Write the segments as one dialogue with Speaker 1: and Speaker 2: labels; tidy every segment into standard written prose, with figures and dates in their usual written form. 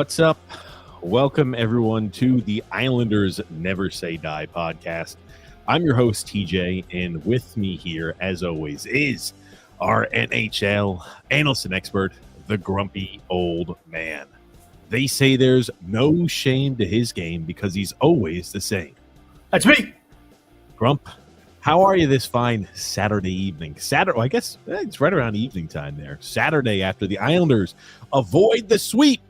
Speaker 1: What's up? Welcome, everyone, to the Islanders Never Say Die podcast. I'm your host, TJ, and with me here, as always, is our NHL analyst and expert, the grumpy old man. They say there's no shame to his game because he's always the same.
Speaker 2: That's me.
Speaker 1: Grump, how are you this fine Saturday evening? I guess it's right around evening time there. Saturday after the Islanders avoid the sweep.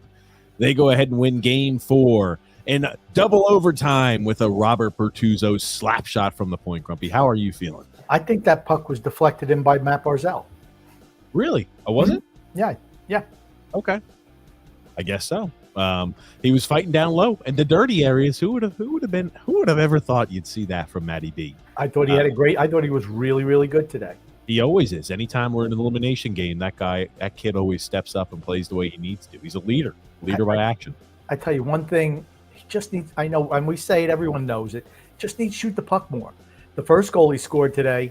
Speaker 1: They go ahead and win Game 4 in double overtime with a Robert Bertuzzo slap shot from the point. Grumpy, how are you feeling?
Speaker 2: I think that puck was deflected in by Matt Barzal.
Speaker 1: Really? Oh, was it?
Speaker 2: Yeah.
Speaker 1: Okay. I guess so. He was fighting down low in the dirty areas. Who would have ever thought you'd see that from Matty B?
Speaker 2: I thought he had I thought he was really, really good today.
Speaker 1: He always is. Anytime we're in an elimination game, that kid always steps up and plays the way he needs to. He's a leader by action. I
Speaker 2: tell you one thing, he just needs, I know when we say it, everyone knows it, just needs to shoot the puck more. The first goal he scored today,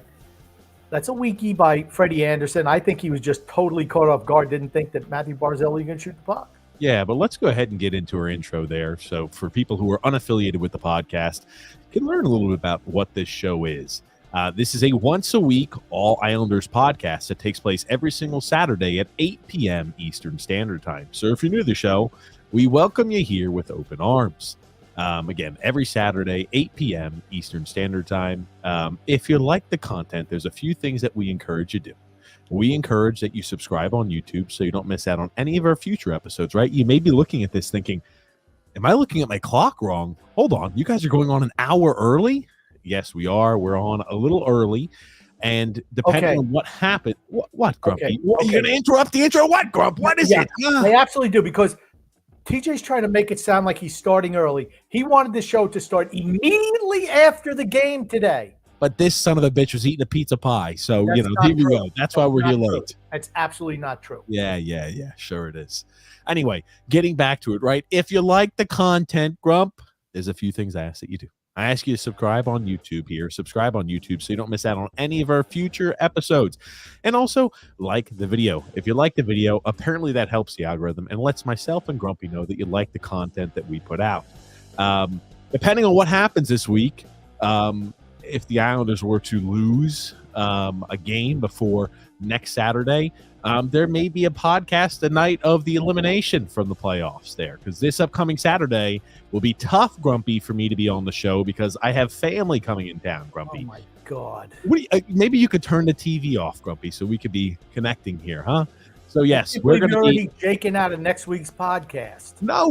Speaker 2: that's a weakie by Freddie Anderson. I think he was just totally caught off guard, didn't think that Matthew Barzal was going to shoot the puck.
Speaker 1: Yeah, but let's go ahead and get into our intro there. So for people who are unaffiliated with the podcast, you can learn a little bit about what this show is. This is a once-a-week All-Islanders podcast that takes place every single Saturday at 8 p.m. Eastern Standard Time. So if you're new to the show, we welcome you here with open arms. Again, every Saturday, 8 p.m. Eastern Standard Time. If you like the content, there's a few things that we encourage you to do. We encourage that you subscribe on YouTube so you don't miss out on any of our future episodes, right? You may be looking at this thinking, am I looking at my clock wrong? Hold on, you guys are going on an hour early? Yes, we are. We're on a little early. And depending on what happened, what Grumpy?
Speaker 2: Okay.
Speaker 1: Are you going to interrupt the intro? What, Grump? What is it?
Speaker 2: I absolutely do, because TJ's trying to make it sound like he's starting early. He wanted the show to start immediately after the game today.
Speaker 1: But this son of a bitch was eating a pizza pie. So,
Speaker 2: That's
Speaker 1: here we go. That's why we're here late.
Speaker 2: That's absolutely not true.
Speaker 1: Yeah. Sure it is. Anyway, getting back to it, right? If you like the content, Grump, there's a few things I ask that you do. I ask you to subscribe on YouTube here. Subscribe on YouTube so you don't miss out on any of our future episodes. And also, like the video. If you like the video, apparently that helps the algorithm and lets myself and Grumpy know that you like the content that we put out. Depending on what happens this week, if the Islanders were to lose a game before next Saturday, there may be a podcast the night of the elimination from the playoffs there, because this upcoming Saturday will be tough, Grumpy, for me to be on the show because I have family coming in town, Grumpy.
Speaker 2: Oh, my God.
Speaker 1: Maybe you could turn the TV off, Grumpy, so we could be connecting here, huh? So, yes, we're going to be
Speaker 2: jaking out of next week's podcast.
Speaker 1: No.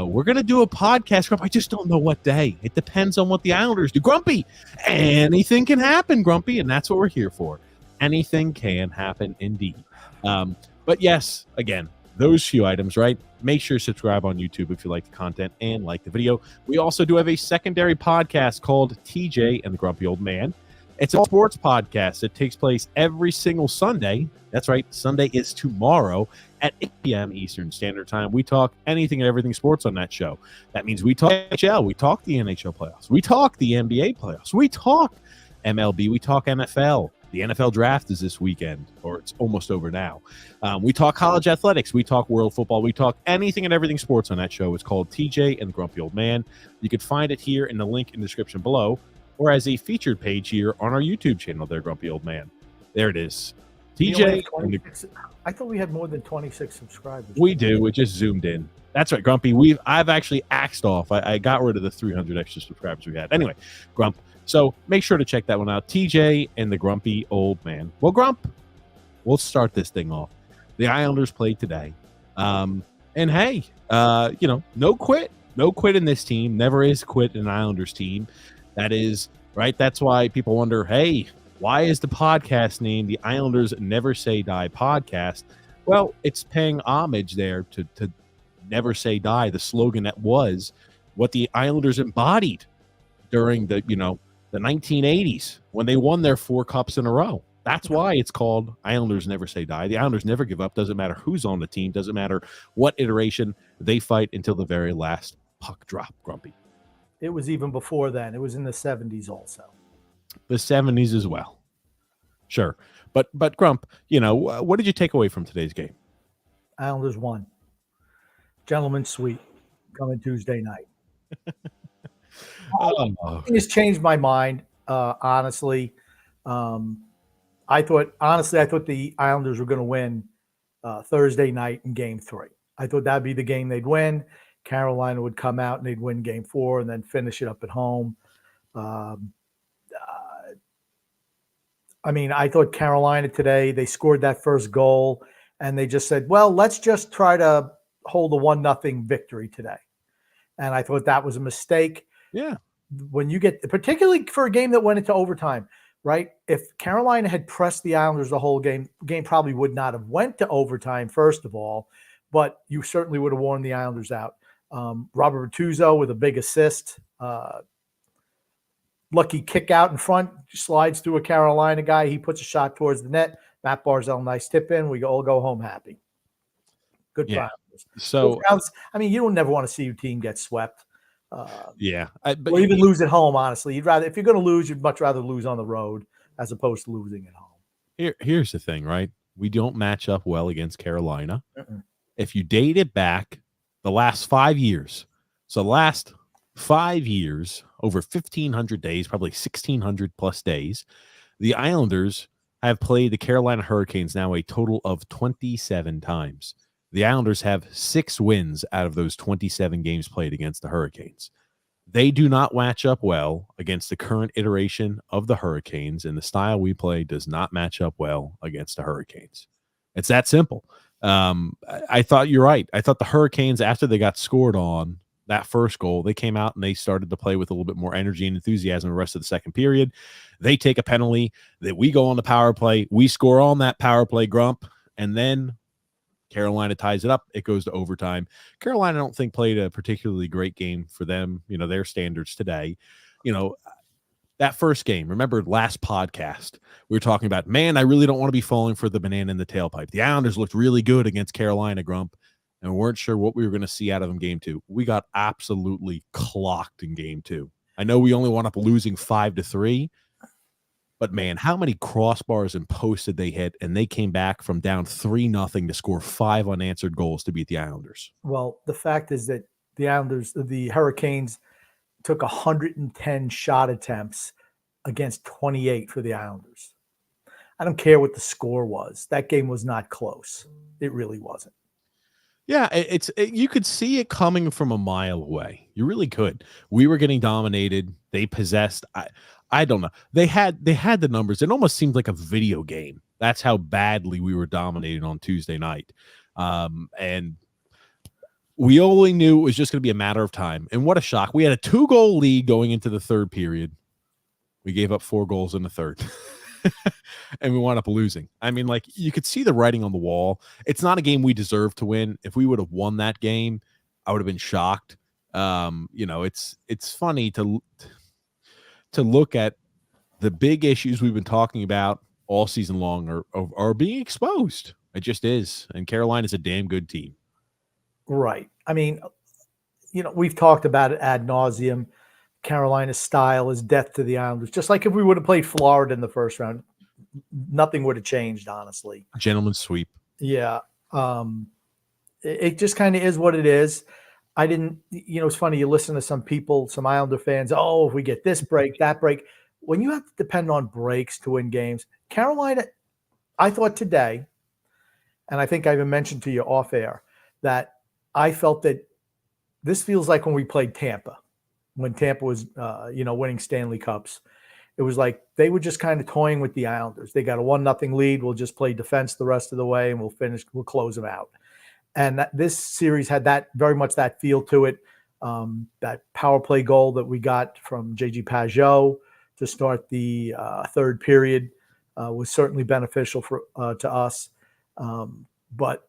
Speaker 1: We're going to do a podcast, Grumpy. I just don't know what day. It depends on what the Islanders do. Grumpy, anything can happen, Grumpy, and that's what we're here for. Anything can happen indeed. But yes, again, those few items, right? Make sure to subscribe on YouTube if you like the content and like the video. We also do have a secondary podcast called TJ and the Grumpy Old Man. It's a sports podcast that takes place every single Sunday. That's right. Sunday is tomorrow at 8 p.m. Eastern Standard Time. We talk anything and everything sports on that show. That means we talk NHL. We talk the NHL playoffs. We talk the NBA playoffs. We talk MLB. We talk NFL. The NFL draft is this weekend, or it's almost over now. We talk college athletics. We talk world football. We talk anything and everything sports on that show. It's called TJ and the Grumpy Old Man. You can find it here in the link in the description below, or as a featured page here on our YouTube channel there, Grumpy Old Man. There it is. TJ.
Speaker 2: I thought we had more than 26 subscribers.
Speaker 1: We do. It just zoomed in. That's right, Grumpy. I've actually axed off. I got rid of the 300 extra subscribers we had. Anyway, Grump. So make sure to check that one out. TJ and the Grumpy Old Man. Well, Grump, we'll start this thing off. The Islanders played today. And hey, no quit. No quit in this team. Never is quit in an Islanders team. That is, right? That's why people wonder, hey, why is the podcast named the Islanders Never Say Die podcast? Well, it's paying homage there to Never Say Die, the slogan that was what the Islanders embodied during the 1980s when they won their 4 cups in a row. That's why it's called Islanders Never Say Die. The Islanders never give up. Doesn't matter who's on the team. Doesn't matter what iteration. They fight until the very last puck drop, Grumpy.
Speaker 2: It was even before then. It was in the 70s also.
Speaker 1: The 70s as well. Sure. But Grump, what did you take away from today's game?
Speaker 2: Islanders won. Gentleman's suite coming Tuesday night.
Speaker 1: Oh,
Speaker 2: It has changed my mind, honestly. I thought the Islanders were going to win Thursday night in Game 3. I thought that'd be the game they'd win. Carolina would come out and they'd win Game 4 and then finish it up at home. I thought Carolina today, they scored that first goal and they just said, well, let's just try to hold a 1-0 victory today. And I thought that was a mistake.
Speaker 1: yeah.
Speaker 2: When you get, particularly for a game that went into overtime, right? If Carolina had pressed the Islanders the whole game probably would not have went to overtime, first of all, but you certainly would have worn the Islanders out. Robert Bertuzzo with a big assist. Lucky kick out in front, slides through a Carolina guy. He puts a shot towards the net. Matt Barzal, nice tip in. We all go home happy. Good
Speaker 1: Yeah.
Speaker 2: practice.
Speaker 1: So,
Speaker 2: you don't never want to see your team get swept.
Speaker 1: yeah.
Speaker 2: Or even lose at home, honestly. If you're going to lose, you'd much rather lose on the road as opposed to losing at home.
Speaker 1: Here's the thing, right? We don't match up well against Carolina. If you date it back the last 5 years, so last 5 years, over 1,500 days, probably 1,600 plus days, the Islanders have played the Carolina Hurricanes now a total of 27 times. The Islanders have 6 wins out of those 27 games played against the Hurricanes. They do not match up well against the current iteration of the Hurricanes, and the style we play does not match up well against the Hurricanes. It's that simple. I thought you're right. I thought the Hurricanes, after they got scored on that first goal, they came out and they started to play with a little bit more energy and enthusiasm the rest of the second period. They take a penalty, that we go on the power play. We score on that power play, Grump, and then Carolina ties it up. It goes to overtime. Carolina, I don't think, played a particularly great game for them, their standards today. That first game, remember last podcast, we were talking about, man, I really don't want to be falling for the banana in the tailpipe. The Islanders looked really good against Carolina, Grump, and we weren't sure what we were going to see out of them game 2. We got absolutely clocked in game 2. I know we only wound up losing 5-3, but man, how many crossbars and posts did they hit? And they came back from down 3-0 to score 5 unanswered goals to beat the Islanders.
Speaker 2: Well, the fact is that the Hurricanes took 110 shot attempts against 28 for the Islanders. I don't care what the score was. That game was not close. It really wasn't.
Speaker 1: Yeah, you could see it coming from a mile away. You really could. We were getting dominated. They possessed. I don't know. They had the numbers. It almost seemed like a video game. That's how badly we were dominated on Tuesday night. And we only knew it was just going to be a matter of time. And what a shock. We had a 2-goal lead going into the third period. We gave up 4 goals in the third. And we wound up losing. I mean, you could see the writing on the wall. It's not a game we deserve to win. If we would have won that game, I would have been shocked. It's funny to look at the big issues we've been talking about all season long are being exposed. It just is. And Carolina's a damn good team.
Speaker 2: Right. I mean, we've talked about it ad nauseum. Carolina's style is death to the Islanders. Just like if we would have played Florida in the first round, nothing would have changed, honestly.
Speaker 1: Gentleman's sweep.
Speaker 2: Yeah. It just kind of is what it is. It's funny. You listen to some people, some Islander fans. Oh, if we get this break, that break. When you have to depend on breaks to win games, Carolina, I thought today, and I think I even mentioned to you off air, that I felt that this feels like when we played Tampa, when Tampa was, winning Stanley Cups. It was like they were just kind of toying with the Islanders. They got a 1-0 lead. We'll just play defense the rest of the way, and we'll close them out. And this series had that very much that feel to it. That power play goal that we got from J.G. Pajot to start the third period was certainly beneficial to us. But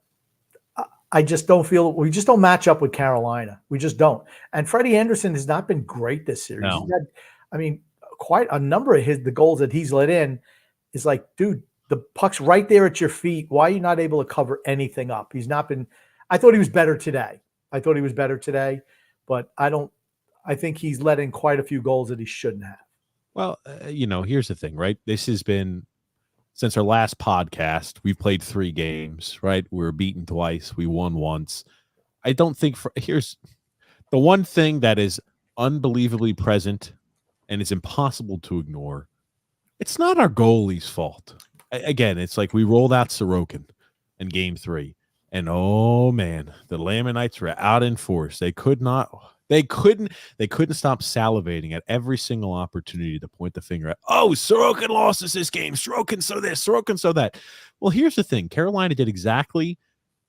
Speaker 2: I just don't feel we just don't match up with Carolina. We just don't. And Freddie Anderson has not been great this series.
Speaker 1: No.
Speaker 2: He's had, quite a number of the goals that he's let in is like, dude, the puck's right there at your feet. Why are you not able to cover anything up? He's not been. I thought he was better today. But I think he's let in quite a few goals that he shouldn't have.
Speaker 1: Well, here's the thing, right? This has been, since our last podcast, we've played 3 games, right? We were beaten twice. We won once. I don't think here's the one thing that is unbelievably present and is impossible to ignore. It's not our goalie's fault. Again, it's like we rolled out Sorokin in game 3. And oh man, the Lamanites were out in force. They couldn't stop salivating at every single opportunity to point the finger at, oh, Sorokin lost us this game. Sorokin so this, Sorokin so that. Well, here's the thing. Carolina did exactly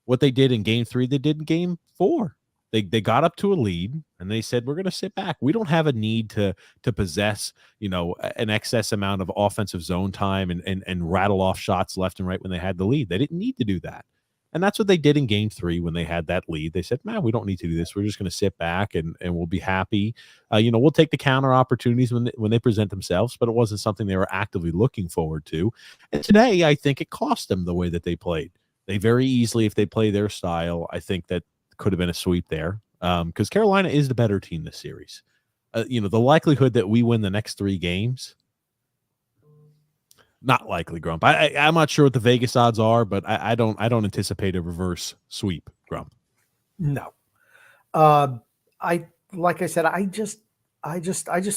Speaker 1: what they did in game 3, they did in game 4. They got up to a lead and they said, we're going to sit back. We don't have a need to possess, an excess amount of offensive zone time and rattle off shots left and right when they had the lead. They didn't need to do that. And that's what they did in game 3 when they had that lead. They said, man, we don't need to do this. We're just going to sit back and we'll be happy. We'll take the counter opportunities when they present themselves, but it wasn't something they were actively looking forward to. And today, I think it cost them the way that they played. They very easily, if they play their style, I think that could have been a sweep there because Carolina is the better team this series. The likelihood that we win the next 3 games, not likely, Grump. I'm not sure what the Vegas odds are, but I don't anticipate a reverse sweep, Grump.
Speaker 2: No, like I said, I just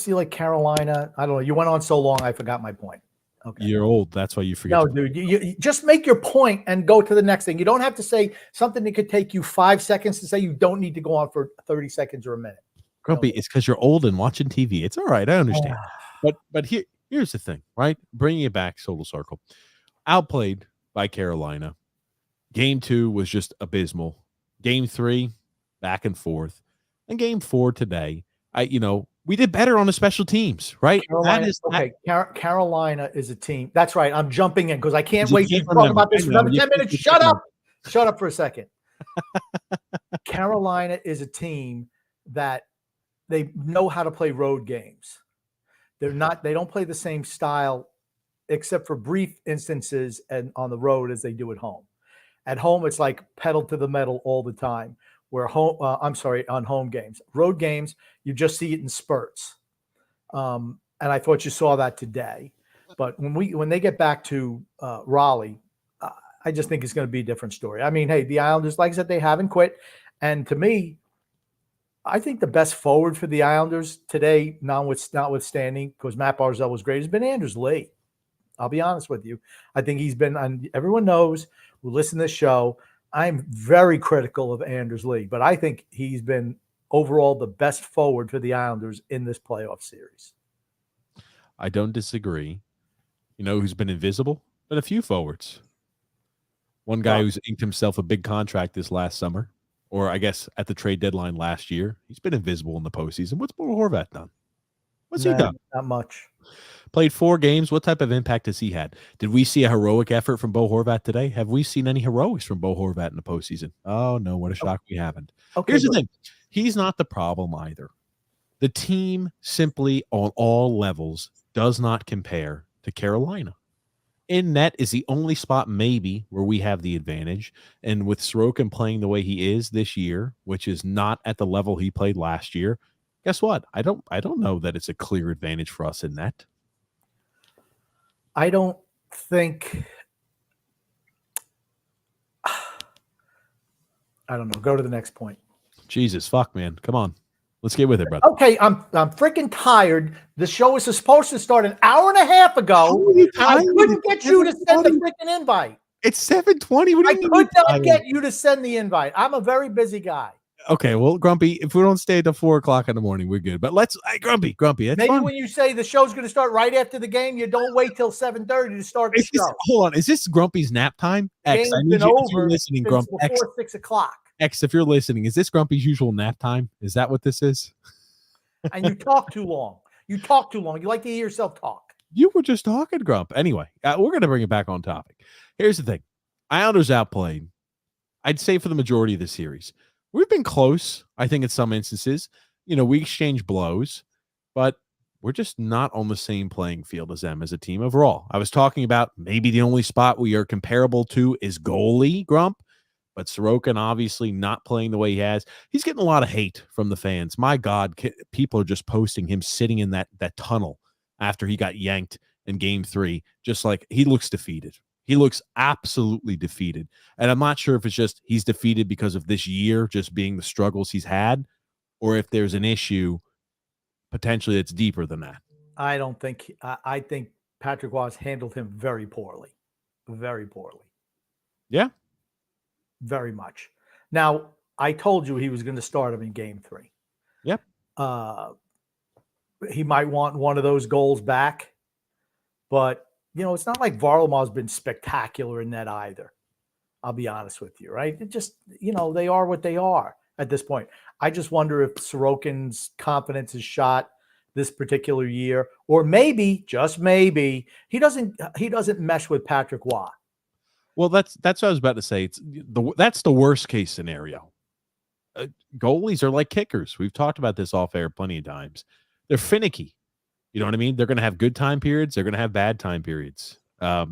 Speaker 2: feel like Carolina. I don't know. You went on so long, I forgot my point. Okay.
Speaker 1: You're old. That's why you forget.
Speaker 2: No, dude. You just make your point and go to the next thing. You don't have to say something that could take you 5 seconds to say. You don't need to go on for 30 seconds or a minute.
Speaker 1: Grumpy, it's because you're old and watching TV. It's all right. I understand. But here's the thing, right? Bringing it back, Total Circle. Outplayed by Carolina. Game 2 was just abysmal. Game 3, back and forth. And game 4 today, we did better on the special teams, right?
Speaker 2: Carolina is a team. That's right. I'm jumping in because I can't wait to talk about this for another 10 minutes. Shut up. Shut up for a second. Carolina is a team that they know how to play road games. They don't play the same style except for brief instances and on the road as they do at home. At home, it's like pedal to the metal all the time. On home games. Road games, you just see it in spurts. And I thought you saw that today. But when they get back to Raleigh, I just think it's going to be a different story. I mean, hey, the Islanders, like I said, they haven't quit. And to me, I think the best forward for the Islanders today, notwithstanding, because Matt Barzal was great, has been Anders Lee. I'll be honest with you. I think he's been, and everyone knows who listen to this show, I'm very critical of Anders Lee, but I think he's been overall the best forward for the Islanders in this playoff series.
Speaker 1: I don't disagree. You know who's been invisible? But a few forwards. One guy who's inked himself a big contract this last summer, or I guess at the trade deadline last year. He's been invisible in the postseason. What's Bo Horvat done? What's he done?
Speaker 2: Not much.
Speaker 1: Played 4 games. What type of impact has he had? Did we see a heroic effort from Bo Horvat today? Have we seen any heroics from Bo Horvat in the postseason? Oh, no. What a shock we haven't. Okay, here's the thing. He's not the problem either. The team simply on all levels does not compare to Carolina. In net is the only spot maybe where we have the advantage. And with Sorokin playing the way he is this year, which is not at the level he played last year, guess what? I don't know that it's a clear advantage for us in net.
Speaker 2: I don't think. I don't know. Go to the next point.
Speaker 1: Jesus, fuck, man. Come on. Let's get with it, brother.
Speaker 2: Okay, I'm freaking tired. The show was supposed to start an hour and a half ago. I couldn't get you to send the freaking invite.
Speaker 1: It's 7:20. What do you mean?
Speaker 2: I could not get you to send the invite. I'm a very busy guy.
Speaker 1: Okay, well, Grumpy, if we don't stay till 4 o'clock in the morning, we're good. But Grumpy. That's
Speaker 2: maybe
Speaker 1: fun.
Speaker 2: When you say the show's going to start right after the game, you don't wait till 7:30 to start the show.
Speaker 1: Hold on, is this Grumpy's nap time? X, I need you listening, Grump.
Speaker 2: Before 6 o'clock.
Speaker 1: X, if you're listening, is this Grumpy's usual nap time? Is that what this is?
Speaker 2: And you talk too long. You talk too long. You like to hear yourself talk.
Speaker 1: You were just talking, Grump. Anyway, we're going to bring it back on topic. Here's the thing. Islanders outplayed, I'd say, for the majority of the series. We've been close, I think, in some instances. We exchange blows, but we're just not on the same playing field as them as a team overall. I was talking about maybe the only spot we are comparable to is goalie, Grump, but Sorokin obviously not playing the way he has. He's getting a lot of hate from the fans. My God, people are just posting him sitting in that tunnel after he got yanked in game 3, just like he looks defeated. He looks absolutely defeated. And I'm not sure if it's just he's defeated because of this year just being the struggles he's had, or if there's an issue potentially that's deeper than that.
Speaker 2: I don't think. I think Patrick Roy's handled him very poorly, very poorly,
Speaker 1: Yeah.
Speaker 2: very much. Now, I told you he was going to start him in Game 3.
Speaker 1: Yep.
Speaker 2: He might want one of those goals back, but it's not like Varlamov's been spectacular in that either. I'll be honest with you, right? It just, they are what they are at this point. I just wonder if Sorokin's confidence is shot this particular year, or maybe, just maybe, he doesn't mesh with Patrick Roy.
Speaker 1: Well, that's what I was about to say. That's the worst case scenario. Goalies are like kickers. We've talked about this off air plenty of times. They're finicky. You know what I mean? They're going to have good time periods. They're going to have bad time periods.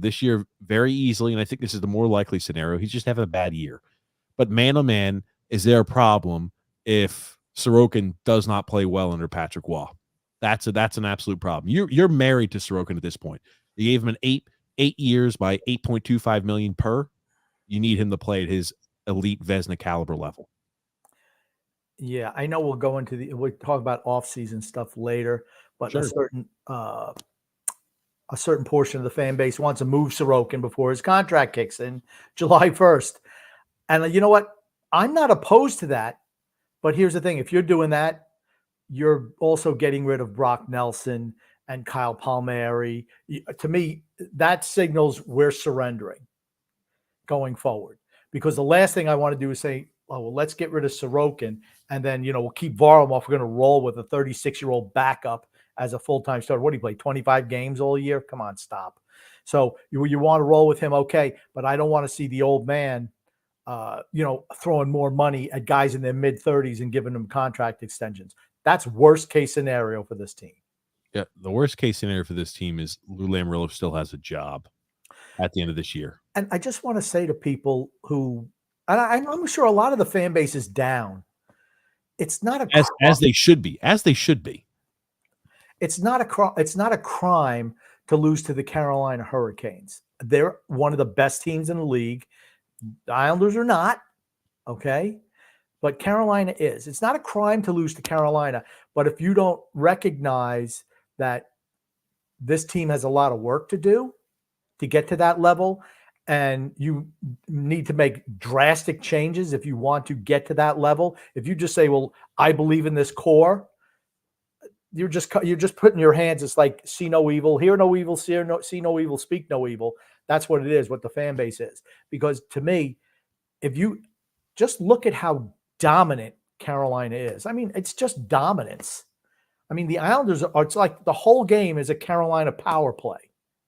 Speaker 1: This year, very easily, and I think this is the more likely scenario, he's just having a bad year. But man, oh man, is there a problem if Sorokin does not play well under Patrick Roy? That's an absolute problem. You're married to Sorokin at this point. You gave him an eight years by $8.25 million per. You need him to play at his elite Vezina caliber level.
Speaker 2: Yeah, I know we'll talk about off-season stuff later, but
Speaker 1: Sure.
Speaker 2: a certain portion of the fan base wants to move Sorokin before his contract kicks in July 1st. And you know what? I'm not opposed to that, but here's the thing. If you're doing that, you're also getting rid of Brock Nelson and Kyle Palmieri. To me, that signals we're surrendering going forward, because the last thing I want to do is say, oh, well, let's get rid of Sorokin, and then, we'll keep Varlamov. We're going to roll with a 36-year-old backup as a full-time starter. What do you play, 25 games all year? Come on, stop. So you want to roll with him, okay, but I don't want to see the old man, throwing more money at guys in their mid-30s and giving them contract extensions. That's worst-case scenario for this team.
Speaker 1: Yeah, the worst-case scenario for this team is Lou Lamoriello still has a job at the end of this year.
Speaker 2: And I just want to say to people who, and I'm sure a lot of the fan base is down. It's not
Speaker 1: as they should be. As they should be.
Speaker 2: It's not a crime to lose to the Carolina Hurricanes. They're one of the best teams in the league. The Islanders are not, okay? But Carolina is. It's not a crime to lose to Carolina, but if you don't recognize that this team has a lot of work to do to get to that level, and you need to make drastic changes if you want to get to that level. If you just say, well, I believe in this core, you're just putting your hands. It's like, see no evil, hear no evil, see no evil, speak no evil. That's what it is, what the fan base is. Because to me, if you just look at how dominant Carolina is, I mean, it's just dominance. I mean, the Islanders it's like the whole game is a Carolina power play.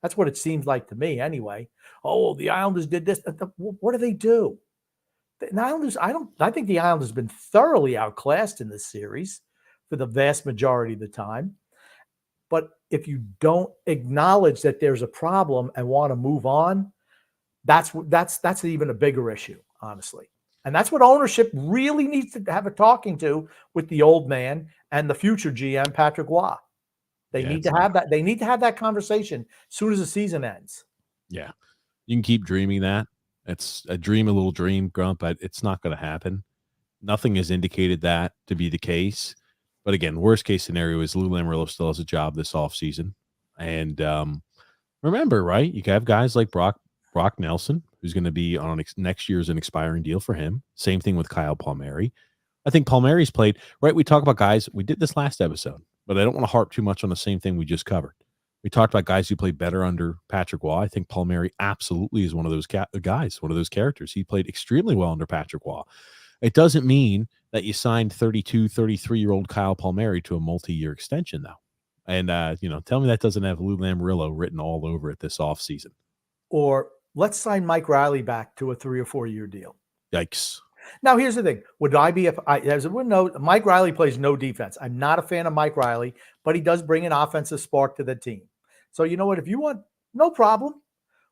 Speaker 2: That's what it seems like to me anyway. Oh, the Islanders did this. What do they do? The Islanders, I think the Islanders have been thoroughly outclassed in this series for the vast majority of the time. But if you don't acknowledge that there's a problem and want to move on, that's even a bigger issue, honestly. And that's what ownership really needs to have a talking to with the old man and the future GM, Patrick Roy. They need to have that. They need to have that conversation as soon as the season ends.
Speaker 1: Yeah. You can keep dreaming that. It's a dream, a little dream, Grump, but it's not going to happen. Nothing has indicated that to be the case. But again, worst case scenario is Lou Lamoriello still has a job this offseason. And remember, right, you have guys like Brock Nelson, who's going to be on next year's an expiring deal for him. Same thing with Kyle Palmieri. I think Palmieri's played, right, we talk about guys, we did this last episode, but I don't want to harp too much on the same thing we just covered. We talked about guys who played better under Patrick Roy. I think Palmieri absolutely is one of those guys, one of those characters. He played extremely well under Patrick Roy. It doesn't mean that you signed 32, 33-year-old Kyle Palmieri to a multi-year extension, though. And, tell me that doesn't have Lou Lamoriello written all over it this offseason.
Speaker 2: Or let's sign Mike Riley back to a 3 or 4 year deal.
Speaker 1: Yikes.
Speaker 2: Now, here's the thing. Would I be, Mike Riley plays no defense. I'm not a fan of Mike Riley, but he does bring an offensive spark to the team. So you know what? If you want, no problem.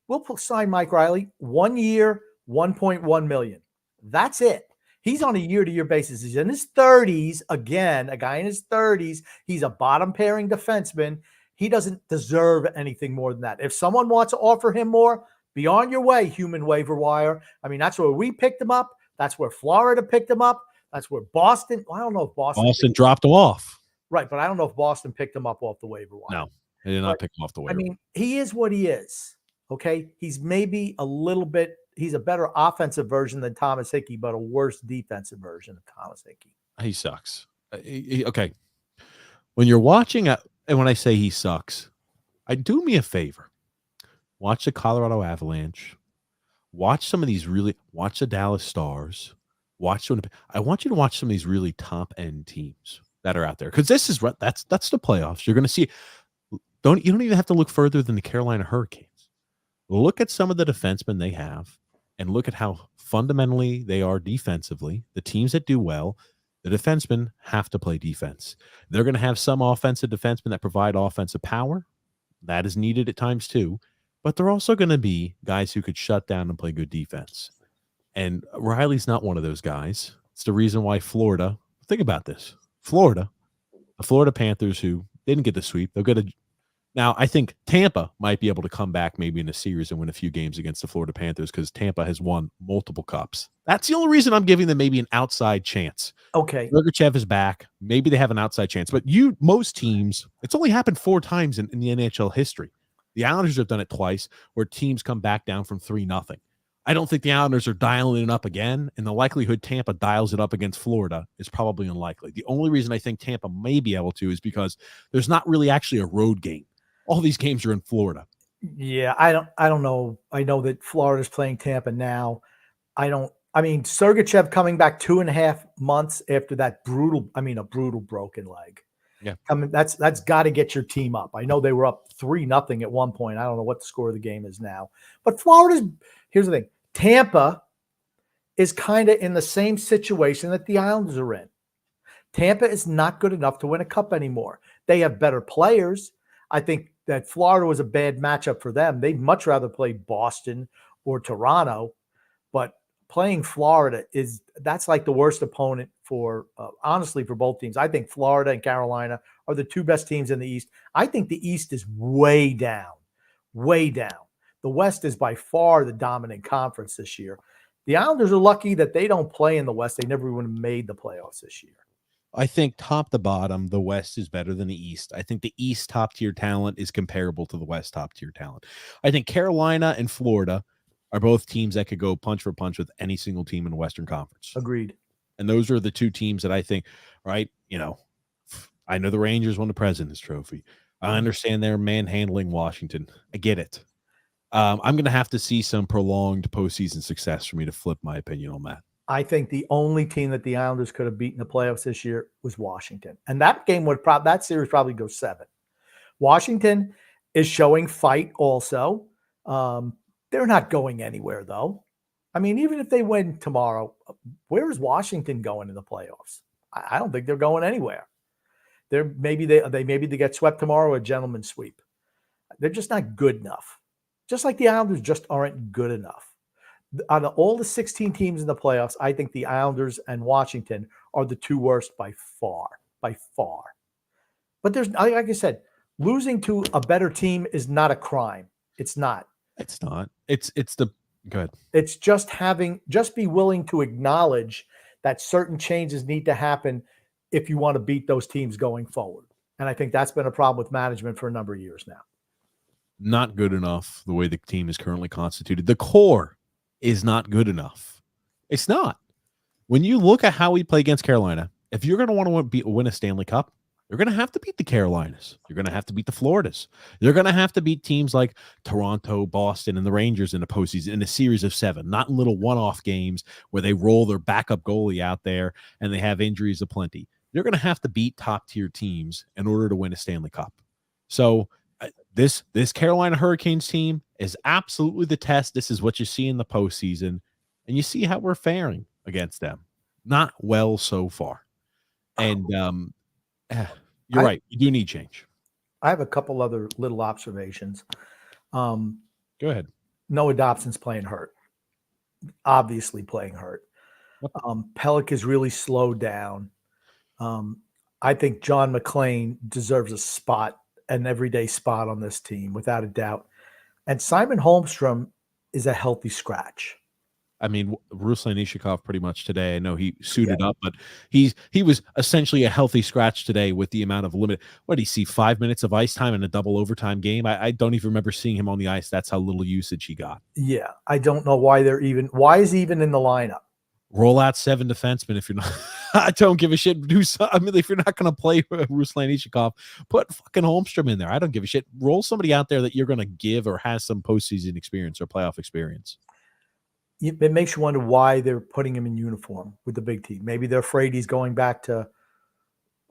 Speaker 2: We'll sign Mike Riley 1 year, $1.1 million. That's it. He's on a year-to-year basis. He's in his 30s. Again, a guy in his 30s. He's a bottom-pairing defenseman. He doesn't deserve anything more than that. If someone wants to offer him more, Be on your way, human waiver wire. I mean, that's where we picked him up. That's where Florida picked him up. That's where Boston. I don't know if
Speaker 1: Boston dropped him off.
Speaker 2: Right, but I don't know if Boston picked him up off the waiver wire.
Speaker 1: No, they did not pick him off the waiver.
Speaker 2: I mean, he is what he is. Okay, he's maybe a little bit. He's a better offensive version than Thomas Hickey, but a worse defensive version of Thomas Hickey.
Speaker 1: He sucks. Okay, when you're watching, and when I say he sucks, do me a favor. Watch the Colorado Avalanche. Watch some of these watch the Dallas Stars. I want you to watch some of these really top end teams that are out there, because that's the playoffs. You're going to see. You don't even have to look further than the Carolina Hurricanes. Look at some of the defensemen they have, and look at how fundamentally they are defensively. The teams that do well, the defensemen have to play defense. They're going to have some offensive defensemen that provide offensive power. That is needed at times too. But they're also going to be guys who could shut down and play good defense. And Riley's not one of those guys. It's the reason why Florida, think about this. The Florida Panthers, who didn't get the sweep, they'll get now, I think Tampa might be able to come back maybe in a series and win a few games against the Florida Panthers, because Tampa has won multiple cups. That's the only reason I'm giving them maybe an outside chance.
Speaker 2: Okay.
Speaker 1: Sergachev is back. Maybe they have an outside chance. But most teams, it's only happened 4 times in the NHL history. The Islanders have done it twice, where teams come back down from 3-0. I don't think the Islanders are dialing it up again, and the likelihood Tampa dials it up against Florida is probably unlikely. The only reason I think Tampa may be able to is because there's not really actually a road game. All these games are in Florida.
Speaker 2: Yeah, I don't know. I know that Florida's playing Tampa now. Sergachev coming back 2.5 months after that brutal broken leg.
Speaker 1: Yeah.
Speaker 2: That's got to get your team up. I know they were up 3-0 at one point. I don't know what the score of the game is now. But here's the thing. Tampa is kind of in the same situation that the Islanders are in. Tampa is not good enough to win a cup anymore. They have better players. I think that Florida was a bad matchup for them. They'd much rather play Boston or Toronto, but playing Florida that's like the worst opponent honestly, for both teams. I think Florida and Carolina are the 2 best teams in the East. I think the East is way down. The West is by far the dominant conference this year. The Islanders are lucky that they don't play in the West. They never would have made the playoffs this year.
Speaker 1: I think top to bottom, the West is better than the East. I think the East top-tier talent is comparable to the West top-tier talent. I think Carolina and Florida are both teams that could go punch for punch with any single team in the Western Conference.
Speaker 2: Agreed.
Speaker 1: And those are the 2 teams that I think, right, I know the Rangers won the President's Trophy. I understand they're manhandling Washington. I get it. I'm going to have to see some prolonged postseason success for me to flip my opinion on that.
Speaker 2: I think the only team that the Islanders could have beaten the playoffs this year was Washington. And that game that series probably goes 7. Washington is showing fight also. They're not going anywhere, though. I mean, even if they win tomorrow, where is Washington going in the playoffs? I don't think they're going anywhere. Maybe they get swept tomorrow, a gentleman's sweep. They're just not good enough. Just like the Islanders just aren't good enough. Out of all the 16 teams in the playoffs, I think the Islanders and Washington are the 2 worst by far. But like I said, losing to a better team is not a crime. It's not.
Speaker 1: It's not. Go ahead.
Speaker 2: It's just be willing to acknowledge that certain changes need to happen if you want to beat those teams going forward. And I think that's been a problem with management for a number of years now.
Speaker 1: Not good enough the way the team is currently constituted. The core is not good enough. It's not. When you look at how we play against Carolina, if you're going to want to win a Stanley Cup, you're going to have to beat the Carolinas. You're going to have to beat the Floridas. You're going to have to beat teams like Toronto, Boston, and the Rangers in the postseason in a series of 7, not in little one-off games where they roll their backup goalie out there and they have injuries aplenty. You're going to have to beat top-tier teams in order to win a Stanley Cup. So this Carolina Hurricanes team is absolutely the test. This is what you see in the postseason, and you see how we're faring against them. Not well so far. And you're right. You do need change.
Speaker 2: I have a couple other little observations.
Speaker 1: Go ahead.
Speaker 2: Noah Dobson's playing hurt. Obviously playing hurt. Pelech is really slowed down. I think John McClain deserves a spot, an everyday spot on this team, without a doubt. And Simon Holmstrom is a healthy scratch.
Speaker 1: I mean, Ruslan Ishikov pretty much today. I know he suited up, but he was essentially a healthy scratch today with the amount of limit. What did he see? 5 minutes of ice time in a double overtime game. I don't even remember seeing him on the ice. That's how little usage he got.
Speaker 2: Yeah, I don't know why why is he even in the lineup?
Speaker 1: Roll out 7 defensemen if you're not. I don't give a shit. I mean, if you're not going to play Ruslan Ishikov, put fucking Holmstrom in there. I don't give a shit. Roll somebody out there that you're going to give or has some postseason experience or playoff experience.
Speaker 2: It makes you wonder why they're putting him in uniform with the big team. Maybe they're afraid he's going back to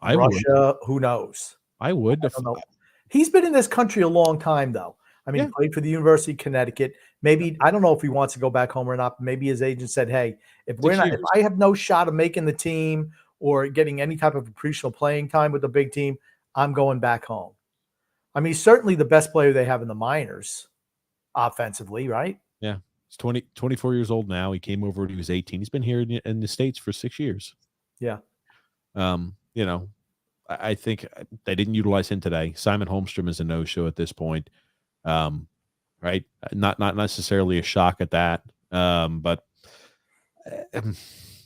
Speaker 2: Russia. Who knows?
Speaker 1: I would.
Speaker 2: I don't know. He's been in this country a long time, though. I mean, he played for the University of Connecticut. Maybe I don't know if he wants to go back home or not. Maybe his agent said, "Hey, if I have no shot of making the team or getting any type of appreciable playing time with the big team, I'm going back home." I mean, he's certainly the best player they have in the minors, offensively, right?
Speaker 1: Yeah. He's 24 years old now. He came over when he was 18. He's been here in the States for 6 years.
Speaker 2: Yeah.
Speaker 1: You know, I think they didn't utilize him today. Simon Holmstrom is a no-show at this point. Right? Not necessarily a shock at that. But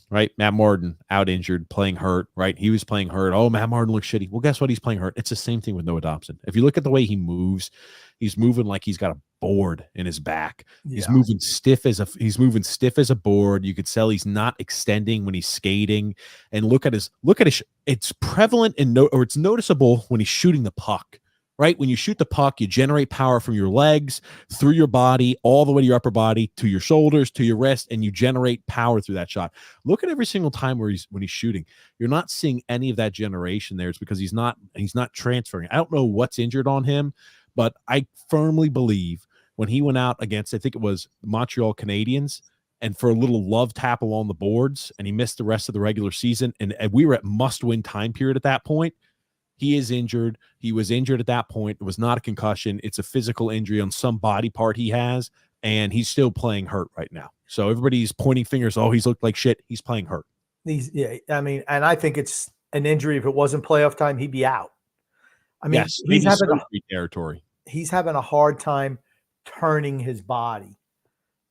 Speaker 1: right, Matt Martin out injured, playing hurt, right? He was playing hurt. Oh, Matt Martin looks shitty. Well, guess what? He's playing hurt. It's the same thing with Noah Dobson. If you look at the way he moves, he's moving like he's got a board in his back. Yeah. He's moving stiff as a board. You could tell he's not extending when he's skating. And look at his it's prevalent or it's noticeable when he's shooting the puck. Right? When you shoot the puck, you generate power from your legs, through your body, all the way to your upper body, to your shoulders, to your wrist, and you generate power through that shot. Look at every single time when he's shooting. You're not seeing any of that generation there. It's because he's not transferring. I don't know what's injured on him, but I firmly believe when he went out against, I think it was Montreal Canadiens, and for a little love tap along the boards, and he missed the rest of the regular season, and we were at must-win time period at that point. He is injured. He was injured at that point. It was not a concussion. It's a physical injury on some body part he has, and he's still playing hurt right now. So everybody's pointing fingers. Oh, he's looked like shit. He's playing hurt.
Speaker 2: I mean, and I think it's an injury. If it wasn't playoff time, he'd be out. I mean,
Speaker 1: yes, he's having territory.
Speaker 2: He's having a hard time turning his body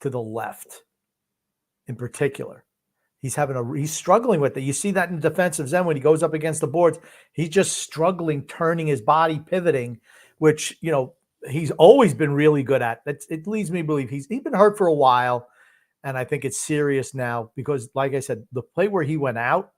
Speaker 2: to the left, in particular. He's struggling with it. You see that in the defensive zone when he goes up against the boards. He's just struggling, turning his body, pivoting, which, you know, he's always been really good at. It leads me to believe he's been hurt for a while, and I think it's serious now because, like I said, the play where he went out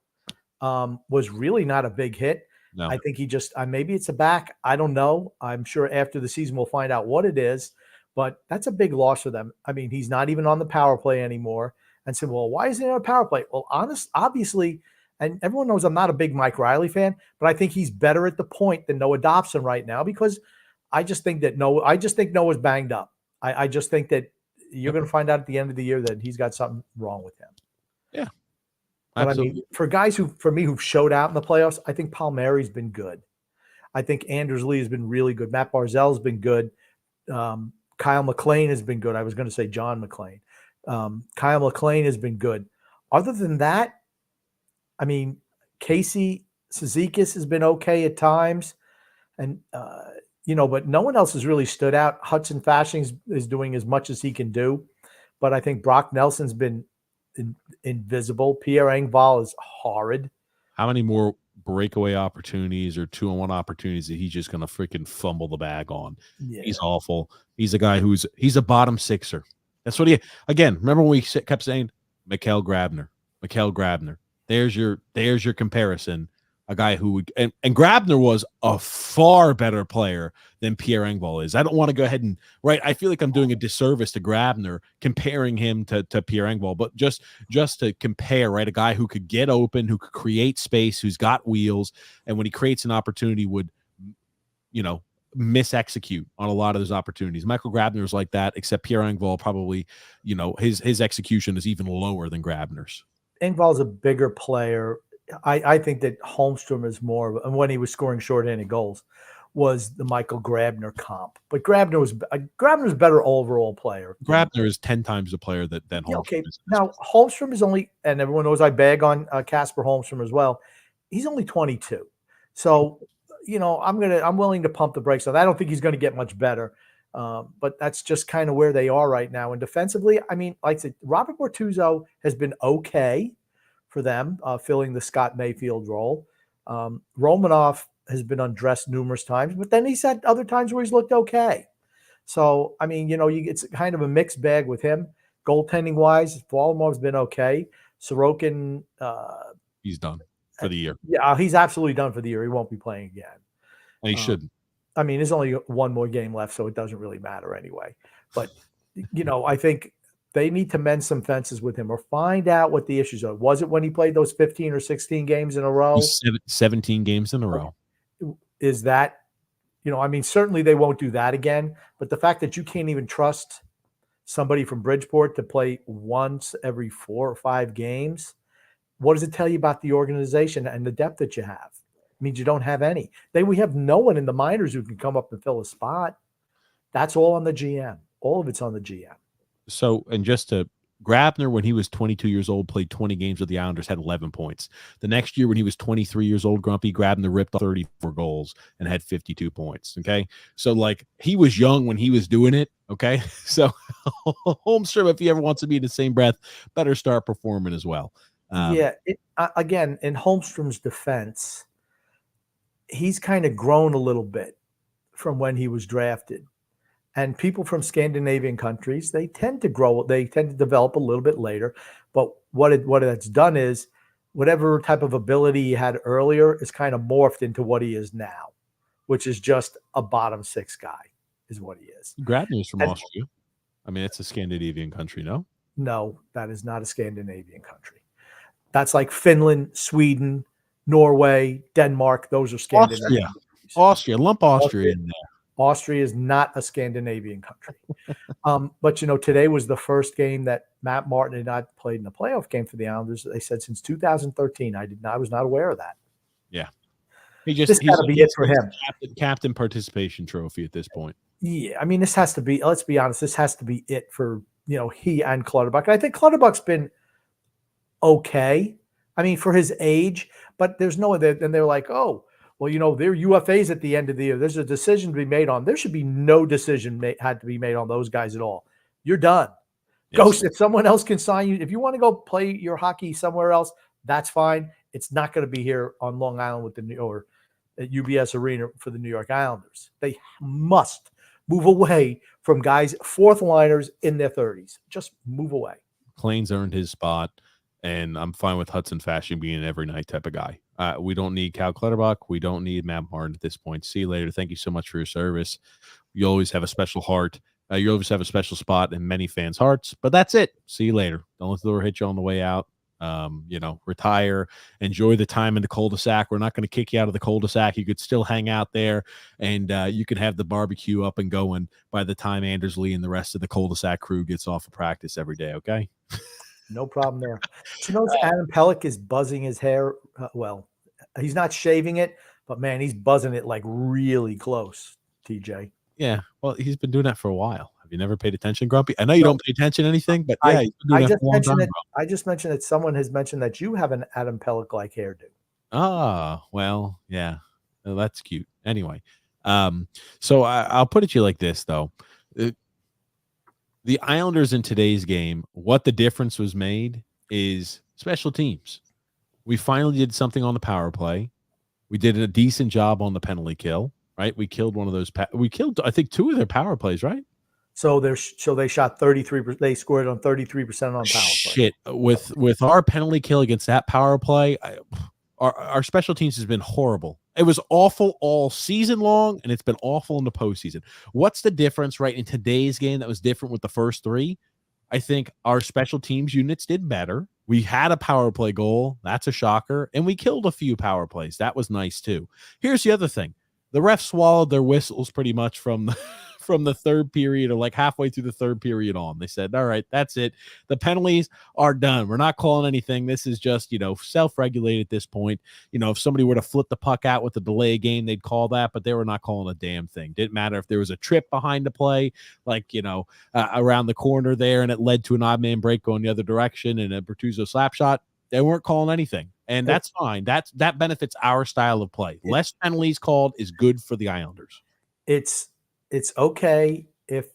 Speaker 2: was really not a big hit. No. I think he just maybe it's a back. I don't know. I'm sure after the season we'll find out what it is, but that's a big loss for them. I mean, he's not even on the power play anymore. And said, well, why isn't he on a power play? Well, obviously, and everyone knows I'm not a big Mike Riley fan, but I think he's better at the point than Noah Dobson right now because I just think Noah's banged up. I just think that you're going to find out at the end of the year that he's got something wrong with him.
Speaker 1: Yeah.
Speaker 2: But I mean, for guys who've showed out in the playoffs, I think Palmieri's been good. I think Anders Lee has been really good. Matt Barzal's been good. Kyle McLean has been good. I was going to say John McLean. Kyle McLean has been good. Other than that, I mean, Casey Cizikas has been okay at times. And, but no one else has really stood out. Hudson Fasching is doing as much as he can do. But I think Brock Nelson's been invisible. Pierre Engvall is horrid.
Speaker 1: How many more breakaway opportunities or 2-on-1 opportunities that he's just going to freaking fumble the bag on? Yeah. He's awful. He's a guy he's a bottom sixer. That's what remember when we kept saying Mikael Grabner. There's your comparison. A guy who would, and Grabner was a far better player than Pierre Engvall is. I don't want to go ahead and, right, I feel like I'm doing a disservice to Grabner comparing him to Pierre Engvall, but just to compare, right, a guy who could get open, who could create space, who's got wheels, and when he creates an opportunity would, misexecute on a lot of those opportunities. Michael Grabner is like that, except Pierre Engvall probably, his execution is even lower than Grabner's.
Speaker 2: Engvall's a bigger player. I think that Holmstrom is more, and when he was scoring shorthanded goals, was the Michael Grabner comp. But Grabner's a better overall player.
Speaker 1: Grabner is 10 times the player than Holmstrom.
Speaker 2: Okay, now Holmstrom is only, and everyone knows I bag on Casper Holmstrom as well. He's only 22, so I'm willing to pump the brakes on that. I don't think he's going to get much better. But that's just kind of where they are right now. And defensively, I mean, like I said, Robert Bortuzzo has been okay for them, filling the Scott Mayfield role. Romanoff has been undressed numerous times, but then he's had other times where he's looked okay. So, I mean, it's kind of a mixed bag with him. Goaltending wise, Varlamov's been okay. Sorokin,
Speaker 1: he's done for the year.
Speaker 2: Yeah, he's absolutely done for the year. He won't be playing again.
Speaker 1: And he shouldn't.
Speaker 2: I mean, there's only one more game left, so it doesn't really matter anyway. But, I think they need to mend some fences with him or find out what the issues are. Was it when he played those 15 or 16 games in a row?
Speaker 1: 17 games in a row.
Speaker 2: Is that, I mean, certainly they won't do that again. But the fact that you can't even trust somebody from Bridgeport to play once every 4 or 5 games, what does it tell you about the organization and the depth that you have? It means you don't have any. We have no one in the minors who can come up and fill a spot. That's all on the GM. All of it's on the GM.
Speaker 1: So, and just to Grabner, when he was 22 years old, played 20 games with the Islanders, had 11 points. The next year, when he was 23 years old, Grumpy, Grabner ripped off 34 goals and had 52 points. Okay. So, like, he was young when he was doing it. Okay. So, Holmstrom, if he ever wants to be in the same breath, better start performing as well.
Speaker 2: Again, in Holmstrom's defense, he's kind of grown a little bit from when he was drafted. And people from Scandinavian countries, they tend to grow, they tend to develop a little bit later. But what it's done is whatever type of ability he had earlier is kind of morphed into what he is now, which is just a bottom 6 guy is what he is.
Speaker 1: Grabner's from Austria. I mean, it's a Scandinavian country, no?
Speaker 2: No, that is not a Scandinavian country. That's like Finland, Sweden, Norway, Denmark. Those are Scandinavian.
Speaker 1: Austria. Lump Austria in there.
Speaker 2: Austria is not a Scandinavian country. But, today was the first game that Matt Martin had not played in a playoff game for the Islanders. They said since 2013. I was not aware of that.
Speaker 1: Yeah.
Speaker 2: This got to be it for him.
Speaker 1: Captain participation trophy at this point.
Speaker 2: Yeah. I mean, this has to be, let's be honest, this has to be it for, he and Clutterbuck. And I think Clutterbuck's been okay. I mean, for his age, but there's no other. And they're like, oh, well, they're UFAs at the end of the year. There's a decision to be made on. There should be no decision had to be made on those guys at all. You're done. Yes. Ghost, if someone else can sign you, if you want to go play your hockey somewhere else, that's fine. It's not going to be here on Long Island with or at UBS Arena for the New York Islanders. They must move away from guys, 4th liners in their 30s. Just move away.
Speaker 1: Klane's earned his spot, and I'm fine with Hudson Fasching being an every night type of guy. We don't need Cal Clutterbuck. We don't need Matt Martin at this point. See you later. Thank you so much for your service. You always have a special heart. You always have a special spot in many fans' hearts. But that's it. See you later. Don't let the door hit you on the way out. Retire. Enjoy the time in the cul-de-sac. We're not going to kick you out of the cul-de-sac. You could still hang out there, and you can have the barbecue up and going by the time Anders Lee and the rest of the cul-de-sac crew gets off of practice every day, okay?
Speaker 2: No problem there. Adam Pelech is buzzing his hair. He's not shaving it, but man, he's buzzing it like really close, TJ.
Speaker 1: Yeah. Well, he's been doing that for a while. Have you never paid attention, Grumpy? I know you don't pay attention to anything, but yeah,
Speaker 2: I just mentioned that someone has mentioned that you have an Adam Pelech-like hairdo.
Speaker 1: Ah, well, yeah. Well, that's cute. Anyway, so I'll put it to you like this, though. The Islanders in today's game, what the difference was made is special teams. We finally did something on the power play. We did a decent job on the penalty kill, right? We killed one of those. We killed, I think, 2 of their power plays, right?
Speaker 2: So they shot 33%. They scored on 33% on power play.
Speaker 1: Shit, with our penalty kill against that power play, our special teams has been horrible. It was awful all season long, and it's been awful in the postseason. What's the difference, right, in today's game that was different with the first 3? I think our special teams units did better. We had a power play goal. That's a shocker. And we killed a few power plays. That was nice, too. Here's the other thing. The refs swallowed their whistles pretty much from the third period, or like halfway through the third period on. They said, all right, that's it. The penalties are done. We're not calling anything. This is just, self-regulated at this point. If somebody were to flip the puck out with a delay game, they'd call that, but they were not calling a damn thing. Didn't matter if there was a trip behind the play, like, around the corner there, and it led to an odd man break going the other direction and a Bertuzzo slap shot. They weren't calling anything. And that's fine. That benefits our style of play. Less penalties called is good for the Islanders.
Speaker 2: It's okay if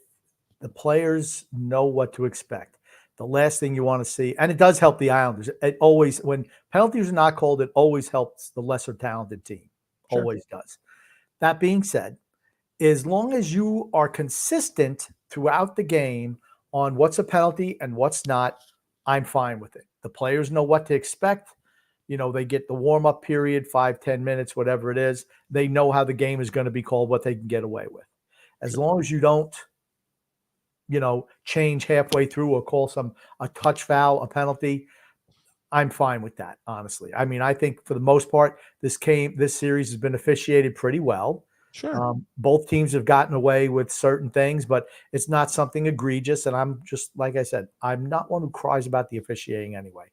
Speaker 2: the players know what to expect, the last thing you want to see, and it does help the Islanders. It always, when penalties are not called, it always helps the lesser talented team.
Speaker 1: Sure.
Speaker 2: Always does. That being said, as long as you are consistent throughout the game on what's a penalty and what's not, I'm fine with it. The players know what to expect. They get the warm-up period, 5-10 minutes, whatever it is. They know how the game is going to be called, what they can get away with. As long as you don't, change halfway through or call a touch foul, a penalty, I'm fine with that, honestly. I mean, I think for the most part, this series has been officiated pretty well.
Speaker 1: Sure.
Speaker 2: Both teams have gotten away with certain things, but it's not something egregious. And I'm just, like I said, I'm not one who cries about the officiating anyway.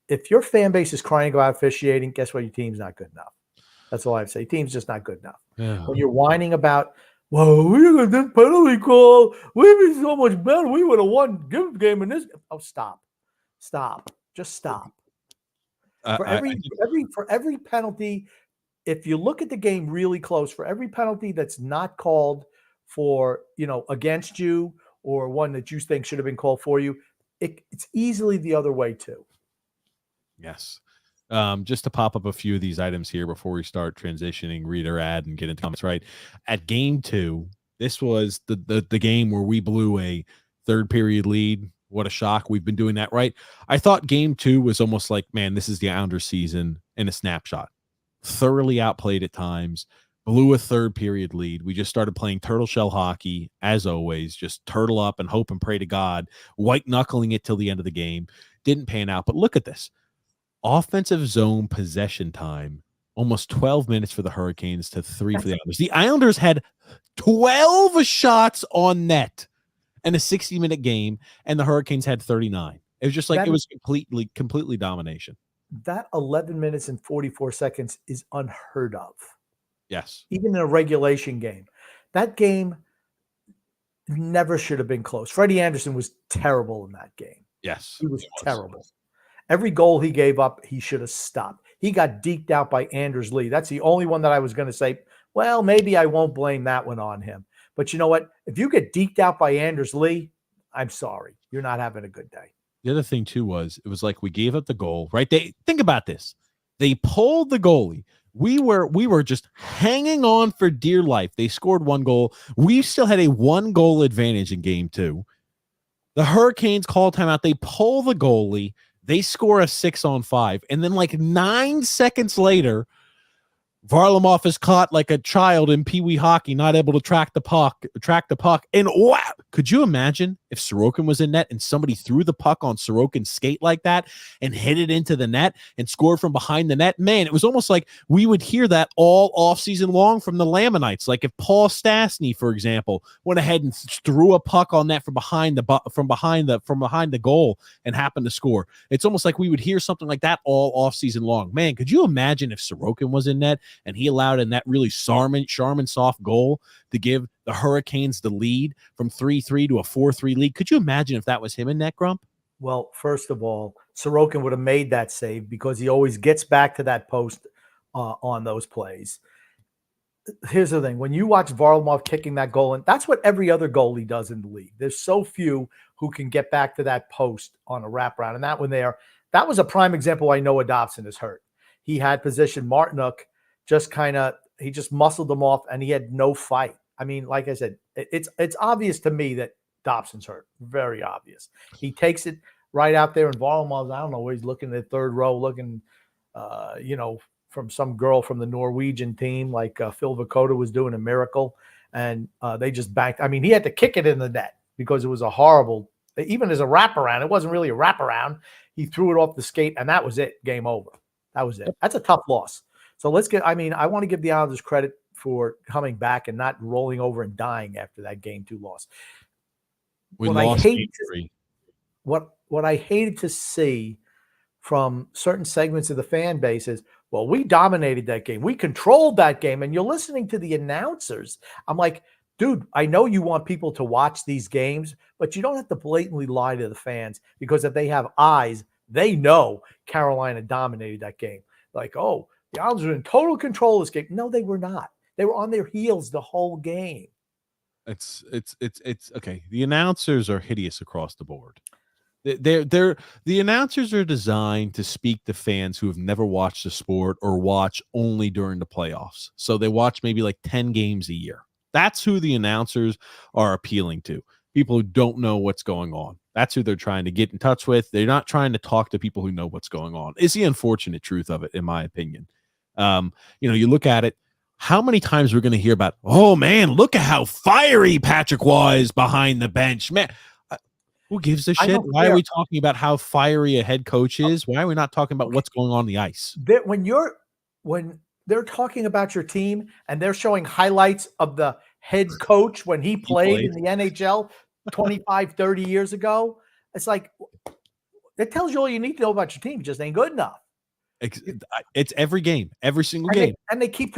Speaker 2: If your fan base is crying about officiating, guess what? Your team's not good enough. That's all I have to say. Your team's just not good enough.
Speaker 1: Yeah.
Speaker 2: When you're whining about, whoa, we got this penalty call. We'd be so much better. We would have won the game in this. Oh, stop. Just stop. For every penalty, if you look at the game really close, for every penalty that's not called for, against you, or one that you think should have been called for you, it's easily the other way too.
Speaker 1: Yes. Just to pop up a few of these items here before we start transitioning, read our ad and get into comments. Right at game 2, this was the game where we blew a third period lead. What a shock. We've been doing that, right? I thought game 2 was almost like, man, this is the Islanders season in a snapshot. Thoroughly outplayed at times, blew a third period lead. We just started playing turtle shell hockey, as always, just turtle up and hope and pray to God, white knuckling it till the end of the game. Didn't pan out, but look at this. Offensive zone possession time, almost 12 minutes for the Hurricanes to 3 for the Islanders. The Islanders had 12 shots on net in a 60-minute game, and the Hurricanes had 39. It was just like it was completely domination.
Speaker 2: That 11 minutes and 44 seconds is unheard of.
Speaker 1: Yes.
Speaker 2: Even in a regulation game. That game never should have been close. Freddie Anderson was terrible in that game.
Speaker 1: Yes.
Speaker 2: He was terrible. Every goal he gave up, he should have stopped. He got deked out by Anders Lee. That's the only one that I was going to say, well, maybe I won't blame that one on him. But you know what? If you get deked out by Anders Lee, I'm sorry. You're not having a good day.
Speaker 1: The other thing, too, was it was like we gave up the goal, right? Think about this. They pulled the goalie. We were just hanging on for dear life. They scored 1 goal. We still had a 1-goal advantage in game 2. The Hurricanes call timeout. They pull the goalie. They score a 6-on-5. And then like 9 seconds later, Varlamov is caught like a child in Pee Wee hockey, not able to track the puck. And wow, could you imagine if Sorokin was in net and somebody threw the puck on Sorokin's skate like that and hit it into the net and scored from behind the net? Man, it was almost like we would hear that all offseason long from the Lamanites. Like if Paul Stastny, for example, went ahead and threw a puck on net from behind the goal and happened to score. It's almost like we would hear something like that all offseason long. Man, could you imagine if Sorokin was in net and he allowed in that really Charmin soft goal to give the Hurricanes the lead from 3-3 to a 4-3 lead? Could you imagine if that was him in net, Grump?
Speaker 2: Well, first of all, Sorokin would have made that save because he always gets back to that post on those plays. Here's the thing. When you watch Varlamov kicking that goal, and that's what every other goalie does in the league. There's so few who can get back to that post on a wraparound. And that one there, that was a prime example why Noah Dobson is hurt. He had position. Martinook he just muscled him off, and he had no fight. I mean, like I said, it's obvious to me that Dobson's hurt. Very obvious. He takes it right out there, and Varlamov, I don't know where he's looking at the third row, looking, from some girl from the Norwegian team, like Phil Vakota was doing a miracle, and they just banked. I mean, he had to kick it in the net because it was a horrible, even as a wraparound, it wasn't really a wraparound. He threw it off the skate, and that was it. Game over. That was it. That's a tough loss. So I want to give the Islanders credit for coming back and not rolling over and dying after that game 2 loss. What I hated to see from certain segments of the fan base is, well, we dominated that game. We controlled that game. And you're listening to the announcers. I'm like, dude, I know you want people to watch these games, but you don't have to blatantly lie to the fans, because if they have eyes, they know Carolina dominated that game. Like, oh, the Islanders were in total control of this game. No, they were not. They were on their heels the whole game.
Speaker 1: It's okay. The announcers are hideous across the board. They're the announcers are designed to speak to fans who have never watched the sport or watch only during the playoffs. So they watch maybe like 10 games a year. That's who the announcers are appealing to. People who don't know what's going on. That's who they're trying to get in touch with. They're not trying to talk to people who know what's going on. Is the unfortunate truth of it, in my opinion. You look at it. How many times we're going to hear about, oh man, look at how fiery Patrick was behind the bench, man. Who gives a shit? Why are we talking about how fiery a head coach is? Why are we not talking about what's going on the ice?
Speaker 2: When they're talking about your team and they're showing highlights of the head coach when he played in the NHL 25, 30 years ago, it's like, it tells you all you need to know about your team. It just ain't good enough.
Speaker 1: It's every game, every single game.
Speaker 2: And they keep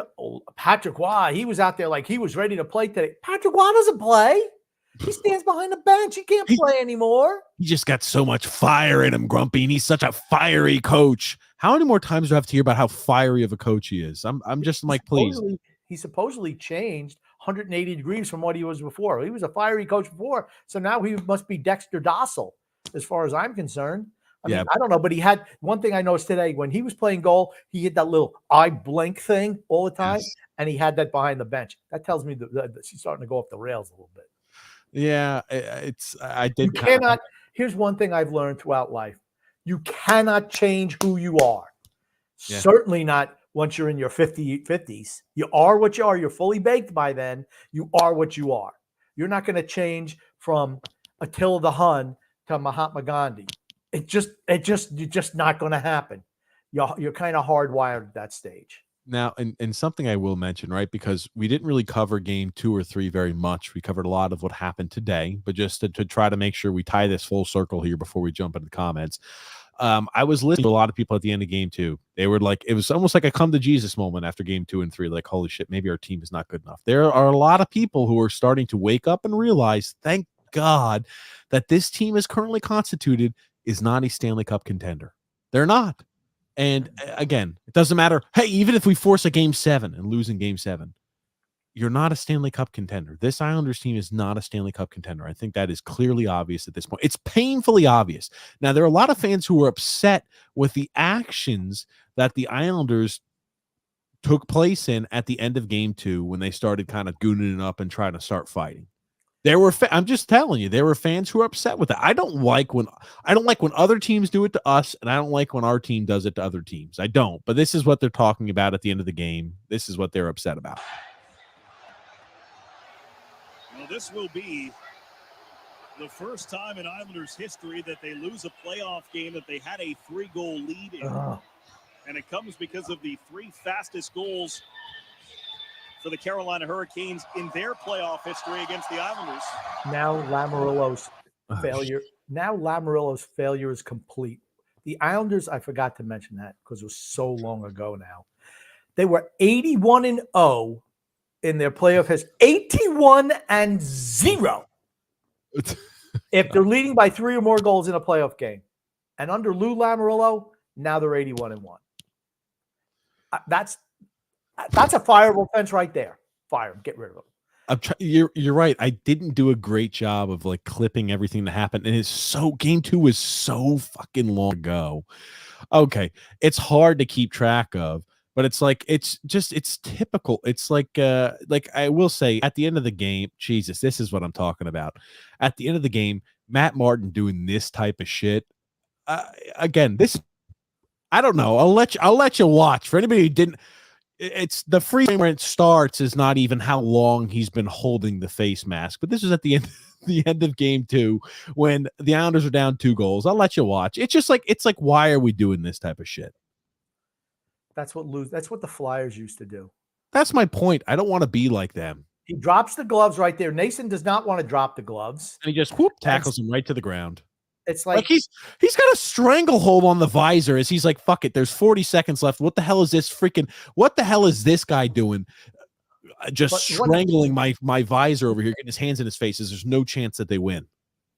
Speaker 2: Patrick Waugh, he was out there like he was ready to play today. Patrick Waugh doesn't play. He stands behind the bench. He can't play anymore.
Speaker 1: He just got so much fire in him, Grumpy, and he's such a fiery coach. How many more times do I have to hear about how fiery of a coach he is? I'm just like, please.
Speaker 2: He supposedly changed 180 degrees from what he was before. He was a fiery coach before, so now he must be Dexter Docile, as far as I'm concerned. I mean, I don't know, but he had one thing I noticed today when he was playing goal, he had that little eye blink thing all the time, and he had that behind the bench. That tells me that he's starting to go off the rails a little bit.
Speaker 1: Yeah,
Speaker 2: You cannot. Here's one thing I've learned throughout life: you cannot change who you are. Yeah. Certainly not once you're in your 50s. You are what you are. You're fully baked by then. You are what you are. You're not going to change from Attila the Hun to Mahatma Gandhi. You're just not going to happen. You're kind of hardwired at that stage.
Speaker 1: Now, and something I will mention, right, because we didn't really cover game 2 or 3 very much. We covered a lot of what happened today, but just to try to make sure we tie this full circle here before we jump into the comments. I was listening to a lot of people at the end of game 2. They were like, it was almost like a come to Jesus moment after game 2 and 3. Like, holy shit, maybe our team is not good enough. There are a lot of people who are starting to wake up and realize, thank God, that this team is currently constituted is not a Stanley Cup contender. They're not. And again, it doesn't matter. Hey, even if we force a game 7 and lose in game 7, you're not a Stanley Cup contender. This Islanders team is not a Stanley Cup contender. I think that is clearly obvious at this point. It's painfully obvious. Now, there are a lot of fans who are upset with the actions that the Islanders took place in at the end of game 2 when they started kind of gooning it up and trying to start fighting. I'm just telling you, there were fans who are upset with it. I don't like when other teams do it to us, and I don't like when our team does it to other teams. I don't. But this is what they're talking about at the end of the game. This is what they're upset about.
Speaker 3: Well, this will be the first time in Islanders history that they lose a playoff game that they had a 3-goal lead in. And it comes because of the 3 fastest goals for the Carolina Hurricanes in their playoff history against the Islanders.
Speaker 2: Now Lamoriello's failure is complete. The Islanders, I forgot to mention that because it was so long ago now. They were 81-0 in their playoff history. 81-0. If they're leading by 3 or more goals in a playoff game. And under Lou Lamoriello, now they're 81-1. That's a fireable offense right there. Fire him. Get rid of him.
Speaker 1: You're right. I didn't do a great job of like clipping everything that happened. And game 2 was so fucking long ago. Okay. It's hard to keep track of, but it's like, it's typical. It's like I will say at the end of the game, Jesus, this is what I'm talking about. At the end of the game, Matt Martin doing this type of shit. Again, I don't know. I'll let you watch. For anybody who didn't, it's the free where it starts is not even how long he's been holding the face mask, but this is at the end of game 2 when the Islanders are down 2 goals. I'll let you watch. It's just like, why are we doing this type of shit?
Speaker 2: That's what the Flyers used to do.
Speaker 1: That's my point. I don't want to be like them.
Speaker 2: He drops the gloves right there. Nason does not want to drop the gloves.
Speaker 1: And he just tackles him right to the ground.
Speaker 2: It's like
Speaker 1: he's got a stranglehold on the visor as he's like, fuck it, there's 40 seconds left. What the hell is this guy doing? Just strangling my visor over here, getting his hands in his face. There's no chance that they win.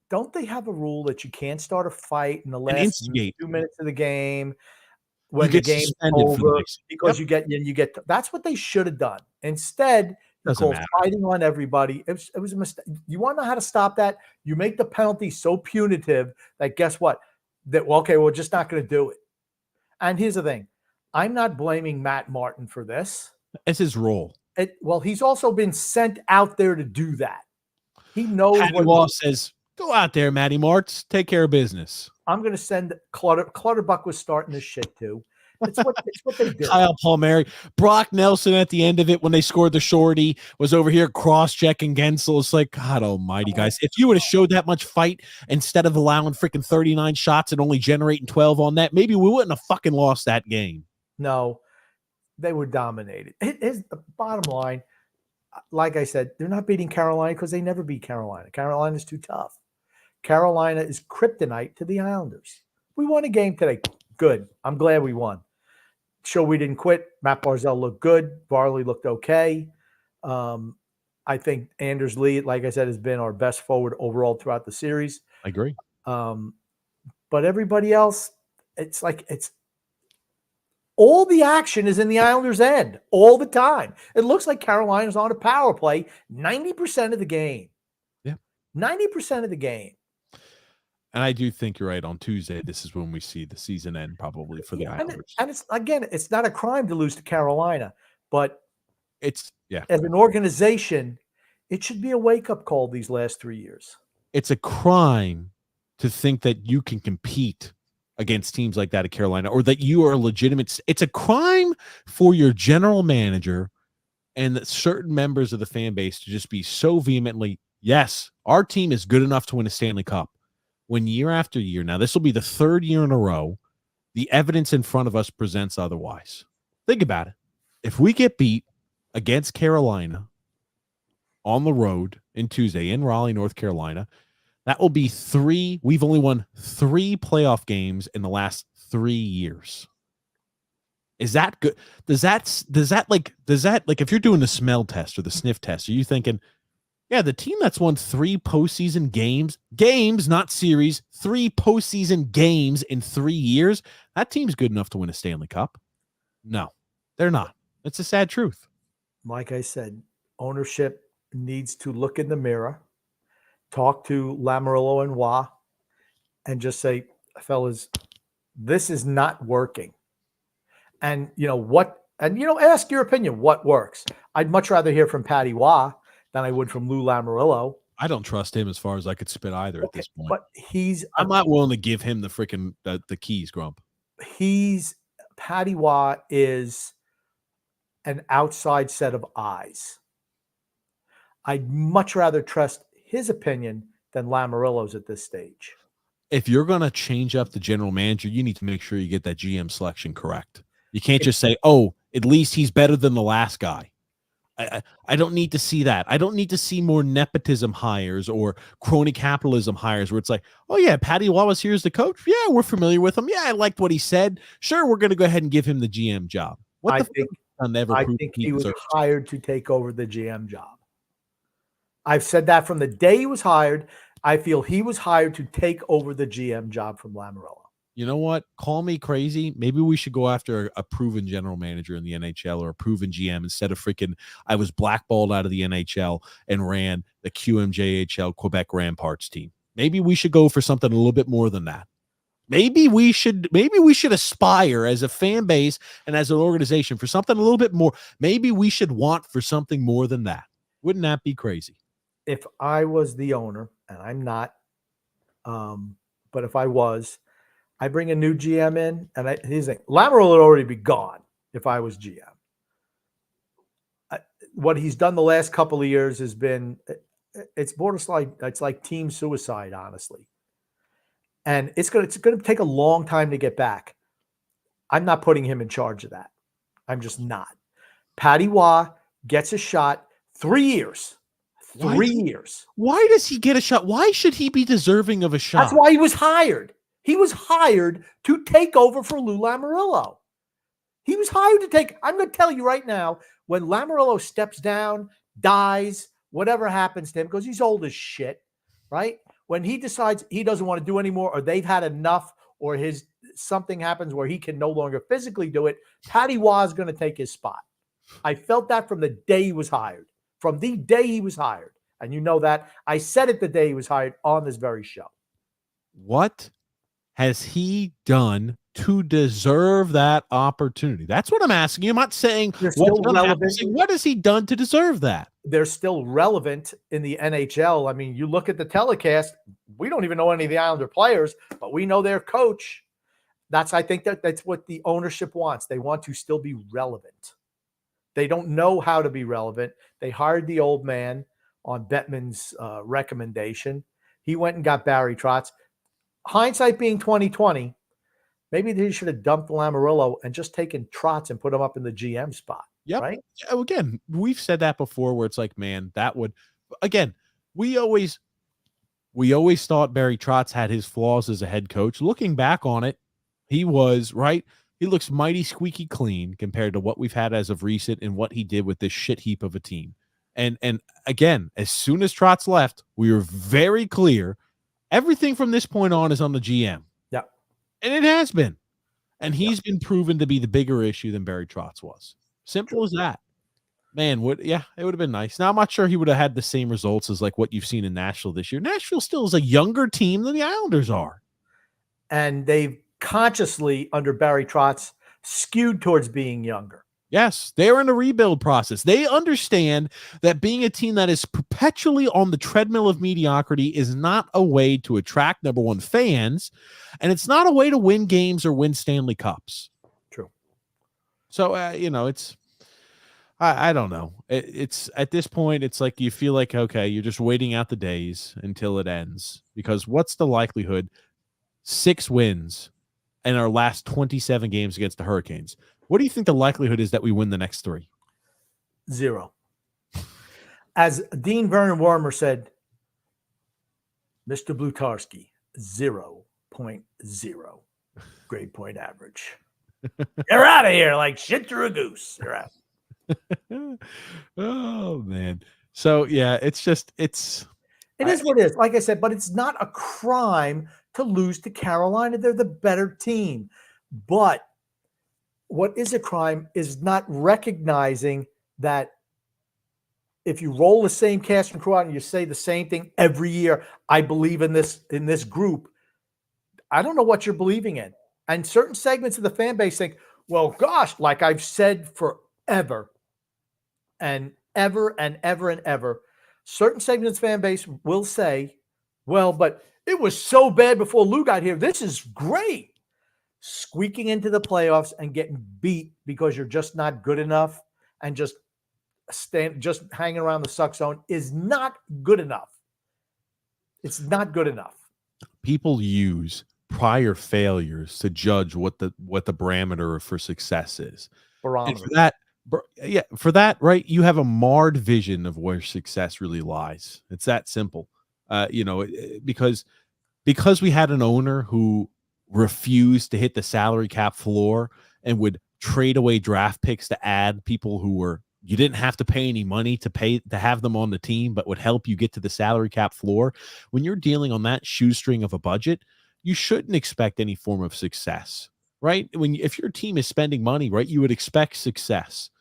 Speaker 2: Don't they have a rule that you can't start a fight in the last 2 minutes of the game when the game's over because you get that's what they should have done. Instead, He
Speaker 1: Doesn't
Speaker 2: called
Speaker 1: matter.
Speaker 2: fighting on everybody. It was a mistake. You want to know how to stop that? You make the penalty so punitive that guess what? That, well, okay, we're just not going to do it. And here's the thing. I'm not blaming Matt Martin for this.
Speaker 1: It's his role.
Speaker 2: Well, he's also been sent out there to do that. He knows
Speaker 1: Patty
Speaker 2: what
Speaker 1: Wall says, go out there, Matty Martz, take care of business.
Speaker 2: I'm going to send Clutterbuck was starting this shit too. It's what they do.
Speaker 1: Kyle Palmieri, Brock Nelson at the end of it when they scored the shorty was over here cross-checking Gensel. It's like, God almighty, guys. If you would have showed that much fight instead of allowing freaking 39 shots and only generating 12 on that, maybe we wouldn't have fucking lost that game.
Speaker 2: No, they were dominated. Here's the bottom line. Like I said, they're not beating Carolina because they never beat Carolina. Carolina's too tough. Carolina is kryptonite to the Islanders. We won a game today. Good. I'm glad we won. Show we didn't quit. Matt Barzal looked good. Varley looked okay. I think Anders Lee, like I said, has been our best forward overall throughout the series.
Speaker 1: I agree.
Speaker 2: But everybody else, it's all the action is in the Islanders' end all the time. It looks like Carolina's on a power play 90% of the game.
Speaker 1: Yeah.
Speaker 2: 90% of the game.
Speaker 1: And I do think you're right. On Tuesday, this is when we see the season end probably for the Islanders.
Speaker 2: And it's not a crime to lose to Carolina, but
Speaker 1: as
Speaker 2: an organization, it should be a wake-up call these last 3 years.
Speaker 1: It's a crime to think that you can compete against teams like that at Carolina or that you are legitimate. It's a crime for your general manager and certain members of the fan base to just be so vehemently, yes, our team is good enough to win a Stanley Cup. When year after year, now this will be the third year in a row, the evidence in front of us presents otherwise. Think about it. If we get beat against Carolina on the road in Tuesday in Raleigh, North Carolina, that will be we've only won 3 playoff games in the last 3 years. Is that good? Does that if you're doing the smell test or the sniff test, are you thinking, yeah, the team that's won 3 postseason games, not series, 3 postseason games in 3 years, that team's good enough to win a Stanley Cup? No, they're not. It's a sad truth.
Speaker 2: Like I said, ownership needs to look in the mirror, talk to Lamoriello and Waugh, and just say, fellas, this is not working. And ask your opinion, what works? I'd much rather hear from Patty Waugh than I would from Lou Lamoriello.
Speaker 1: I don't trust him as far as I could spit either at this point.
Speaker 2: But
Speaker 1: I'm not willing to give him the freaking the keys, Grump.
Speaker 2: Patty Waugh is an outside set of eyes. I'd much rather trust his opinion than Lamoriello's at this stage.
Speaker 1: If you're going to change up the general manager, you need to make sure you get that GM selection correct. You can't just say, oh, at least he's better than the last guy. I don't need to see that. I don't need to see more nepotism hires or crony capitalism hires where it's like, oh, yeah, Patty Wallace here as the coach. Yeah, we're familiar with him. Yeah, I liked what he said. Sure, we're going to go ahead and give him the GM job.
Speaker 2: I think he was hired to take over the GM job. I've said that from the day he was hired. I feel he was hired to take over the GM job from Lamoriello.
Speaker 1: You know what? Call me crazy. Maybe we should go after a proven general manager in the NHL or a proven GM instead of freaking I was blackballed out of the NHL and ran the QMJHL Quebec Ramparts team. Maybe we should go for something a little bit more than that. Maybe we should aspire as a fan base and as an organization for something a little bit more. Maybe we should want for something more than that. Wouldn't that be crazy?
Speaker 2: If I was the owner, and I'm not, but if I was, I bring a new GM in, and he's like, Lamoriello would already be gone if I was GM. What he's done the last couple of years has been, it's borderline, it's like team suicide, honestly. And it's going to take a long time to get back. I'm not putting him in charge of that. I'm just not. Patty Waugh gets a shot. 3 years. 3 years.
Speaker 1: Why does he get a shot? Why should he be deserving of a shot?
Speaker 2: That's why he was hired. He was hired to take over for Lou Lamoriello. He was hired to take. I'm going to tell you right now, when Lamoriello steps down, dies, whatever happens to him, because he's old as shit, right? When he decides he doesn't want to do anymore, or they've had enough, or something happens where he can no longer physically do it, Patty Waugh is going to take his spot. I felt that from the day he was hired. from the day he was hired. And you know that. I said it the day he was hired on this very show.
Speaker 1: What has he done to deserve that opportunity? That's what I'm asking you. I'm not saying
Speaker 2: They're
Speaker 1: what's
Speaker 2: still
Speaker 1: going to happen. I'm
Speaker 2: relevant.
Speaker 1: saying, what has he done to deserve that?
Speaker 2: They're still relevant in the NHL. I mean, you look at the telecast, we don't even know any of the Islander players, but we know their coach. I think that's what the ownership wants. They want to still be relevant. They don't know how to be relevant. They hired the old man on Bettman's recommendation. He went and got Barry Trotz. Hindsight being 2020, maybe they should have dumped Lamoriello and just taken Trotz and put him up in the GM spot.
Speaker 1: Yep.
Speaker 2: Right?
Speaker 1: Again, we've said that before where it's like, man, that would, again, we always thought Barry Trotz had his flaws as a head coach. Looking back on it, he was, right? He looks mighty squeaky clean compared to what we've had as of recent and what he did with this shit heap of a team. And again, as soon as Trotz left, we were very clear everything from this point on is on the GM.
Speaker 2: Yeah.
Speaker 1: And it has been. And he's been proven to be the bigger issue than Barry Trotz was. Simple as that. Man, it would have been nice. Now, I'm not sure he would have had the same results as like what you've seen in Nashville this year. Nashville still is a younger team than the Islanders are.
Speaker 2: And they've consciously, under Barry Trotz, skewed towards being younger.
Speaker 1: Yes, they're in a rebuild process. They understand that being a team that is perpetually on the treadmill of mediocrity is not a way to attract, number one, fans, and it's not a way to win games or win Stanley Cups.
Speaker 2: True.
Speaker 1: So, it's, I don't know. It's at this point, it's like you feel like, okay, you're just waiting out the days until it ends, because what's the likelihood? 6 wins in our last 27 games against the Hurricanes. What do you think the likelihood is that we win the next 3?
Speaker 2: 0. As Dean Vernon Warmer said, Mr. Blutarski, 0.0 grade point average. You're out of here like shit through a goose. You're out.
Speaker 1: Oh, man. So, yeah, it is
Speaker 2: what it is. Like I said, but it's not a crime to lose to Carolina. They're the better team. But what is a crime is not recognizing that if you roll the same cast and crew out and you say the same thing every year, I believe in this group, I don't know what you're believing in. And certain segments of the fan base think, well, gosh, like I've said forever and ever and ever and ever, certain segments of the fan base will say, well, but it was so bad before Lou got here. This is great. Squeaking into the playoffs and getting beat because you're just not good enough and just hanging around the suck zone is not good enough. It's not good enough.
Speaker 1: People use prior failures to judge what the parameter for success is.
Speaker 2: Barometer.
Speaker 1: And for that, right, you have a marred vision of where success really lies. It's that simple. Because we had an owner who refused to hit the salary cap floor and would trade away draft picks to add people who you didn't have to pay any money to have them on the team, but would help you get to the salary cap floor. When you're dealing on that shoestring of a budget, you shouldn't expect any form of success, right? If your team is spending money, right, you would expect success.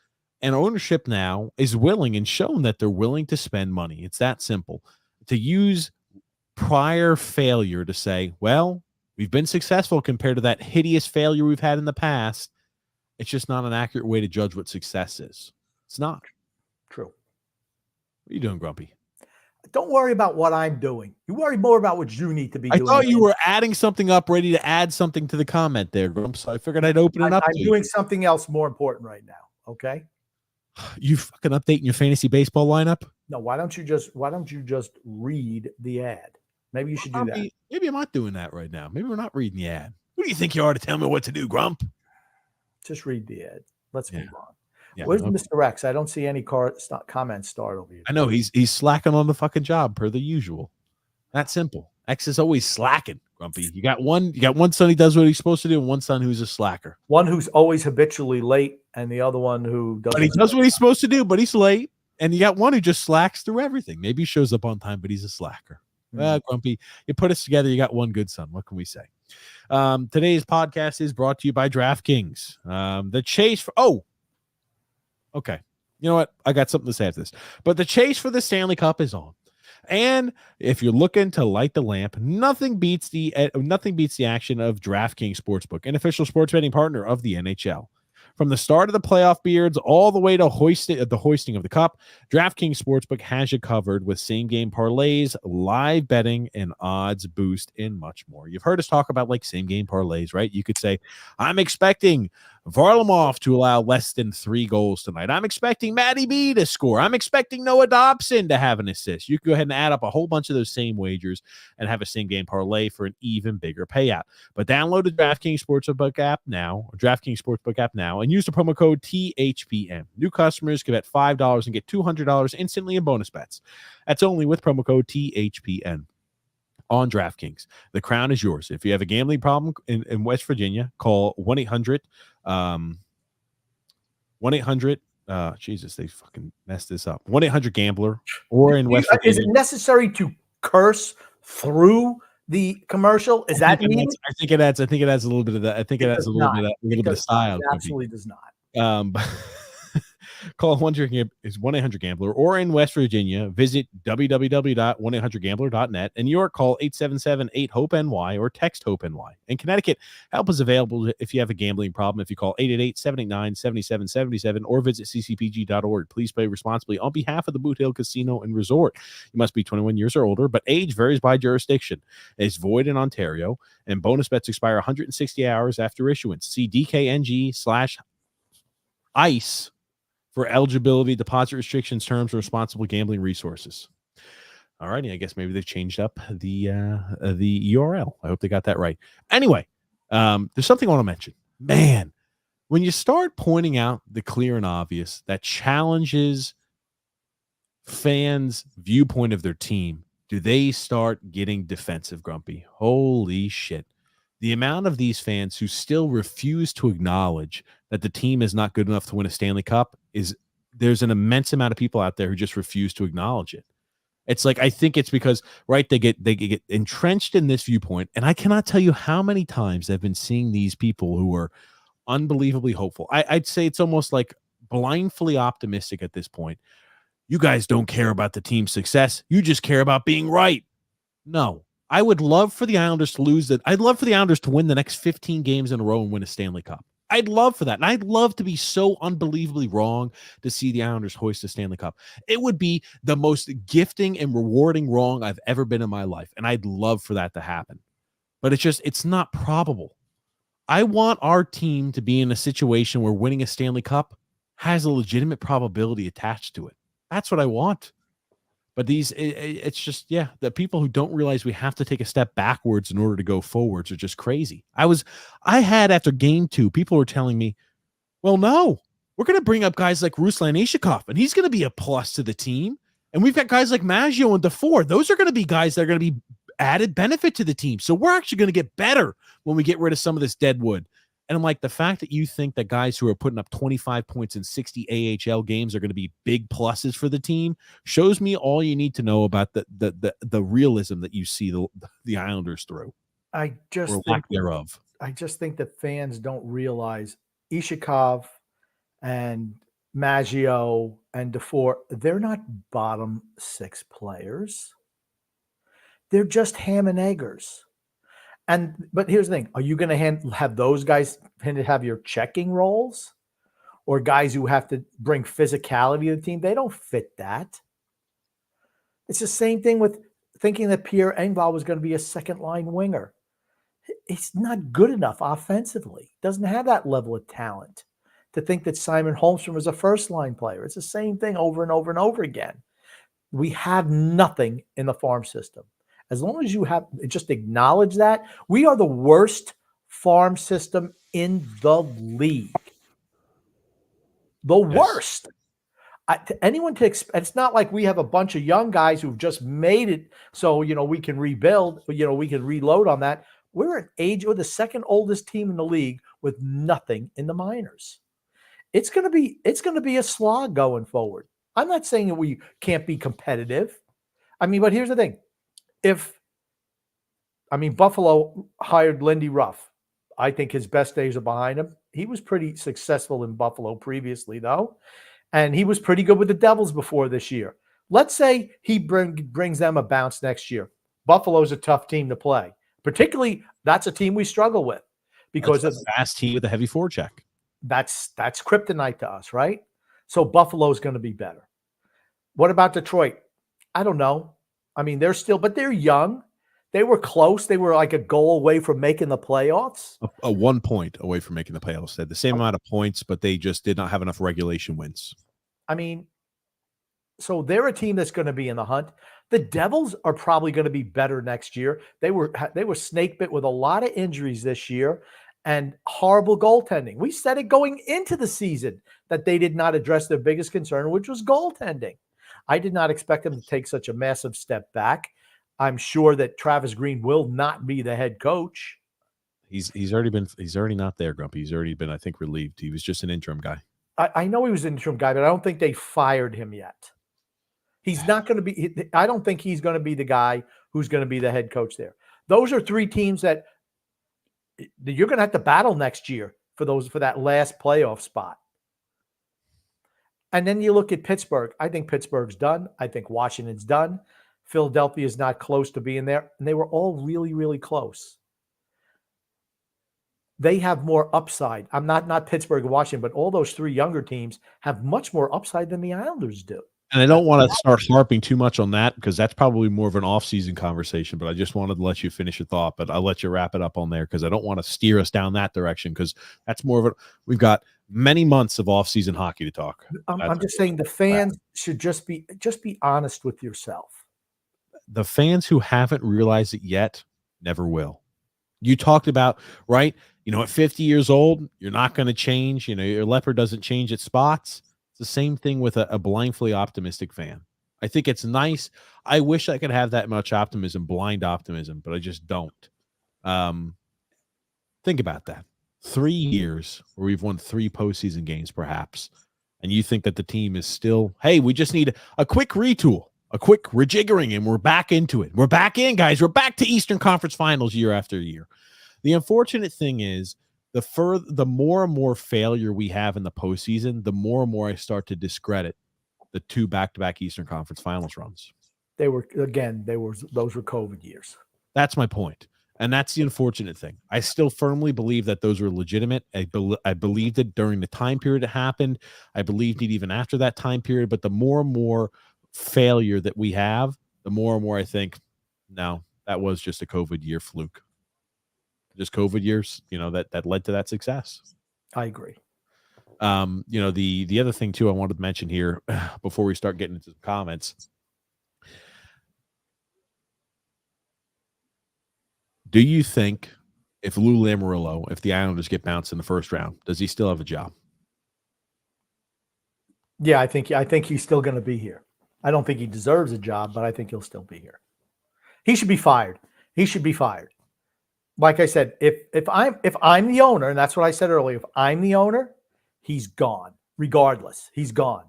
Speaker 1: And ownership now is willing and shown that they're willing to spend money. It's that simple. To use prior failure to say, well, we've been successful compared to that hideous failure we've had in the past. It's just not an accurate way to judge what success is. It's not.
Speaker 2: True.
Speaker 1: What are you doing, Grumpy?
Speaker 2: Don't worry about what I'm doing. You worry more about what you need to be doing.
Speaker 1: I thought you were adding something up, ready to add something to the comment there, Grump. So I figured I'd open it up.
Speaker 2: I'm doing something else more important right now. Okay.
Speaker 1: You fucking updating your fantasy baseball lineup?
Speaker 2: No. Why don't you just read the ad? Maybe you should do that.
Speaker 1: Maybe I'm not doing that right now. Maybe we're not reading the ad. Who do you think you are to tell me what to do, Grump?
Speaker 2: Just read the ad. Let's move on.
Speaker 1: Yeah,
Speaker 2: where's Mr. X? I don't see any comments start over here.
Speaker 1: I know he's slacking on the fucking job per the usual. That simple. X is always slacking, Grumpy. You got one son he does what he's supposed to do, and one son who's a slacker.
Speaker 2: One who's always habitually late, and the other one who doesn't.
Speaker 1: But he does what he's supposed to do, but he's late. And you got one who just slacks through everything. Maybe he shows up on time, but he's a slacker. Well, Grumpy, you put us together, you got one good son. What can we say? Today's podcast is brought to you by DraftKings. The chase for okay. You know what? I got something to say after this. But the chase for the Stanley Cup is on. And if you're looking to light the lamp, nothing beats the action of DraftKings Sportsbook, an official sports betting partner of the NHL. From the start of the playoff beards all the way to the hoisting of the cup, DraftKings Sportsbook has you covered with same-game parlays, live betting, and odds boost, and much more. You've heard us talk about like same-game parlays, right? You could say, I'm expecting Varlamov to allow less than 3 goals tonight. I'm expecting Matty B to score. I'm expecting Noah Dobson to have an assist. You can go ahead and add up a whole bunch of those same wagers and have a same-game parlay for an even bigger payout. But download the DraftKings Sportsbook app now, and use the promo code THPN. New customers can bet $5 and get $200 instantly in bonus bets. That's only with promo code THPN on DraftKings. The crown is yours. If you have a gambling problem in West Virginia, call 1-800 Jesus, they fucking messed this up. 1-800-GAMBLER, or in West Virginia.
Speaker 2: Is it necessary to curse through the commercial? Is that needed?
Speaker 1: I think it adds a little bit of that. I think it adds a little bit of style.
Speaker 2: It absolutely does not.
Speaker 1: Call 1-800-GAMBLER, or in West Virginia, visit www.1800gambler.net. In New York, call 877-8-HOPE-NY or text HOPE-NY. In Connecticut, help is available if you have a gambling problem. If you call 888-789-7777 or visit ccpg.org. Please play responsibly on behalf of the Boot Hill Casino and Resort. You must be 21 years or older, but age varies by jurisdiction. It's void in Ontario, and bonus bets expire 160 hours after issuance. See DKNG/ICE for eligibility, deposit restrictions, terms, or responsible gambling resources. All righty, I guess maybe they've changed up the URL. I hope they got that right. Anyway, there's something I want to mention. Man, when you start pointing out the clear and obvious that challenges fans' viewpoint of their team, do they start getting defensive, Grumpy? Holy shit. The amount of these fans who still refuse to acknowledge that the team is not good enough to win a Stanley Cup there's an immense amount of people out there who just refuse to acknowledge it. It's like, I think it's because, right, they get entrenched in this viewpoint. And I cannot tell you how many times I've been seeing these people who are unbelievably hopeful. I'd say it's almost like blindly optimistic at this point. You guys don't care about the team's success. You just care about being right. No. I would love for the Islanders to lose that. I'd love for the Islanders to win the next 15 games in a row and win a Stanley Cup. I'd love for that. And I'd love to be so unbelievably wrong to see the Islanders hoist the Stanley Cup. It would be the most gifting and rewarding wrong I've ever been in my life. And I'd love for that to happen. But it's not probable. I want our team to be in a situation where winning a Stanley Cup has a legitimate probability attached to it. That's what I want. But it's just, the people who don't realize we have to take a step backwards in order to go forwards are just crazy. I had after game 2, people were telling me, well, no, we're going to bring up guys like Ruslan Ishikov, and he's going to be a plus to the team. And we've got guys like Maggio and DeFore. Those are going to be guys that are going to be added benefit to the team. So we're actually going to get better when we get rid of some of this dead wood. And I'm like, the fact that you think that guys who are putting up 25 points in 60 AHL games are going to be big pluses for the team shows me all you need to know about the realism that you see the Islanders through.
Speaker 2: I just think that fans don't realize Ishikov and Maggio and DeFore, they're not bottom 6 players. They're just ham and eggers. But here's the thing. Are you going to have those guys have your checking roles, or guys who have to bring physicality to the team? They don't fit that. It's the same thing with thinking that Pierre Engvall was going to be a second-line winger. He's not good enough offensively. Doesn't have that level of talent to think that Simon Holmstrom was a first-line player. It's the same thing over and over and over again. We have nothing in the farm system. As long as you have just acknowledge that, we are the worst farm system in the league. The worst. It's not like we have a bunch of young guys who've just made it so, we can rebuild, we can reload on that. We're the second oldest team in the league with nothing in the minors. It's going to be a slog going forward. I'm not saying that we can't be competitive. But here's the thing. Buffalo hired Lindy Ruff. I think his best days are behind him. He was pretty successful in Buffalo previously, though. And he was pretty good with the Devils before this year. Let's say he brings them a bounce next year. Buffalo's a tough team to play. Particularly, that's a team we struggle with because
Speaker 1: that's a fast team with a heavy forecheck.
Speaker 2: That's kryptonite to us, right? So Buffalo's going to be better. What about Detroit? I don't know. I mean, but they're young. They were close. They were like a goal away from making the playoffs.
Speaker 1: A 1 point away from making the playoffs. They had the same amount of points, but they just did not have enough regulation wins.
Speaker 2: I mean, so they're a team that's going to be in the hunt. The Devils are probably going to be better next year. They were snake bit with a lot of injuries this year and horrible goaltending. We said it going into the season that they did not address their biggest concern, which was goaltending. I did not expect them to take such a massive step back. I'm sure that Travis Green will not be the head coach.
Speaker 1: He's already not there, Grumpy. He's already been, I think, relieved. He was just an interim guy.
Speaker 2: I know he was an interim guy, but I don't think they fired him yet. He's not going to be. I don't think he's going to be the guy who's going to be the head coach there. Those are three teams that you're going to have to battle next year for that last playoff spot. And then you look at Pittsburgh. I think Pittsburgh's done. I think Washington's done. Philadelphia is not close to being there. And they were all really, really close. They have more upside. I'm not Pittsburgh and Washington, but all those three younger teams have much more upside than the Islanders do.
Speaker 1: And I don't want to start harping too much on that because that's probably more of an off-season conversation, but I just wanted to let you finish your thought, but I'll let you wrap it up on there because I don't want to steer us down that direction because that's more of we've got many months of off-season hockey to talk.
Speaker 2: I'm just saying the fans should just be honest with yourself.
Speaker 1: The fans who haven't realized it yet never will. You talked about, right? At 50 years old, you're not going to change. Your leopard doesn't change its spots. It's the same thing with a blindly optimistic fan. I think it's nice. I wish I could have that much optimism, blind optimism, but I just don't. Think about that. 3 years where we've won 3 postseason games, perhaps, and you think that the team is still, hey, we just need a quick retool, a quick rejiggering, and we're back into it. We're back in, guys. We're back to Eastern Conference Finals year after year. The unfortunate thing is, the more and more failure we have in the postseason, the more and more I start to discredit the 2 back-to-back Eastern Conference Finals runs.
Speaker 2: Those were COVID years.
Speaker 1: That's my point. And that's the unfortunate thing. I still firmly believe that those were legitimate. I believed it during the time period it happened. I believed it even after that time period. But the more and more failure that we have, the more and more I think, no, that was just a COVID year fluke. Just COVID years, that led to that success.
Speaker 2: I agree.
Speaker 1: The other thing too I wanted to mention here before we start getting into the comments. Do you think if Lou Lamoriello, if the Islanders get bounced in the first round, does he still have a job?
Speaker 2: Yeah, I think he's still going to be here. I don't think he deserves a job, but I think he'll still be here. He should be fired. He should be fired. Like I said, if I'm the owner, and that's what I said earlier, if I'm the owner, he's gone. Regardless, he's gone.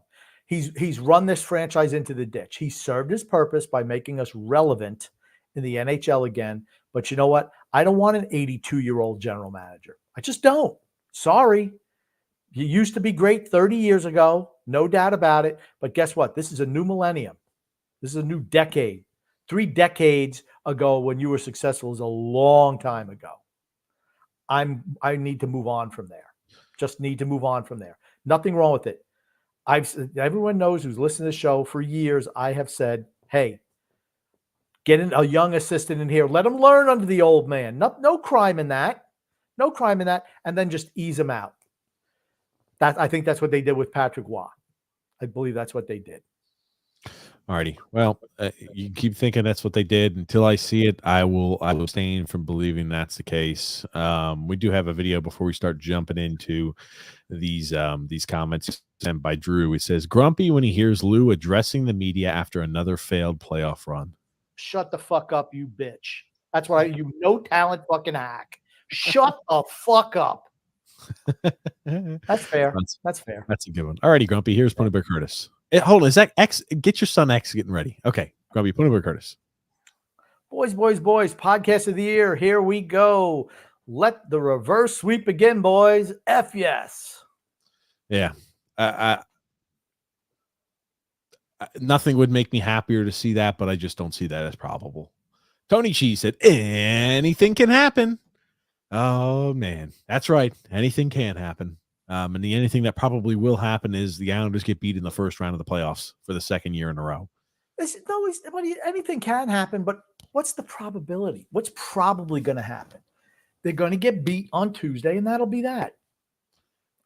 Speaker 2: He's run this franchise into the ditch. He served his purpose by making us relevant in the NHL again. But you know what? I don't want an 82-year-old general manager. I just don't. Sorry. You used to be great 30 years ago, no doubt about it. But guess what? This is a new millennium. This is a new decade. 3 decades ago when you were successful is a long time ago. I need to move on from there. Just need to move on from there. Nothing wrong with it. Everyone knows who's listened to the show for years. I have said, hey, get a young assistant in here. Let him learn under the old man. No crime in that. No crime in that. And then just ease him out. I think that's what they did with Patrick Waugh. I believe that's what they did.
Speaker 1: Alrighty. Well, you keep thinking that's what they did. Until I see it, I will abstain from believing that's the case. We do have a video before we start jumping into these comments sent by Drew. He says, grumpy when he hears Lou addressing the media after another failed playoff run.
Speaker 2: Shut the fuck up, you bitch. That's why you no talent fucking hack. Shut the fuck up. That's fair. That's fair.
Speaker 1: That's a good one. Alrighty, Grumpy. Here's Pony Bear Curtis. Hold on. Is that X? Get your son X getting ready. Okay, Grumpy. Pony Bear Curtis.
Speaker 2: Boys. Podcast of the year. Here we go. Let the reverse sweep begin, boys. F yes.
Speaker 1: Yeah. Nothing would make me happier to see that, but I just don't see that as probable. Tony Cheese said, anything can happen. Oh, man. That's right. Anything can happen. And the anything that probably will happen is the Islanders get beat in the first round of the playoffs for the second year in a row.
Speaker 2: Anything can happen, but what's the probability? What's probably going to happen? They're going to get beat on Tuesday, and that'll be that.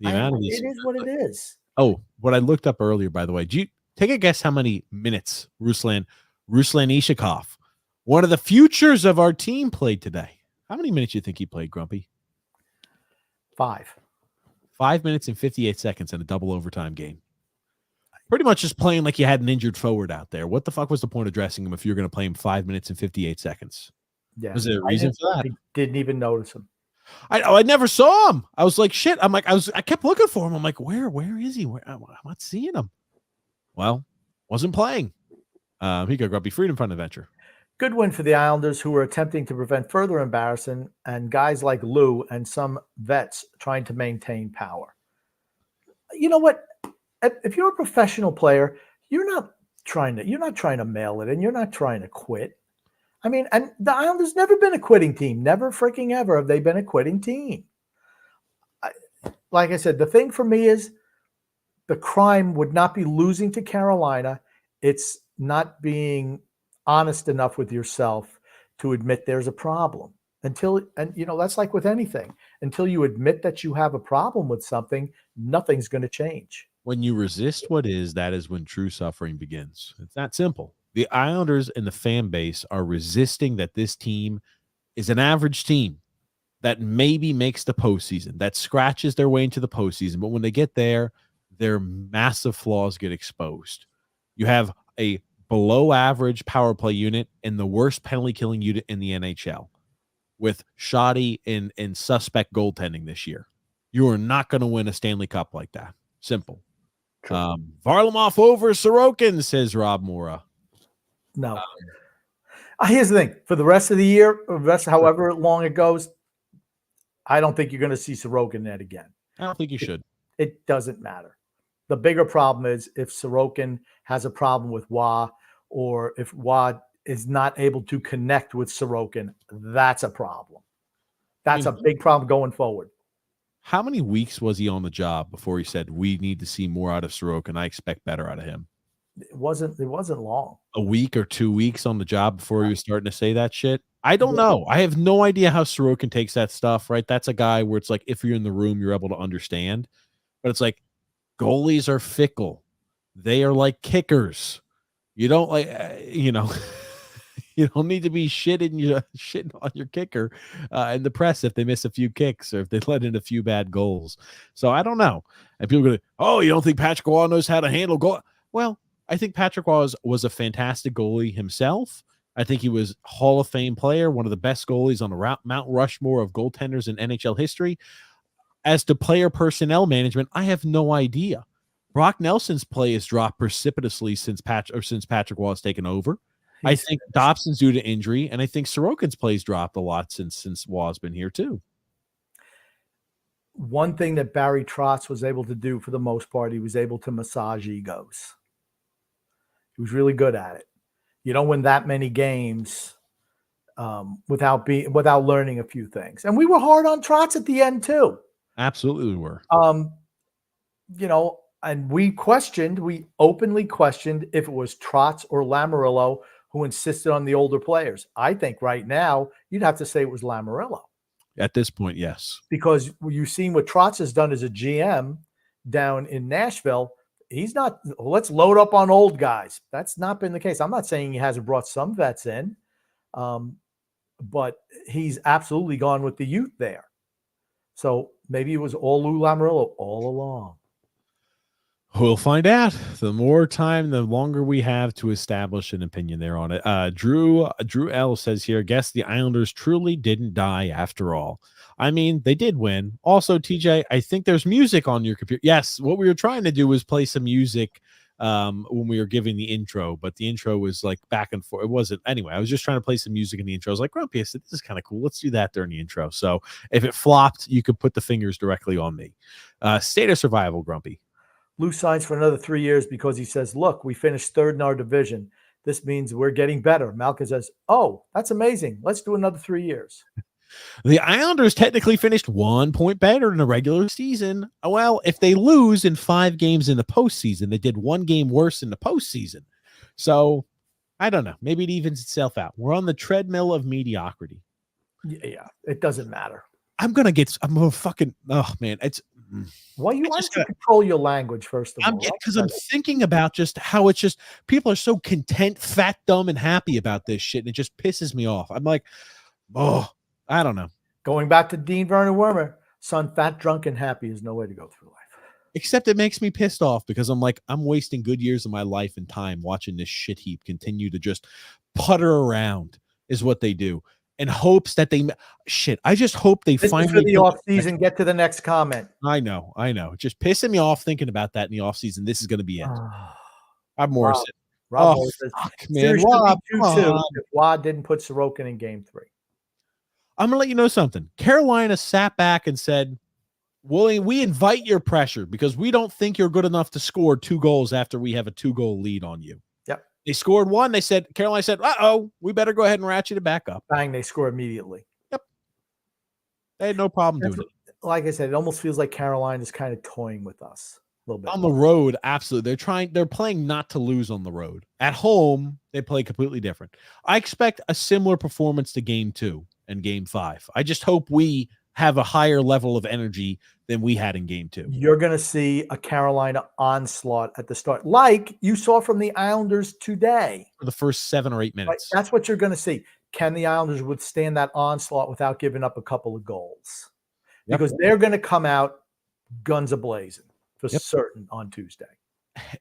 Speaker 2: It is what it is.
Speaker 1: Oh, what I looked up earlier, by the way. Do you take a guess how many minutes Ruslan Ishakov, one of the futures of our team, played today? How many minutes do you think he played, Grumpy?
Speaker 2: 5
Speaker 1: minutes and 58 seconds in a double overtime game. Pretty much just playing like you had an injured forward out there. What the fuck was the point of dressing him if you're going to play him 5 minutes and 58 seconds?
Speaker 2: Yeah.
Speaker 1: Was there a reason for that?
Speaker 2: I didn't even notice him.
Speaker 1: I never saw him. I was like, shit. I kept looking for him. I'm like, where is he? I'm not seeing him. Well, wasn't playing. He got Grumpy Freedom Fund Adventure.
Speaker 2: Good win for the Islanders, who were attempting to prevent further embarrassment, and guys like Lou and some vets trying to maintain power. You know what? If you're a professional player, you're not trying to mail it in. You're not trying to quit. I mean, and the Islanders never been a quitting team. Never freaking ever have they been a quitting team. Like I said, the thing for me is the crime would not be losing to Carolina. It's not being honest enough with yourself to admit there's a problem. That's like with anything. Until you admit that you have a problem with something, nothing's going to change.
Speaker 1: When you resist what is, that is when true suffering begins. It's that simple. The Islanders and the fan base are resisting that this team is an average team that maybe makes the postseason, that scratches their way into the postseason. But when they get there, their massive flaws get exposed. You have a below average power play unit and the worst penalty killing unit in the NHL with shoddy and suspect goaltending this year. You are not going to win a Stanley Cup like that. Simple. Varlamov over Sorokin, says Rob Mora.
Speaker 2: No. Here's the thing. For the rest of the year, however long it goes, I don't think you're going to see Sorokin net again.
Speaker 1: I don't think you should.
Speaker 2: It doesn't matter. The bigger problem is if Sorokin has a problem with Wah, or if Wah is not able to connect with Sorokin, that's a problem. That's a big problem going forward.
Speaker 1: How many weeks was he on the job before he said, we need to see more out of Sorokin? I expect better out of him.
Speaker 2: It wasn't long.
Speaker 1: A week or 2 weeks on the job before he was starting to say that shit? I don't know. I have no idea how Sorokin takes that stuff, right? That's a guy where it's like, if you're in the room, you're able to understand. But it's like, goalies are fickle. They are like kickers. You don't you don't need to be shitting on your kicker in the press if they miss a few kicks or if they let in a few bad goals. So I don't know. And people are going, you don't think Patrick Roy knows how to handle goal? Well, I think Patrick Roy was a fantastic goalie himself. I think he was Hall of Fame player, one of the best goalies on the Mount Rushmore of goaltenders in NHL history. As to player personnel management, I have no idea. Brock Nelson's play has dropped precipitously since Patrick Roy has taken over. I think Dobson's due to injury, and I think Sorokin's play's dropped a lot since Waugh's been here too.
Speaker 2: One thing that Barry Trotz was able to do for the most part, he was able to massage egos. He was really good at it. You don't win that many games without learning a few things. And we were hard on Trotz at the end too.
Speaker 1: Absolutely, we were.
Speaker 2: And we openly questioned if it was Trotz or Lamoriello who insisted on the older players. I think right now you'd have to say it was Lamoriello.
Speaker 1: At this point, yes.
Speaker 2: Because you've seen what Trotz has done as a GM down in Nashville. He's not, let's load up on old guys. That's not been the case. I'm not saying he hasn't brought some vets in, but he's absolutely gone with the youth there. So maybe it was all Lou Lamoriello all along.
Speaker 1: We'll find out. The more time, the longer we have to establish an opinion there on it. Drew L says here, guess the Islanders truly didn't die after all. I mean, they did win. Also, TJ, I think there's music on your computer. Yes, what we were trying to do was play some music when we were giving the intro, but the intro was like back and forth. It wasn't. Anyway, I was just trying to play some music in the intro. I was like, Grumpy, I said, this is kind of cool. Let's do that during the intro. So if it flopped, you could put the fingers directly on me. State of survival, Grumpy.
Speaker 2: Lou signs for another 3 years because he says, look, we finished third in our division. This means we're getting better. Malkin says, oh, that's amazing. Let's do another 3 years.
Speaker 1: The Islanders technically finished 1 point better in the regular season. Well, if they lose in 5 games in the postseason, they did 1 game worse in the postseason. So I don't know. Maybe it evens itself out. We're on the treadmill of mediocrity.
Speaker 2: Yeah, it doesn't matter.
Speaker 1: I'm gonna fucking, oh man, it's
Speaker 2: why you want to control your language first of all.
Speaker 1: Because I'm thinking about just how it's just people are so content, fat, dumb, and happy about this shit, and it just pisses me off. I'm like, oh, I don't know.
Speaker 2: Going back to Dean Vernon Werner, son, fat, drunk, and happy is no way to go through life.
Speaker 1: Except it makes me pissed off because I'm like, I'm wasting good years of my life and time watching this shit heap continue to just putter around is what they do. In hopes that I just hope they finally
Speaker 2: for the off season. Get to the next comment.
Speaker 1: I know. Just pissing me off thinking about that in the off season. This is going to be it. Rob Morrison.
Speaker 2: Rob Morrison. Man. Rob, if Wad didn't put Sorokin in game 3.
Speaker 1: I'm going to let you know something. Carolina sat back and said, Willie, we invite your pressure because we don't think you're good enough to score 2 goals after we have a 2-goal lead on you.
Speaker 2: Yep.
Speaker 1: They scored 1. They said, Carolina said, uh-oh, we better go ahead and ratchet it back up.
Speaker 2: Bang, they score immediately.
Speaker 1: Yep. They had no problem doing it.
Speaker 2: Like I said, it almost feels like Carolina is kind of toying with us a little bit.
Speaker 1: On the road, absolutely. They're playing not to lose on the road. At home, they play completely different. I expect a similar performance to game 2 and game 5. I just hope we have a higher level of energy than we had in game 2.
Speaker 2: You're going to see a Carolina onslaught at the start, like you saw from the Islanders today.
Speaker 1: For the first 7 or 8 minutes.
Speaker 2: Right? That's what you're going to see. Can the Islanders withstand that onslaught without giving up a couple of goals? Yep. Because they're going to come out guns a-blazing for certain on Tuesday.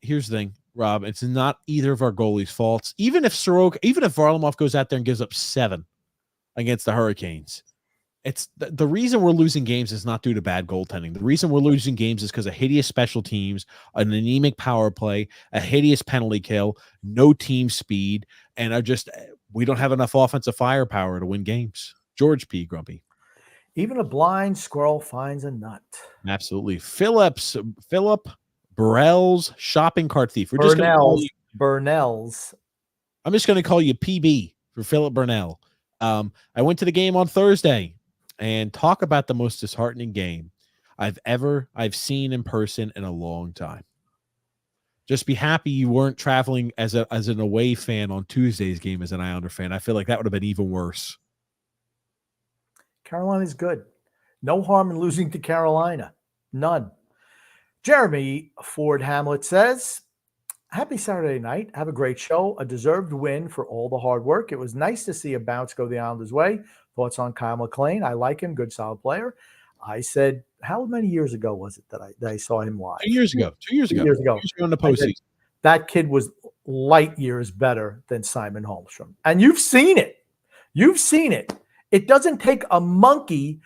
Speaker 1: Here's the thing, Rob. It's not either of our goalies' faults. Even if Varlamov goes out there and gives up 7 against the Hurricanes, it's the reason we're losing games is not due to bad goaltending. The reason we're losing games is because of hideous special teams, an anemic power play, a hideous penalty kill, no team speed, and we don't have enough offensive firepower to win games. George P. Grumpy.
Speaker 2: Even a blind squirrel finds a nut.
Speaker 1: Absolutely. Philip Burrell's shopping cart thief.
Speaker 2: Burnell's.
Speaker 1: I'm just going to call you PB for Philip Burnell. I went to the game on Thursday. And talk about the most disheartening game I've seen in person in a long time. Just be happy you weren't traveling as an away fan on Tuesday's game as an Islander fan. I feel like that would have been even worse.
Speaker 2: Carolina's good. No harm in losing to Carolina. None. Jeremy Ford Hamlet says, happy Saturday night. Have a great show. A deserved win for all the hard work. It was nice to see a bounce go the Islanders' way. Thoughts on Kyle McLean? I like him. Good, solid player. I said, how many years ago was it that I saw him live?
Speaker 1: 2 years ago. 2 years ago.
Speaker 2: 2 years ago.
Speaker 1: In the postseason.
Speaker 2: That kid was light years better than Simon Holmstrom. And you've seen it. You've seen it. It doesn't take a monkey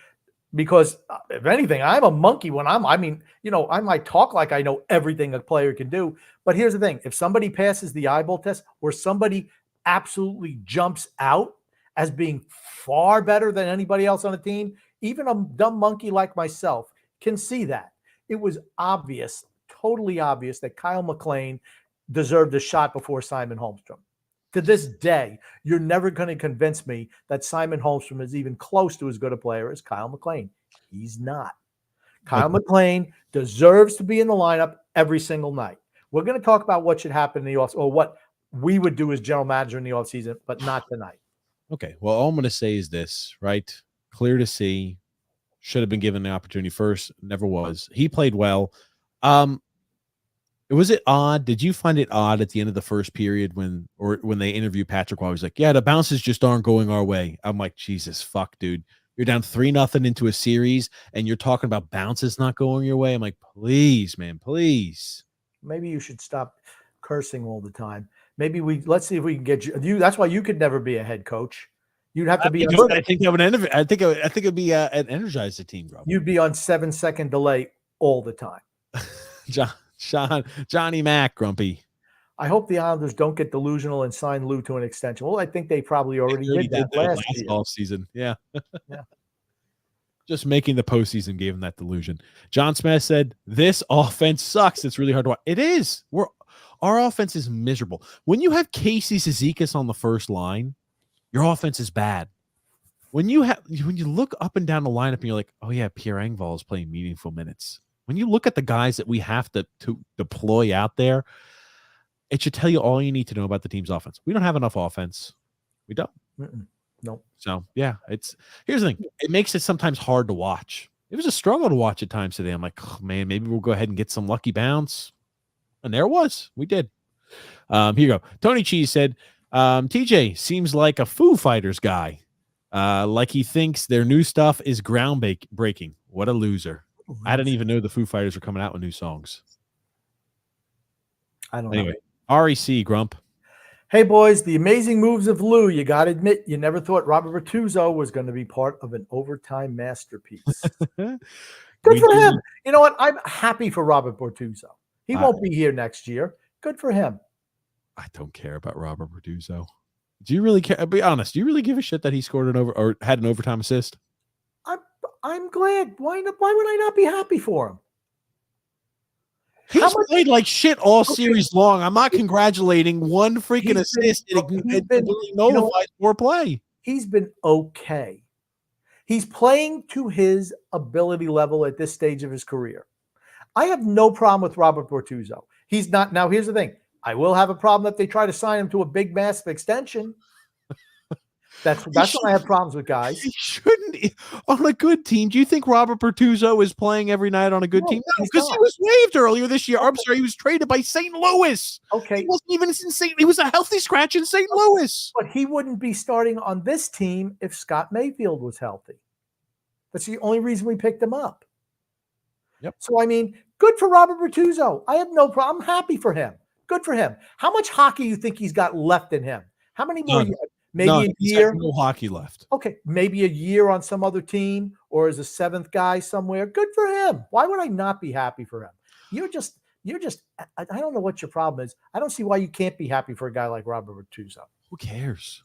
Speaker 2: because, if anything, I'm a monkey when I might talk like I know everything a player can do. But here's the thing. If somebody passes the eyeball test or somebody absolutely jumps out as being far better than anybody else on the team, even a dumb monkey like myself can see that. It was obvious, totally obvious that Kyle McLean deserved a shot before Simon Holmstrom. To this day, you're never going to convince me that Simon Holmstrom is even close to as good a player as Kyle McLean. He's not. Kyle McLean deserves to be in the lineup every single night. We're going to talk about what should happen in the off, or what we would do as general manager in the offseason, but not tonight.
Speaker 1: Okay. Well, all I'm going to say is this, right? Clear to see. Should have been given the opportunity first. Never was. He played well. Was it odd? Did you find it odd at the end of the first period when they interviewed Patrick Waugh? He's like, yeah, the bounces just aren't going our way. I'm like, Jesus, fuck, dude. You're down 3-0 into a series, and you're talking about bounces not going your way. I'm like, please, man, please.
Speaker 2: Maybe you should stop cursing all the time. Maybe let's see if we can get you. That's why you could never be a head coach. You'd have to be.
Speaker 1: I think that would I think it would be an energize the team, bro.
Speaker 2: You'd be on 7-second delay all the time.
Speaker 1: Johnny Mac, Grumpy.
Speaker 2: I hope the Islanders don't get delusional and sign Lou to an extension. Well, I think they probably already did that last
Speaker 1: off season. Yeah.
Speaker 2: Yeah.
Speaker 1: Just making the postseason gave him that delusion. John Smith said, "This offense sucks. It's really hard to watch." It is. Our offense is miserable. When you have Casey Cizikas on the first line, your offense is bad. When you look up and down the lineup and you're like, "Oh yeah, Pierre Engvall is playing meaningful minutes." When you look at the guys that we have to deploy out there, it should tell you all you need to know about the team's offense. We don't have enough offense. We don't.
Speaker 2: Nope.
Speaker 1: So yeah, here's the thing. It makes it sometimes hard to watch. It was a struggle to watch at times today. I'm like, oh, man, maybe we'll go ahead and get some lucky bounce. And there it was. We did. Here you go. Tony Cheese said, TJ seems like a Foo Fighters guy. Like he thinks their new stuff is groundbreaking. What a loser. I didn't even know the Foo Fighters were coming out with new songs.
Speaker 2: I don't know.
Speaker 1: Anyway, REC, Grump.
Speaker 2: Hey, boys, the amazing moves of Lou. You got to admit, you never thought Robert Bertuzzo was going to be part of an overtime masterpiece. Good for him. You know what? I'm happy for Robert Bertuzzo. He won't be here next year. Good for him.
Speaker 1: I don't care about Robert Bertuzzo. Do you really care? Be honest. Do you really give a shit that he scored or had an overtime assist?
Speaker 2: I'm glad. Why would I not be happy for him?
Speaker 1: He's played like shit all series long. I'm not congratulating one freaking assist. It nullifies poor play.
Speaker 2: He's been okay. He's playing to his ability level at this stage of his career. I have no problem with Robert Bertuzzo. He's not. Now, here's the thing. I will have a problem if they try to sign him to a big, massive extension. That's when I have problems with guys.
Speaker 1: He shouldn't on a good team. Do you think Robert Bertuzzo is playing every night on a good team? No, because he was waived earlier this year. I'm sorry, he was traded by St. Louis.
Speaker 2: Okay,
Speaker 1: he wasn't even in St. He was a healthy scratch in St. Louis.
Speaker 2: But he wouldn't be starting on this team if Scott Mayfield was healthy. That's the only reason we picked him up.
Speaker 1: Yep.
Speaker 2: So I mean, good for Robert Bertuzzo. I have no problem. I'm happy for him. Good for him. How much hockey you think he's got left in him? How many more? Maybe a year.
Speaker 1: No hockey left.
Speaker 2: Okay, maybe a year on some other team or as a seventh guy somewhere. Good for him. Why would I not be happy for him? You're just. I don't know what your problem is. I don't see why you can't be happy for a guy like Robert Bertuzzo.
Speaker 1: Who cares?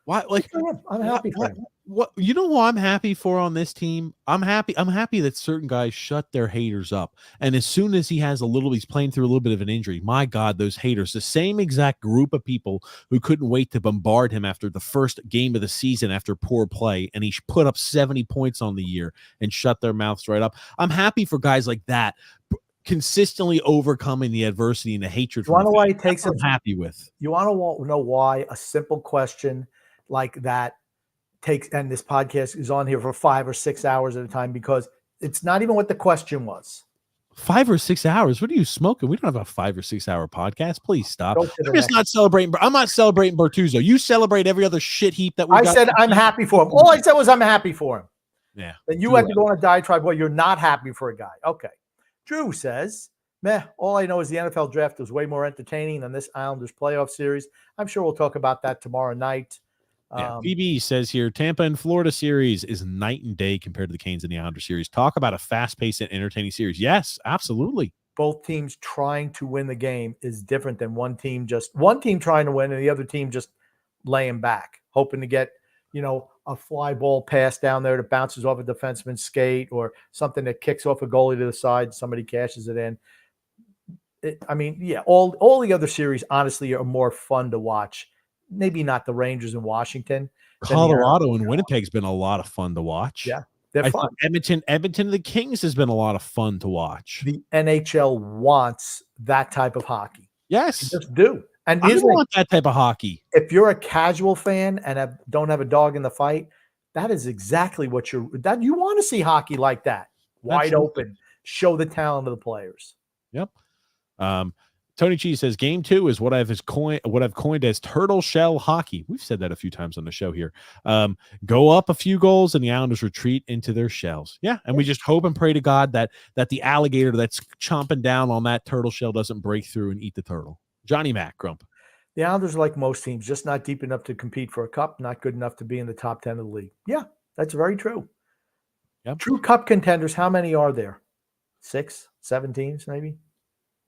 Speaker 1: Why? Like,
Speaker 2: I'm happy for him.
Speaker 1: What you know? Who I'm happy for on this team? I'm happy that certain guys shut their haters up. And as soon as he's playing through a little bit of an injury. My God, those haters, the same exact group of people who couldn't wait to bombard him after the first game of the season after poor play, and he put up 70 points on the year and shut their mouths right up. I'm happy for guys like that. Consistently overcoming the adversity and the hatred.
Speaker 2: You want to know why he takes
Speaker 1: I'm happy with.
Speaker 2: You want to know why a simple question like that takes, and this podcast is on here for 5 or 6 hours at a time, because it's not even what the question was.
Speaker 1: 5 or 6 hours? What are you smoking? We don't have a 5 or 6 hour podcast. Please stop. I'm just not celebrating. I'm not celebrating Bertuzzo. You celebrate every other shit heap that we got.
Speaker 2: I said I'm happy for him. All I said was I'm happy for him.
Speaker 1: Yeah.
Speaker 2: Then you had to go on a diatribe. Well, you're not happy for a guy. Okay. Drew says, meh, all I know is the NFL draft was way more entertaining than this Islanders playoff series. I'm sure we'll talk about that tomorrow night.
Speaker 1: Yeah. PB says here, Tampa and Florida series is night and day compared to the Canes and the Islanders series. Talk about a fast-paced and entertaining series. Yes, absolutely.
Speaker 2: Both teams trying to win the game is different than one team trying to win and the other team just laying back, hoping to get, a fly ball pass down there that bounces off a defenseman's skate, or something that kicks off a goalie to the side, somebody cashes it in. All the other series, honestly, are more fun to watch. Maybe not the Rangers in Washington.
Speaker 1: Colorado and Winnipeg's been a lot of fun to watch.
Speaker 2: Yeah, they're fun.
Speaker 1: Edmonton and the Kings has been a lot of fun to watch.
Speaker 2: The NHL wants that type of hockey.
Speaker 1: Yes.
Speaker 2: They just do. And
Speaker 1: I want that type of hockey.
Speaker 2: If you're a casual fan and don't have a dog in the fight, that is exactly what you want to see hockey like that. Wide open. Show the talent of the players.
Speaker 1: Yep. Tony Cheese says game 2 is what I've coined as turtle shell hockey. We've said that a few times on the show here. Go up a few goals and the Islanders retreat into their shells. Yeah, and we just hope and pray to God that the alligator that's chomping down on that turtle shell doesn't break through and eat the turtle. Johnny Mac, Grump.
Speaker 2: The Islanders, like most teams, just not deep enough to compete for a cup, not good enough to be in the top 10 of the league. Yeah, that's very true.
Speaker 1: Yep.
Speaker 2: True cup contenders, how many are there? 6, 7 teams, maybe?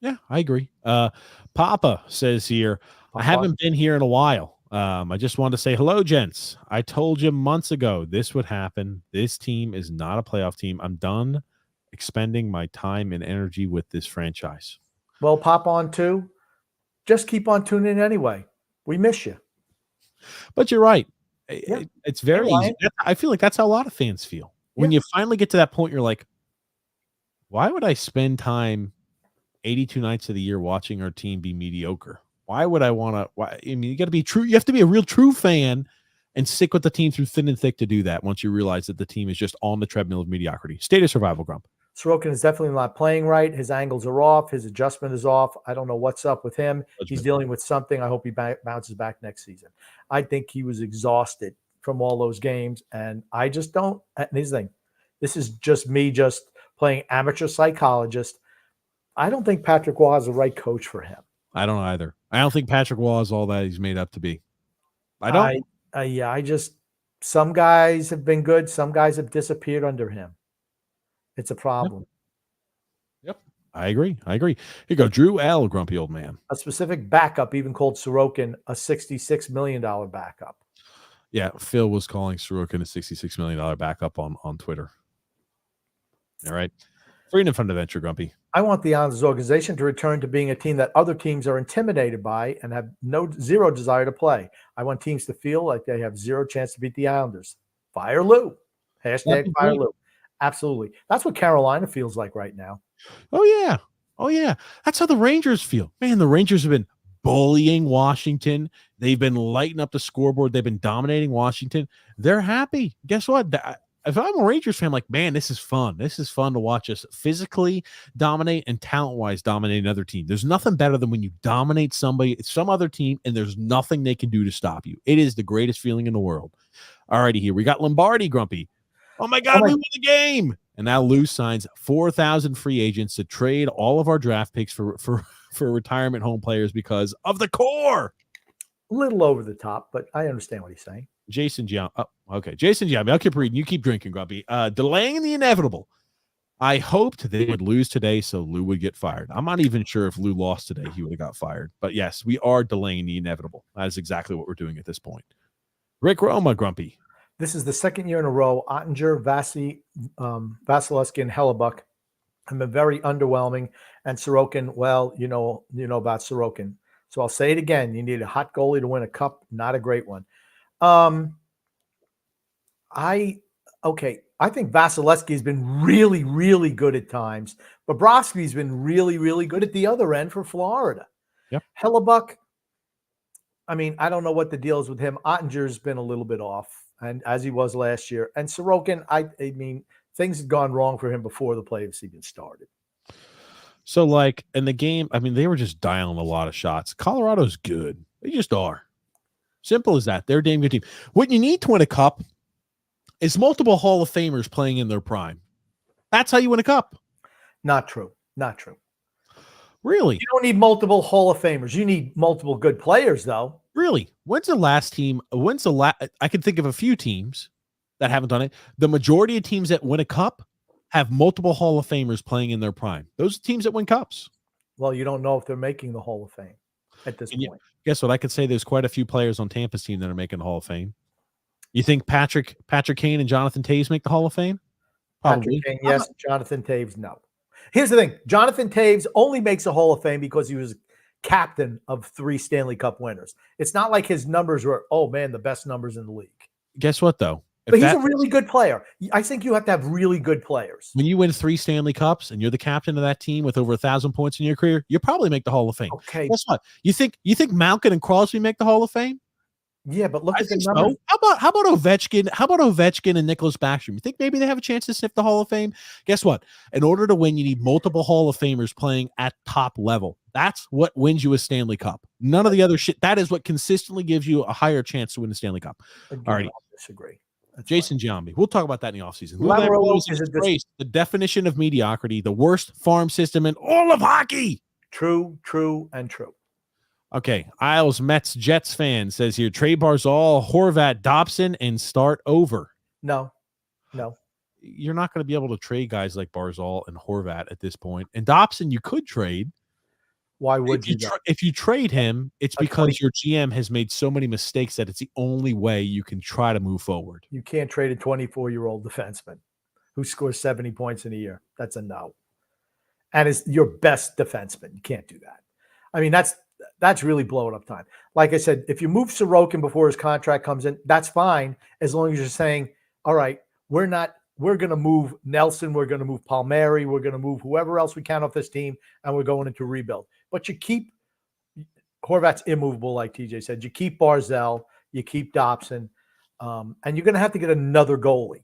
Speaker 1: Yeah, I agree. Papa says here, I haven't been here in a while. I just wanted to say hello, gents. I told you months ago this would happen. This team is not a playoff team. I'm done expending my time and energy with this franchise.
Speaker 2: Well, pop on too. Just keep on tuning in anyway. We miss you.
Speaker 1: But you're right.
Speaker 2: Yeah.
Speaker 1: It's very easy. I feel like that's how a lot of fans feel. When you finally get to that point, you're like, why would I spend time 82 nights of the year watching our team be mediocre? Why would I want to? I mean, you got to be true. You have to be a real true fan and stick with the team through thin and thick to do that once you realize that the team is just on the treadmill of mediocrity. State of survival, Grump.
Speaker 2: Sorokin is definitely not playing right. His angles are off. His adjustment is off. I don't know what's up with him. He's dealing with something. I hope he bounces back next season. I think he was exhausted from all those games, and I just don't. And here's the thing. This is just me just playing amateur psychologist. I don't think Patrick Waugh is the right coach for him.
Speaker 1: I don't either. I don't think Patrick Waugh is all that he's made up to be. I don't.
Speaker 2: I just some guys have been good. Some guys have disappeared under him. It's a problem.
Speaker 1: Yep. I agree. Here you go. Drew L., grumpy old man.
Speaker 2: A specific backup, even called Sorokin a $66 million backup.
Speaker 1: Yeah, Phil was calling Sorokin a $66 million backup on Twitter. All right. Freedom Fund Adventure, Grumpy.
Speaker 2: I want the Islanders organization to return to being a team that other teams are intimidated by and have zero desire to play. I want teams to feel like they have zero chance to beat the Islanders. Fire Lou. Hashtag Fire Lou. Absolutely. That's what Carolina feels like right now.
Speaker 1: Oh, yeah. That's how the Rangers feel. Man, the Rangers have been bullying Washington. They've been lighting up the scoreboard. They've been dominating Washington. They're happy. Guess what? If I'm a Rangers fan, I'm like, man, this is fun. This is fun to watch us physically dominate and talent-wise dominate another team. There's nothing better than when you dominate some other team, and there's nothing they can do to stop you. It is the greatest feeling in the world. All righty, here we got Lombardi, Grumpy. Oh my God, we won the game. And now Lou signs 4,000 free agents to trade all of our draft picks for retirement home players because of the core.
Speaker 2: A little over the top, but I understand what he's saying.
Speaker 1: Jason Giambi. Oh, okay. Jason Giambi. I'll keep reading. You keep drinking, Grumpy. Delaying the inevitable. I hoped they would lose today so Lou would get fired. I'm not even sure if Lou lost today, he would have got fired. But yes, we are delaying the inevitable. That is exactly what we're doing at this point. Rick Roma, Grumpy.
Speaker 2: This is the second year in a row. Ottinger, Vasilevsky, and Hellebuck have been very underwhelming. And Sorokin, well, you know about Sorokin. So I'll say it again. You need a hot goalie to win a cup, not a great one. I think Vasilevsky's been really, really good at times. Bobrovsky's been really, really good at the other end for Florida.
Speaker 1: Yep.
Speaker 2: Hellebuck, I mean, I don't know what the deal is with him. Ottinger's been a little bit off, and as he was last year. And Sorokin, I mean, things had gone wrong for him before the playoffs even started.
Speaker 1: So, like, in the game, I mean, they were just dialing a lot of shots. Colorado's good. They just are. Simple as that. They're a damn good team. What you need to win a cup is multiple Hall of Famers playing in their prime. That's how you win a cup.
Speaker 2: Not true. Not true.
Speaker 1: Really?
Speaker 2: You don't need multiple Hall of Famers. You need multiple good players, though.
Speaker 1: Really? When's the last team? I can think of a few teams that haven't done it. The majority of teams that win a cup have multiple Hall of Famers playing in their prime. Those are teams that win cups.
Speaker 2: Well, you don't know if they're making the Hall of Fame at this point.
Speaker 1: Guess what? I could say there's quite a few players on Tampa's team that are making the Hall of Fame. You think Patrick Kane and Jonathan Toews make the Hall of Fame? Probably.
Speaker 2: Patrick Kane, yes. Jonathan Toews, no. Here's the thing. Jonathan Toews only makes a Hall of Fame because he was captain of 3 Stanley Cup winners. It's not like his numbers were, oh, man, the best numbers in the league.
Speaker 1: Guess what, though?
Speaker 2: But he's a really good player. I think you have to have really good players.
Speaker 1: When you win 3 Stanley Cups and you're the captain of that team with over 1,000 points in your career, you probably make the Hall of Fame.
Speaker 2: Okay.
Speaker 1: Guess what? You think Malkin and Crosby make the Hall of Fame?
Speaker 2: Yeah, but look at the
Speaker 1: numbers.
Speaker 2: numbers.
Speaker 1: How about Ovechkin? How about Ovechkin and Nicholas Backstrom? You think maybe they have a chance to sniff the Hall of Fame? Guess what? In order to win, you need multiple Hall of Famers playing at top level. That's what wins you a Stanley Cup. None of the other shit. That is what consistently gives you a higher chance to win the Stanley Cup.
Speaker 2: Again,
Speaker 1: All right.
Speaker 2: I disagree. That's
Speaker 1: Jason Giambi. We'll talk about that in the offseason. The definition of mediocrity, the worst farm system in all of hockey.
Speaker 2: True, and true.
Speaker 1: Okay. Isles, Mets, Jets fan says here, trade Barzal, Horvat, Dobson, and start over.
Speaker 2: No.
Speaker 1: You're not going to be able to trade guys like Barzal and Horvat at this point. And Dobson, you could trade.
Speaker 2: Why would you?
Speaker 1: If you trade him, it's because
Speaker 2: 20
Speaker 1: your GM has made so many mistakes that it's the only way you can try to move forward.
Speaker 2: You can't trade a 24-year-old defenseman who scores 70 points in a year. That's a no. And is your best defenseman. You can't do that. I mean, that's really blowing up time. Like I said, if you move Sorokin before his contract comes in, that's fine, as long as you're saying, all right, we're going to move Nelson, we're going to move Palmieri, we're going to move whoever else we can off this team, and we're going into rebuild. But you keep Horvat's immovable, like TJ said. You keep Barzell, you keep Dobson, and you're going to have to get another goalie,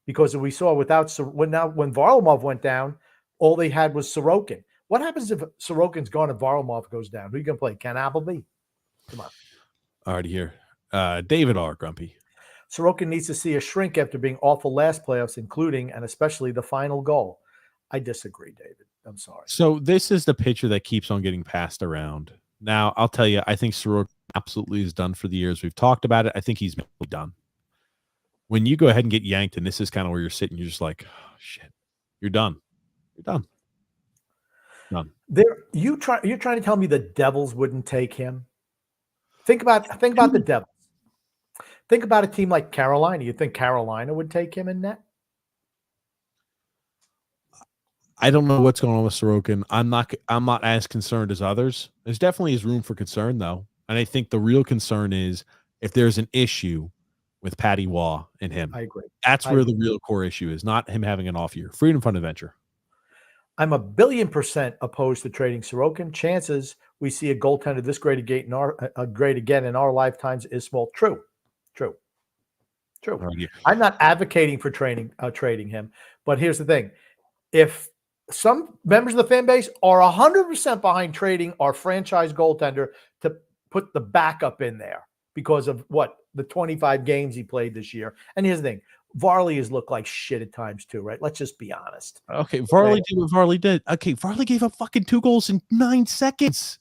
Speaker 2: because we saw when Varlamov went down, all they had was Sorokin. What happens if Sorokin's gone and Varlamov goes down? Who are you going to play? Ken Appleby? Come on.
Speaker 1: Already here. David R. Grumpy.
Speaker 2: Sorokin needs to see a shrink after being awful last playoffs, including and especially the final goal. I disagree, David. I'm sorry.
Speaker 1: So this is the picture that keeps on getting passed around. Now, I'll tell you, I think Sorokin absolutely is done for the years. We've talked about it. I think he's done. When you go ahead and get yanked, and this is kind of where you're sitting, you're just like, oh, shit, you're done. You're done. Done.
Speaker 2: You're trying to tell me the Devils wouldn't take him? Think about the Devils. Think about a team like Carolina. You think Carolina would take him in net?
Speaker 1: I don't know what's going on with Sorokin. I'm not as concerned as others. There's definitely is room for concern, though. And I think the real concern is if there's an issue with Patty Waugh and him.
Speaker 2: I agree.
Speaker 1: That's where the real core issue is, not him having an off year. Freedom Fund Adventure.
Speaker 2: I'm 1,000,000,000% opposed to trading Sorokin. Chances we see a goaltender this great again in our lifetimes is small. True. I'm not advocating for trading him, but here's the thing: if some members of the fan base are 100% behind trading our franchise goaltender to put the backup in there because of the 25 games he played this year, and here's the thing: Varley has looked like shit at times too, right? Let's just be honest.
Speaker 1: Okay, Varley did what Varley did. Okay, Varley gave up fucking 2 goals in 9 seconds.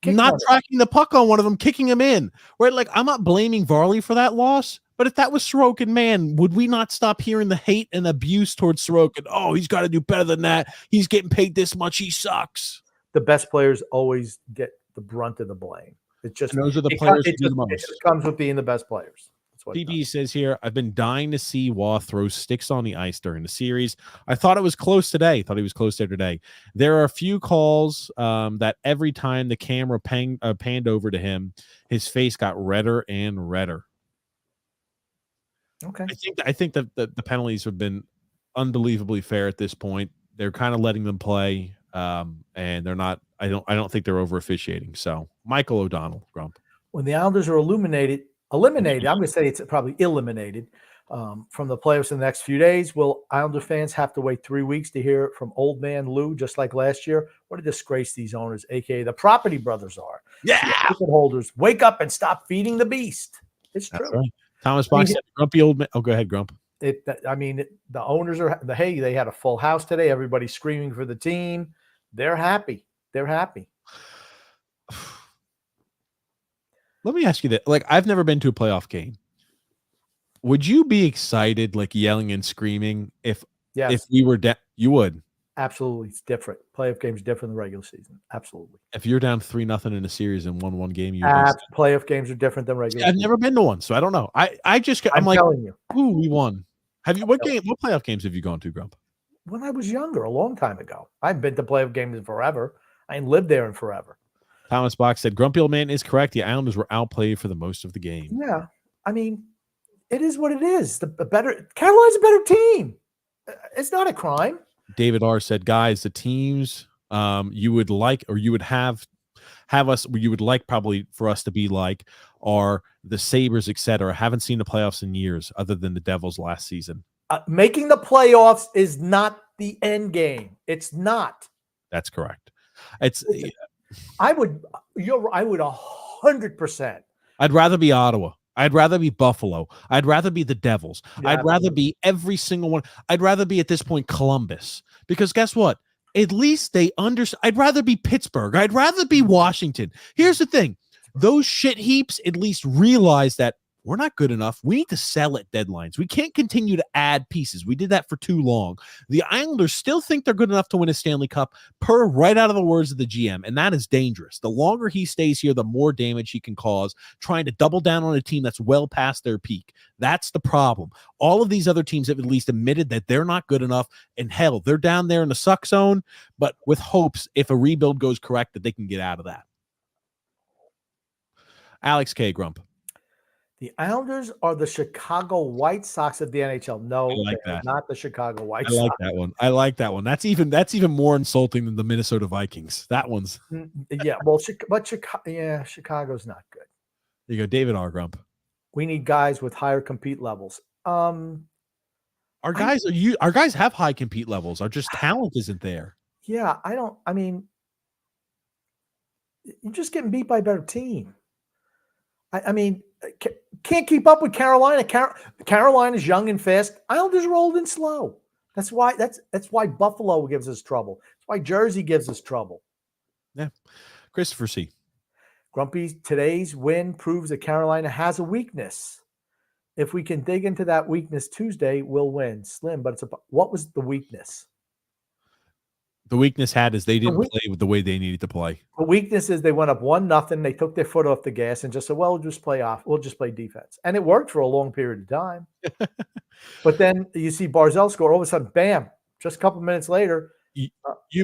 Speaker 1: Not tracking the puck on one of them, kicking him in. Right? Like, I'm not blaming Varley for that loss, but if that was Sorokin, man, would we not stop hearing the hate and abuse towards Sorokin? Oh, he's got to do better than that. He's getting paid this much. He sucks.
Speaker 2: The best players always get the brunt of the blame. It's just,
Speaker 1: and those are the players who do the most.
Speaker 2: It just comes with being the best players.
Speaker 1: PB says here, I've been dying to see Waugh throw sticks on the ice during the series. I thought it was close today. Thought he was close there today. There are a few calls that every time the camera panned over to him, his face got redder and redder.
Speaker 2: Okay.
Speaker 1: I think that the penalties have been unbelievably fair at this point. They're kind of letting them play, and they're not. I don't think they're over officiating. So Michael O'Donnell, Grump.
Speaker 2: When the Islanders are eliminated, I'm going to say it's probably eliminated from the playoffs in the next few days. Will Islander fans have to wait 3 weeks to hear from old man Lou, just like last year? What a disgrace these owners, a.k.a. the property brothers, are.
Speaker 1: Yeah.
Speaker 2: Ticket holders, wake up and stop feeding the beast. It's true.
Speaker 1: Right. Thomas Box said, grumpy old man. Oh, go ahead, Grump.
Speaker 2: The owners are, they had a full house today. Everybody's screaming for the team. They're happy.
Speaker 1: Let me ask you that. Like, I've never been to a playoff game. Would you be excited, like yelling and screaming, if we were down? You would.
Speaker 2: Absolutely. It's different. Playoff games different than regular season. Absolutely.
Speaker 1: If you're down 3-0 in a series and won one game,
Speaker 2: playoff games are different than regular.
Speaker 1: I've never been to one, so I don't know. I'm like,
Speaker 2: telling you.
Speaker 1: Ooh, we won. What playoff games have you gone to, Grump?
Speaker 2: When I was younger, a long time ago. I've been to playoff games in forever. I ain't lived there in forever.
Speaker 1: Thomas Box said, Grumpy old man is correct. The Islanders were outplayed for the most of the game.
Speaker 2: Yeah. I mean, it is what it is. Carolina's a better team. It's not a crime.
Speaker 1: David R said, guys, the teams you would like, or you would have us, you would like probably for us to be like, are the Sabres, etc. Haven't seen the playoffs in years other than the Devils last season.
Speaker 2: Making the playoffs is not the end game. It's not.
Speaker 1: That's correct.
Speaker 2: I would 100%.
Speaker 1: I'd rather be Ottawa. I'd rather be Buffalo. I'd rather be the Devils.
Speaker 2: Yeah,
Speaker 1: I'd rather be every single one. I'd rather be at this point Columbus, because guess what? At least they understand. I'd rather be Pittsburgh. I'd rather be Washington. Here's the thing. Those shit heaps at least realize that we're not good enough. We need to sell at deadlines. We can't continue to add pieces. We did that for too long. The Islanders still think they're good enough to win a Stanley Cup per right out of the words of the GM, and that is dangerous. The longer he stays here, the more damage he can cause trying to double down on a team that's well past their peak. That's the problem. All of these other teams have at least admitted that they're not good enough, and hell, they're down there in the suck zone, but with hopes, if a rebuild goes correct, that they can get out of that. Alex K. Grump.
Speaker 2: The Islanders are the Chicago White Sox of the NHL. No,
Speaker 1: like
Speaker 2: they're
Speaker 1: that.
Speaker 2: Not the Chicago White Sox.
Speaker 1: I like that one. I like that one. That's even more insulting than the Minnesota Vikings. That one's
Speaker 2: yeah. Well, but Chicago's not good.
Speaker 1: There you go, David R. Grump.
Speaker 2: We need guys with higher compete levels.
Speaker 1: Our guys have high compete levels. Our just talent isn't there.
Speaker 2: Yeah, I mean, you're just getting beat by a better team. I mean, can't keep up with Carolina. Carolina's young and fast. Islanders rolled in slow. That's why Buffalo gives us trouble. That's why Jersey gives us trouble.
Speaker 1: Yeah. Christopher C.
Speaker 2: Grumpy, today's win proves that Carolina has a weakness. If we can dig into that weakness Tuesday, we'll win. Slim, but what was the weakness?
Speaker 1: The weakness is they didn't play with the way they needed to play.
Speaker 2: The weakness is they went up 1-0. They took their foot off the gas and just said, well, we'll just play defense. And it worked for a long period of time. But then you see Barzell score, all of a sudden, bam, just a couple minutes later.
Speaker 1: You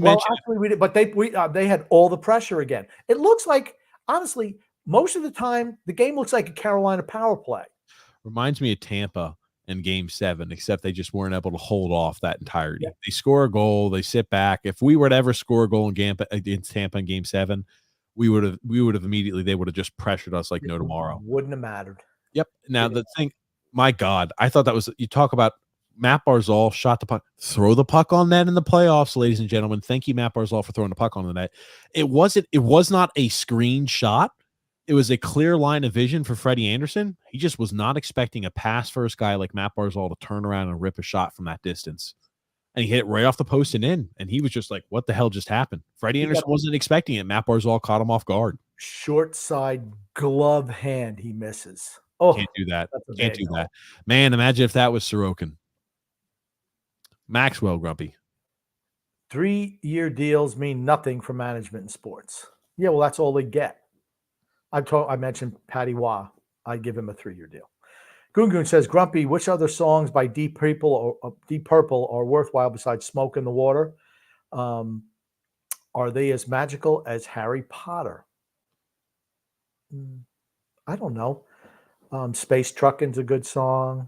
Speaker 1: mentioned
Speaker 2: actually we did, but they had all the pressure again. It looks like, honestly, most of the time, the game looks like a Carolina power play.
Speaker 1: Reminds me of Tampa in Game 7, except they just weren't able to hold off that entirety.
Speaker 2: Yeah.
Speaker 1: They score a goal, they sit back. If we were to ever score a goal against Tampa in Game 7, we would have immediately, they would have just pressured us like no tomorrow.
Speaker 2: Wouldn't have mattered.
Speaker 1: Yep. Now the thing, my God, I thought that was, you talk about Matt Barzal shot the puck, throw the puck on net in the playoffs, ladies and gentlemen. Thank you, Matt Barzal, for throwing the puck on the net. It was not a screen shot. It was a clear line of vision for Freddie Anderson. He just was not expecting a pass first guy like Matt Barzal to turn around and rip a shot from that distance. And he hit it right off the post and in. And he was just like, what the hell just happened? Freddie Anderson wasn't expecting it. Matt Barzal caught him off guard.
Speaker 2: Short side glove hand he misses. Oh,
Speaker 1: can't do that. Can't do that. Man, imagine if that was Sorokin. Maxwell, Grumpy.
Speaker 2: 3-year deals mean nothing for management in sports. Yeah, well, that's all they get. I mentioned Patty Waugh. I'd give him a 3-year deal. Goon says, Grumpy, which other songs by Deep Purple are worthwhile besides Smoke in the Water? Are they as magical as Harry Potter? I don't know. Space Truckin's a good song.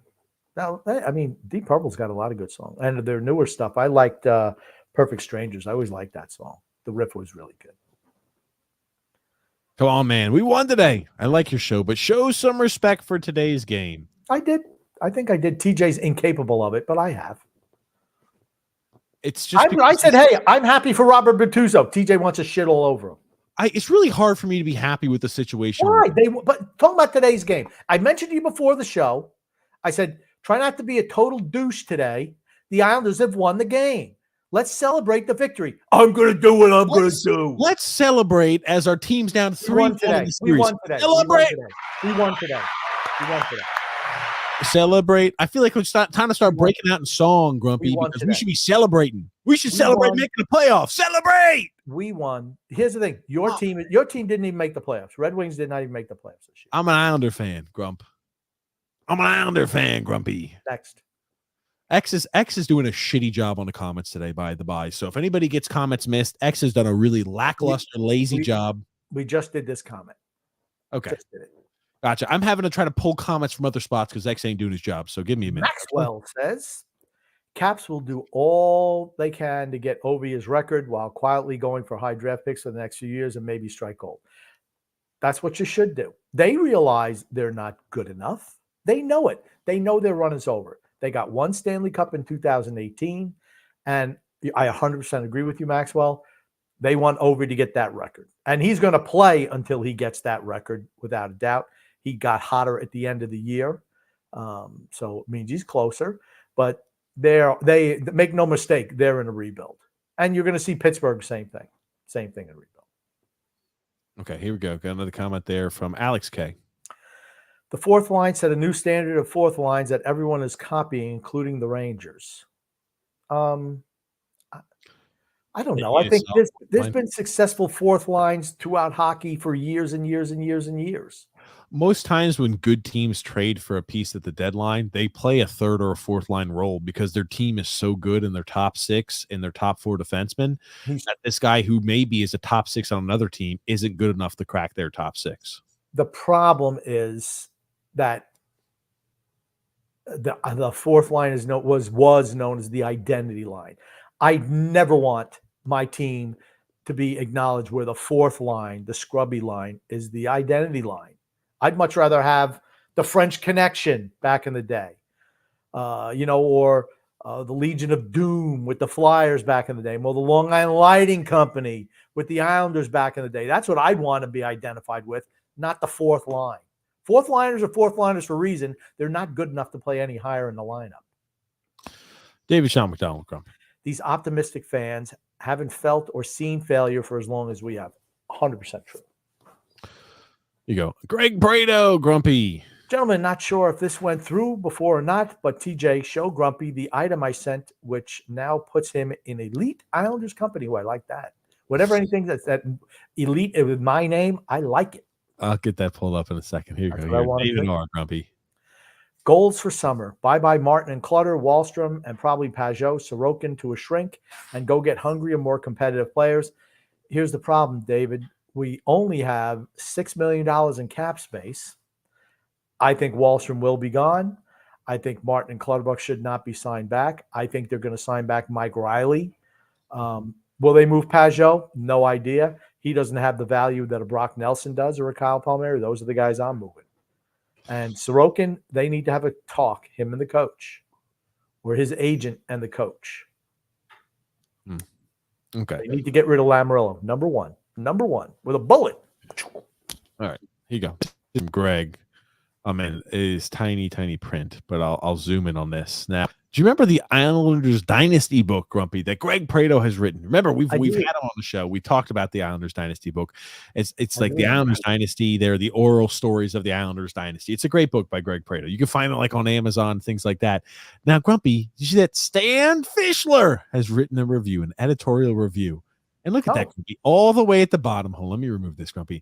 Speaker 2: Now, I mean, Deep Purple's got a lot of good songs. And their newer stuff, I liked Perfect Strangers. I always liked that song. The riff was really good.
Speaker 1: Come on, man. We won today. I like your show, but show some respect for today's game.
Speaker 2: I did. I think I did. TJ's incapable of it, but I have.
Speaker 1: It's just
Speaker 2: I said, hey, I'm happy for Robert Bertuzzo. TJ wants to shit all over him.
Speaker 1: It's really hard for me to be happy with the situation.
Speaker 2: Why? But talking about today's game, I mentioned to you before the show. I said, try not to be a total douche today. The Islanders have won the game. Let's celebrate the victory. I'm going to do what I'm going to do.
Speaker 1: Let's celebrate as our team's down 3-1 in the series.
Speaker 2: We won today.
Speaker 1: Celebrate.
Speaker 2: We won today.
Speaker 1: Celebrate. I feel like it's time to start breaking out in song, Grumpy, because we should be celebrating. We should celebrate making the playoffs. Celebrate.
Speaker 2: We won. Here's the thing. Your team didn't even make the playoffs. Red Wings did not even make the playoffs this year.
Speaker 1: I'm an Islander fan, Grump. I'm an Islander fan, Grumpy.
Speaker 2: Next.
Speaker 1: X is doing a shitty job on the comments today, by the by. So if anybody gets comments missed, X has done a really lackluster, lazy job.
Speaker 2: We just did this comment.
Speaker 1: Okay.
Speaker 2: Just did it.
Speaker 1: Gotcha. I'm having to try to pull comments from other spots because X ain't doing his job. So give me a minute.
Speaker 2: Maxwell says, Caps will do all they can to get Ovi's record while quietly going for high draft picks for the next few years and maybe strike gold. That's what you should do. They realize they're not good enough. They know it. They know their run is over. They got one Stanley Cup in 2018, and I 100% agree with you, Maxwell. They want Ovi to get that record, and he's going to play until he gets that record, without a doubt. He got hotter at the end of the year, so it means he's closer. But they make no mistake, they're in a rebuild, and you're going to see Pittsburgh same thing in rebuild.
Speaker 1: Okay, here we go. Got another comment there from Alex K.
Speaker 2: The fourth line set a new standard of fourth lines that everyone is copying, including the Rangers. I don't know. I think there's been successful fourth lines throughout hockey for years and years and years and years.
Speaker 1: Most times when good teams trade for a piece at the deadline, they play a third or a fourth line role because their team is so good in their top six and their top four defensemen that this guy who maybe is a top six on another team isn't good enough to crack their top six.
Speaker 2: The problem is that the fourth line was known as the identity line. I never want my team to be acknowledged where the fourth line, the scrubby line, is the identity line. I'd much rather have the French Connection back in the day, or the Legion of Doom with the Flyers back in the day, or the Long Island Lighting Company with the Islanders back in the day. That's what I'd want to be identified with, not the fourth line. Fourth liners are fourth liners for a reason. They're not good enough to play any higher in the lineup.
Speaker 1: David Sean McDonald.
Speaker 2: These optimistic fans haven't felt or seen failure for as long as we have. 100% true.
Speaker 1: You go. Greg Brado, Grumpy.
Speaker 2: Gentlemen, not sure if this went through before or not, but TJ, show Grumpy the item I sent, which now puts him in elite Islanders company. Oh, I like that. Whatever anything that's that elite with my name, I like it.
Speaker 1: I'll get that pulled up in a second. Here you go. David R. Grumpy.
Speaker 2: Goals for summer. Bye-bye Martin and Clutter, Wallstrom, and probably Pajot, Sorokin to a shrink, and go get hungrier, more competitive players. Here's the problem, David. We only have $6 million in cap space. I think Wallstrom will be gone. I think Martin and Clutterbuck should not be signed back. I think they're going to sign back Mike Riley. Will they move Pajot? No idea. He doesn't have the value that a Brock Nelson does or a Kyle Palmieri. Those are the guys I'm moving. And Sorokin, they need to have a talk, him and the coach, or his agent and the coach.
Speaker 1: Okay.
Speaker 2: They need to get rid of Lamoriello. Number one, with a bullet.
Speaker 1: All right. Here you go. Greg. Is tiny print, but I'll zoom in on this. Now, do you remember the Islanders Dynasty book, Grumpy, that Greg Prado has written? Remember, we've had him on the show. We talked about the Islanders Dynasty book. It's like the Islanders Dynasty. They're the oral stories of the Islanders Dynasty. It's a great book by Greg Prado. You can find it like on Amazon, things like that. Now, Grumpy, did you see that Stan Fischler has written a review, an editorial review? And look at that, Grumpy, all the way at the bottom. Hold on, let me remove this, Grumpy.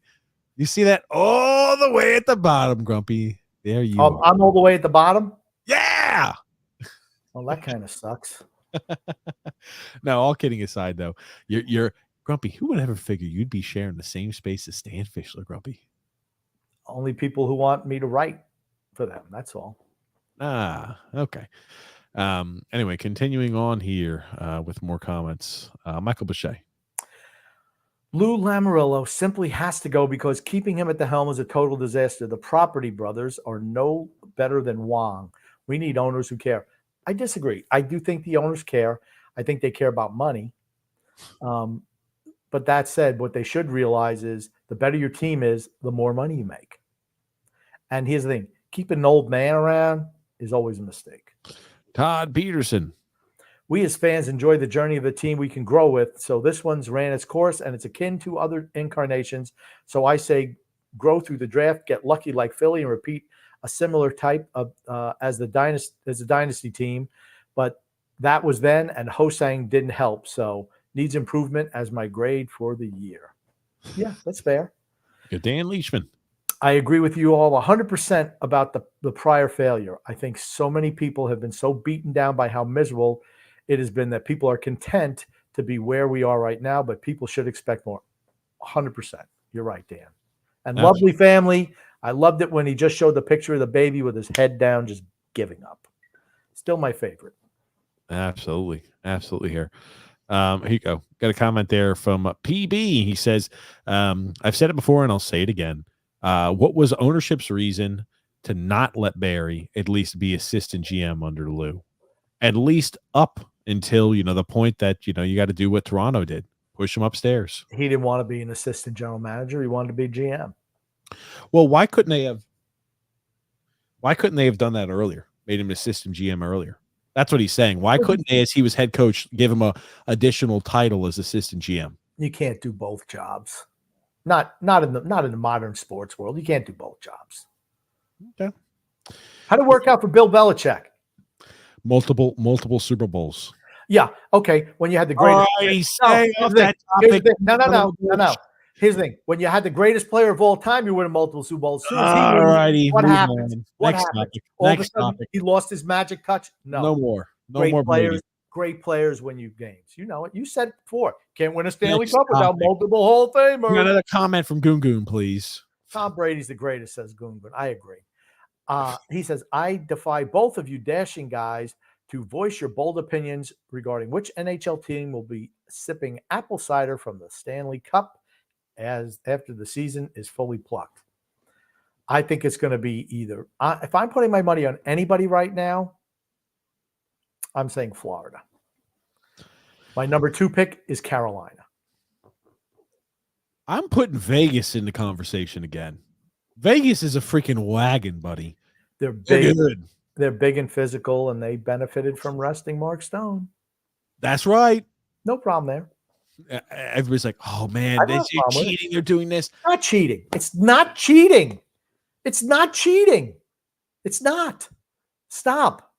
Speaker 1: You see that all the way at the bottom, Grumpy? There you are.
Speaker 2: I'm all the way at the bottom?
Speaker 1: Yeah.
Speaker 2: Well, that kind of sucks.
Speaker 1: No, all kidding aside, though, you're Grumpy. Who would ever figure you'd be sharing the same space as Stan Fischler, Grumpy?
Speaker 2: Only people who want me to write for them. That's all.
Speaker 1: Okay. Anyway, continuing on here with more comments. Michael Boucher.
Speaker 2: Lou Lamoriello simply has to go because keeping him at the helm is a total disaster. The Property brothers are no better than Wong. We need owners who care. I disagree. I do think the owners care. I think they care about money. But that said, what they should realize is the better your team is, the more money you make. And here's the thing. Keeping an old man around is always a mistake.
Speaker 1: Todd Peterson.
Speaker 2: We as fans enjoy the journey of the team we can grow with. So this one's ran its course, and it's akin to other incarnations. So I say grow through the draft, get lucky like Philly, and repeat a similar type of as a dynasty team. But that was then, and Hosang didn't help. So needs improvement as my grade for the year. Yeah, that's fair.
Speaker 1: Good. Dan Leachman.
Speaker 2: I agree with you all 100% about the prior failure. I think so many people have been so beaten down by how miserable it has been that people are content to be where we are right now, but people should expect more. 100%. You're right, Dan. And lovely family. I loved it when he just showed the picture of the baby with his head down, just giving up. Still my favorite.
Speaker 1: Absolutely. Absolutely here. Here you go. Got a comment there from PB. He says, I've said it before and I'll say it again. What was ownership's reason to not let Barry at least be assistant GM under Lou? At least up until, the point that, you got to do what Toronto did. Push him upstairs.
Speaker 2: He didn't want to be an assistant general manager. He wanted to be GM.
Speaker 1: Well, why couldn't they have done that earlier? Made him assistant GM earlier. That's what he's saying. Why couldn't they, as he was head coach, give him a additional title as assistant GM?
Speaker 2: You can't do both jobs. Not in the modern sports world. You can't do both jobs.
Speaker 1: Okay.
Speaker 2: How'd it work out for Bill Belichick?
Speaker 1: Multiple Super Bowls.
Speaker 2: Yeah. Okay. When you had the
Speaker 1: All
Speaker 2: greatest.
Speaker 1: right, stay off that topic.
Speaker 2: No. Here's the thing. When you had the greatest player of all time, you win multiple Super Bowls. As soon as he
Speaker 1: All
Speaker 2: wins,
Speaker 1: righty,
Speaker 2: what
Speaker 1: move
Speaker 2: happens?
Speaker 1: on.
Speaker 2: What
Speaker 1: Next
Speaker 2: happens?
Speaker 1: topic.
Speaker 2: All of a
Speaker 1: Next
Speaker 2: sudden,
Speaker 1: topic.
Speaker 2: he lost his magic touch?
Speaker 1: No more. No
Speaker 2: Great
Speaker 1: more
Speaker 2: players.
Speaker 1: Brady.
Speaker 2: Great players win you games. You know it. You said it before. Can't win a Stanley
Speaker 1: Next
Speaker 2: Cup without
Speaker 1: topic.
Speaker 2: multiple Hall of Famers.
Speaker 1: Another comment from Goon Goon, please.
Speaker 2: Tom Brady's the greatest, says Goongun. I agree. He says, I defy both of you dashing guys to voice your bold opinions regarding which NHL team will be sipping apple cider from the Stanley Cup after the season is fully plucked. I think it's going to be either. If I'm putting my money on anybody right now, I'm saying Florida. My number 2 pick is Carolina.
Speaker 1: I'm putting Vegas in the conversation again. Vegas is a freaking wagon, buddy.
Speaker 2: They're big.
Speaker 1: Good.
Speaker 2: They're big and physical, and they benefited from resting Mark Stone.
Speaker 1: That's right.
Speaker 2: No problem there.
Speaker 1: Everybody's like, oh, man, they're cheating. They're doing this.
Speaker 2: Not cheating. It's not cheating. It's not cheating. It's not. Stop.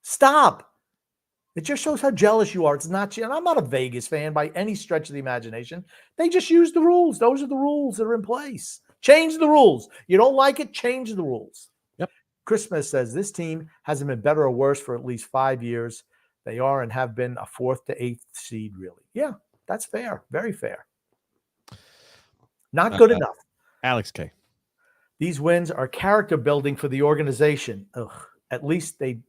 Speaker 2: It just shows how jealous you are. It's not cheating. I'm not a Vegas fan by any stretch of the imagination. They just use the rules. Those are the rules that are in place. Change the rules. You don't like it, change the rules.
Speaker 1: Yep.
Speaker 2: Christmas says this team hasn't been better or worse for at least 5 years. They are and have been a 4th to 8th seed, really. Yeah, that's fair. Very fair. Not good enough.
Speaker 1: Alex K.
Speaker 2: These wins are character building for the organization. At least they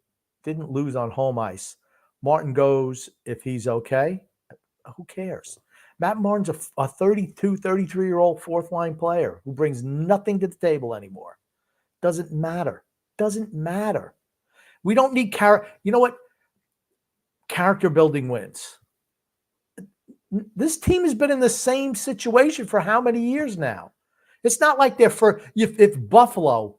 Speaker 2: didn't lose on home ice. Martin goes if he's okay. Who cares? Matt Martin's a 32, 33-year-old fourth-line player who brings nothing to the table anymore. Doesn't matter. We don't need character. You know what? Character building wins. This team has been in the same situation for how many years now? It's not like they're if Buffalo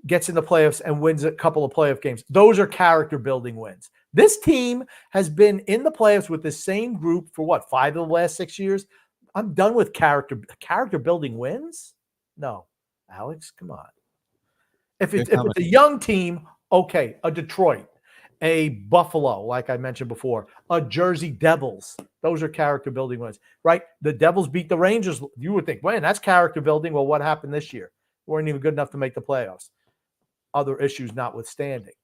Speaker 2: gets in the playoffs and wins a couple of playoff games, those are character building wins. This team has been in the playoffs with the same group for 5 of the last 6 years. I'm done with character building wins. No, Alex, come on. If it's a young team, okay, a Detroit, a Buffalo, like I mentioned before, a Jersey Devils. Those are character building wins, right? The Devils beat the Rangers. You would think, man, that's character building. Well, what happened this year? Weren't even good enough to make the playoffs. Other issues notwithstanding.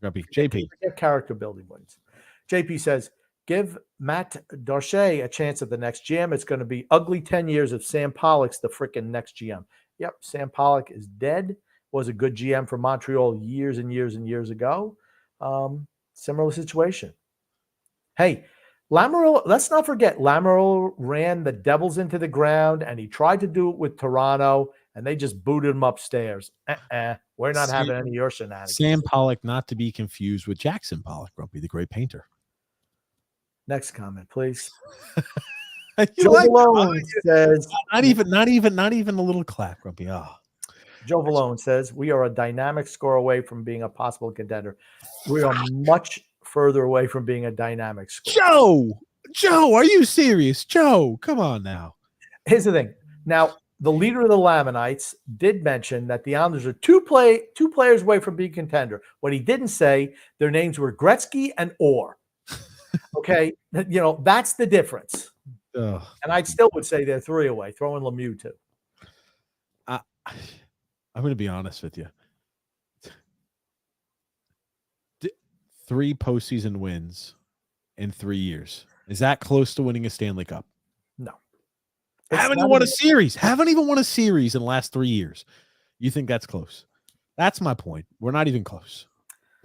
Speaker 1: JP.
Speaker 2: Character building wins. JP says, give Matt Darche a chance at the next GM. It's going to be ugly 10 years if Sam Pollock's the freaking next GM. Yep, Sam Pollock is dead. Was a good GM for Montreal years and years and years ago. Similar situation. Hey, Lamoriello, let's not forget, Lamoriello ran the Devils into the ground, and he tried to do it with Toronto, and they just booted him upstairs. We're not having any of your shenanigans.
Speaker 1: Sam Pollock, not to be confused with Jackson Pollock, Grumpy, the great painter.
Speaker 2: Next comment, please.
Speaker 1: Joe Valone says, not even a little clap, Grumpy. Oh.
Speaker 2: Joe Valone says, we are a dynamic score away from being a possible contender. We are much further away from being a dynamic score.
Speaker 1: Joe, are you serious? Joe, come on now.
Speaker 2: Here's the thing. Now, the leader of the Lamanites did mention that the Islanders are two players away from being contender. What he didn't say, their names were Gretzky and Orr. Okay, that's the difference. And I still would say they're 3 away. Throw in Lemieux too.
Speaker 1: I'm going to be honest with you. 3 postseason wins in 3 years. Is that close to winning a Stanley Cup?
Speaker 2: No.
Speaker 1: Haven't even won a series in the last 3 years. You think that's close? That's my point. We're not even close.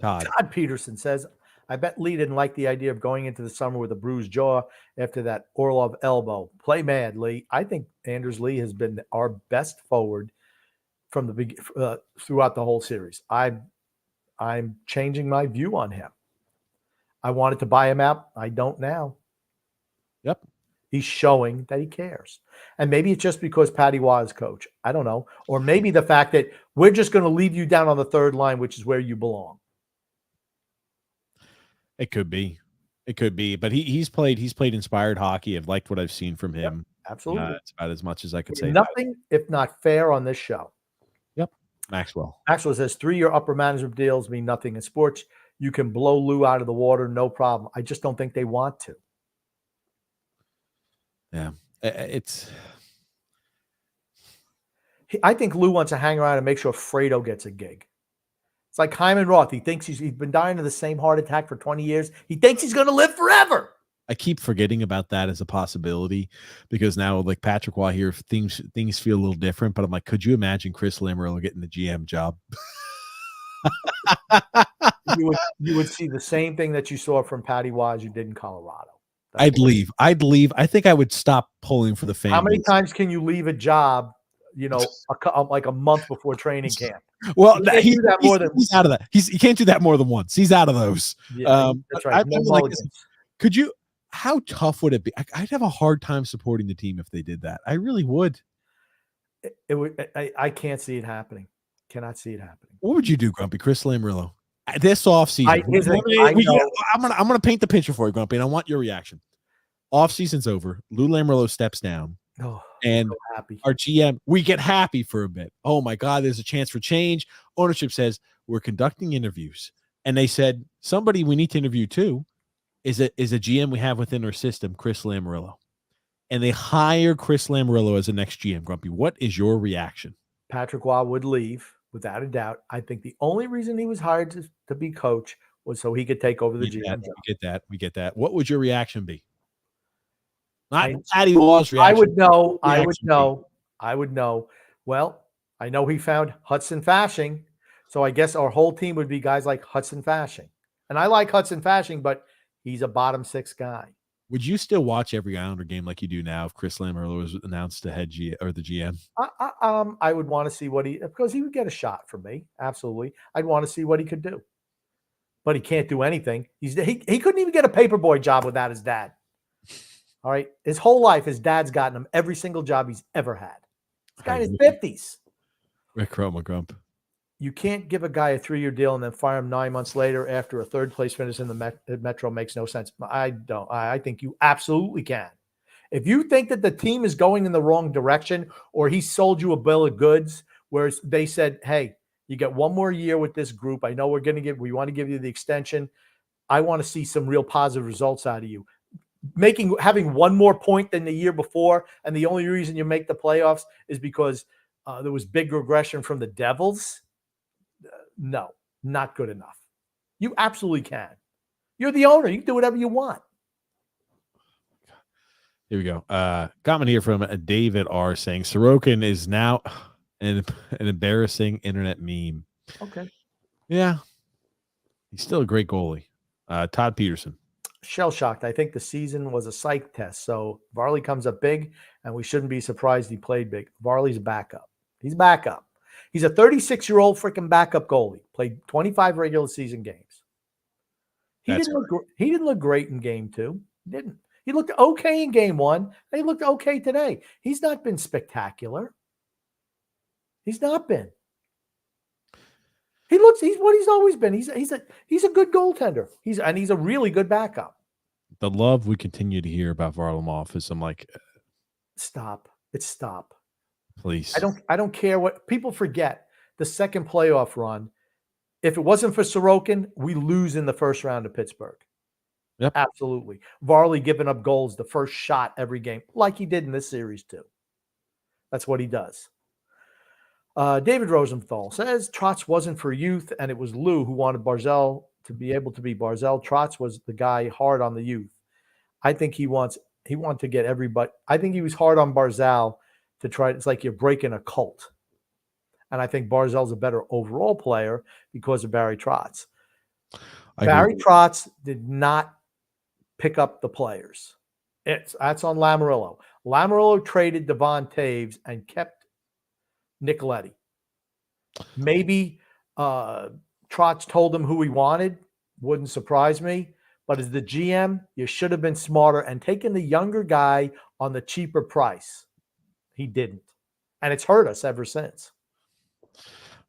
Speaker 1: Todd
Speaker 2: Peterson says, I bet Lee didn't like the idea of going into the summer with a bruised jaw after that Orlov elbow. Play mad, Lee. I think Anders Lee has been our best forward from the throughout the whole series. I'm changing my view on him. I wanted to buy him out. I don't now.
Speaker 1: Yep.
Speaker 2: He's showing that he cares. And maybe it's just because Patty Waugh is coach. I don't know. Or maybe the fact that we're just going to leave you down on the third line, which is where you belong.
Speaker 1: It could be. But he's played inspired hockey. I've liked what I've seen from him.
Speaker 2: Yep, absolutely.
Speaker 1: It's about as much as I could say.
Speaker 2: Nothing if not fair on this show.
Speaker 1: Yep. Maxwell.
Speaker 2: Maxwell says 3-year upper management deals mean nothing in sports. You can blow Lou out of the water, no problem. I just don't think they want to.
Speaker 1: Yeah,
Speaker 2: I think Lou wants to hang around and make sure Fredo gets a gig. It's like Hyman Roth. He thinks he's been dying of the same heart attack for 20 years. He thinks he's going to live forever.
Speaker 1: I keep forgetting about that as a possibility because now, like Patrick Waugh here, things feel a little different. But I'm like, could you imagine Chris Lamoriello getting the GM job?
Speaker 2: You would see the same thing that you saw from Patty Wise you did in Colorado.
Speaker 1: I'd leave. I think I would stop pulling for the fans.
Speaker 2: How many times can you leave a job, like a month before training camp?
Speaker 1: Well, he's out of that. He can't do that more than once. He's out of those.
Speaker 2: Yeah, that's right.
Speaker 1: Could you? How tough would it be? I'd have a hard time supporting the team if they did that. I really would.
Speaker 2: It would. I can't see it happening. Cannot see it happening.
Speaker 1: What would you do, Grumpy? Chris Lamoriello this offseason. I'm gonna paint the picture for you, Grumpy, and I want your reaction. Offseason's over. Lou Lamoriello steps down. And
Speaker 2: so
Speaker 1: our GM, we get happy for a bit. Oh my God, there's a chance for change. Ownership says we're conducting interviews. And they said, somebody we need to interview too is a GM we have within our system, Chris Lamoriello. And they hire Chris Lamoriello as the next GM. Grumpy, what is your reaction?
Speaker 2: Patrick Waugh would leave, without a doubt. I think the only reason he was hired to be coach was so he could take over the GM job.
Speaker 1: We get that. What would your reaction be? Not Patty Waugh's reaction.
Speaker 2: I would know. Well, I know he found Hudson Fasching, so I guess our whole team would be guys like Hudson Fasching. And I like Hudson Fasching, but he's a bottom 6 guy.
Speaker 1: Would you still watch every Islander game like you do now if Chris Lamoriello was announced the head or the GM?
Speaker 2: I would want to see because he would get a shot from me. Absolutely. I'd want to see what he could do. But he can't do anything. He couldn't even get a paperboy job without his dad. All right. His whole life, his dad's gotten him every single job he's ever had. This guy in his 50s.
Speaker 1: Rick Grump.
Speaker 2: You can't give a guy a 3-year deal and then fire him 9 months later after a 3rd place finish in the Metro. Makes no sense. I don't. I think you absolutely can. If you think that the team is going in the wrong direction or he sold you a bill of goods where they said, hey, you get 1 more year with this group. I know we want to give you the extension. I want to see some real positive results out of you. Having 1 more point than the year before, and the only reason you make the playoffs is because there was big regression from the Devils. No, not good enough. You absolutely can. You're the owner. You can do whatever you want.
Speaker 1: Here we go. Comment here from David R. saying Sorokin is now an embarrassing internet meme.
Speaker 2: Okay.
Speaker 1: Yeah. He's still a great goalie. Todd Peterson.
Speaker 2: Shell-shocked. I think the season was a psych test. So Varley comes up big, and we shouldn't be surprised he played big. Varley's backup. He's backup. He's a 36-year-old freaking backup goalie. Played 25 regular season games. He didn't look great in game 2. He didn't. He looked okay in game 1. And he looked okay today. He's not been spectacular. He's not been. He's what he's always been. He's a good goaltender. He's a really good backup.
Speaker 1: The love we continue to hear about Varlamov is I'm like,
Speaker 2: stop. Stop.
Speaker 1: Please.
Speaker 2: I don't care what people forget. The second playoff run, if it wasn't for Sorokin, we lose in the first round of Pittsburgh.
Speaker 1: Yep.
Speaker 2: Absolutely. Varley giving up goals the first shot every game, like he did in this series too. That's what he does. David Rosenthal says Trotz wasn't for youth, and it was Lou who wanted Barzal to be able to be Barzal. Trotz was the guy hard on the youth. I think he wanted to get everybody. I think he was hard on Barzal to try. It's like you're breaking a cult. And I think Barzal's a better overall player because of Barry Trotz. Barry Trotz did not pick up the players. That's on Lamoriello. Lamoriello traded Devon Taves and kept Nicoletti. Maybe Trotz told him who he wanted. Wouldn't surprise me. But as the GM, you should have been smarter and taken the younger guy on the cheaper price. He didn't. And it's hurt us ever since.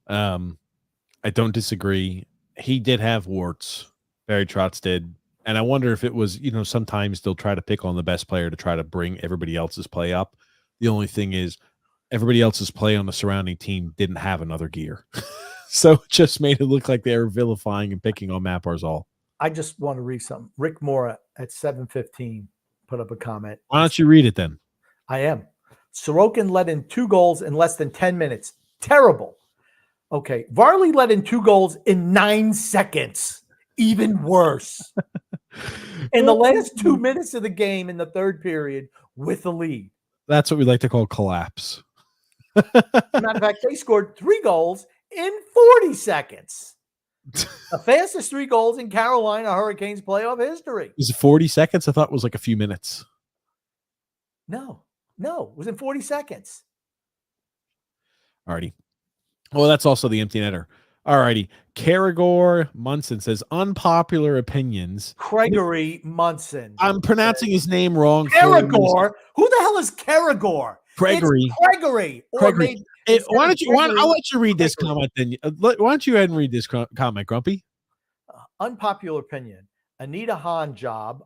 Speaker 1: I don't disagree. He did have warts. Barry Trotz did. And I wonder if it was, sometimes they'll try to pick on the best player to try to bring everybody else's play up. The only thing is everybody else's play on the surrounding team didn't have another gear. So it just made it look like they were vilifying and picking on Matt Barzal.
Speaker 2: I just want to read something. Rick Mora at 7:15 put up a comment.
Speaker 1: Why don't you read it then?
Speaker 2: I am. Sorokin let in 2 goals in less than 10 minutes. Terrible. Okay. Varley let in 2 goals in 9 seconds. Even worse. In the last 2 minutes of the game in the third period with the lead.
Speaker 1: That's what we like to call collapse.
Speaker 2: Matter of fact, they scored 3 goals in 40 seconds. The fastest 3 goals in Carolina Hurricanes playoff history.
Speaker 1: Is it 40 seconds? I thought it was like a few minutes.
Speaker 2: No, it was in 40 seconds.
Speaker 1: Alrighty. Well, that's also the empty netter. Alrighty. Caragor Munson says unpopular opinions.
Speaker 2: Gregory Munson.
Speaker 1: I'm pronouncing his name wrong.
Speaker 2: Caragor? Who the hell is Caragor?
Speaker 1: Gregory.
Speaker 2: It's Gregory.
Speaker 1: Gregory. Why don't you? I'll let you read this comment then. Why don't you go ahead and read this comment, Grumpy?
Speaker 2: Unpopular opinion. Anita Hahn job.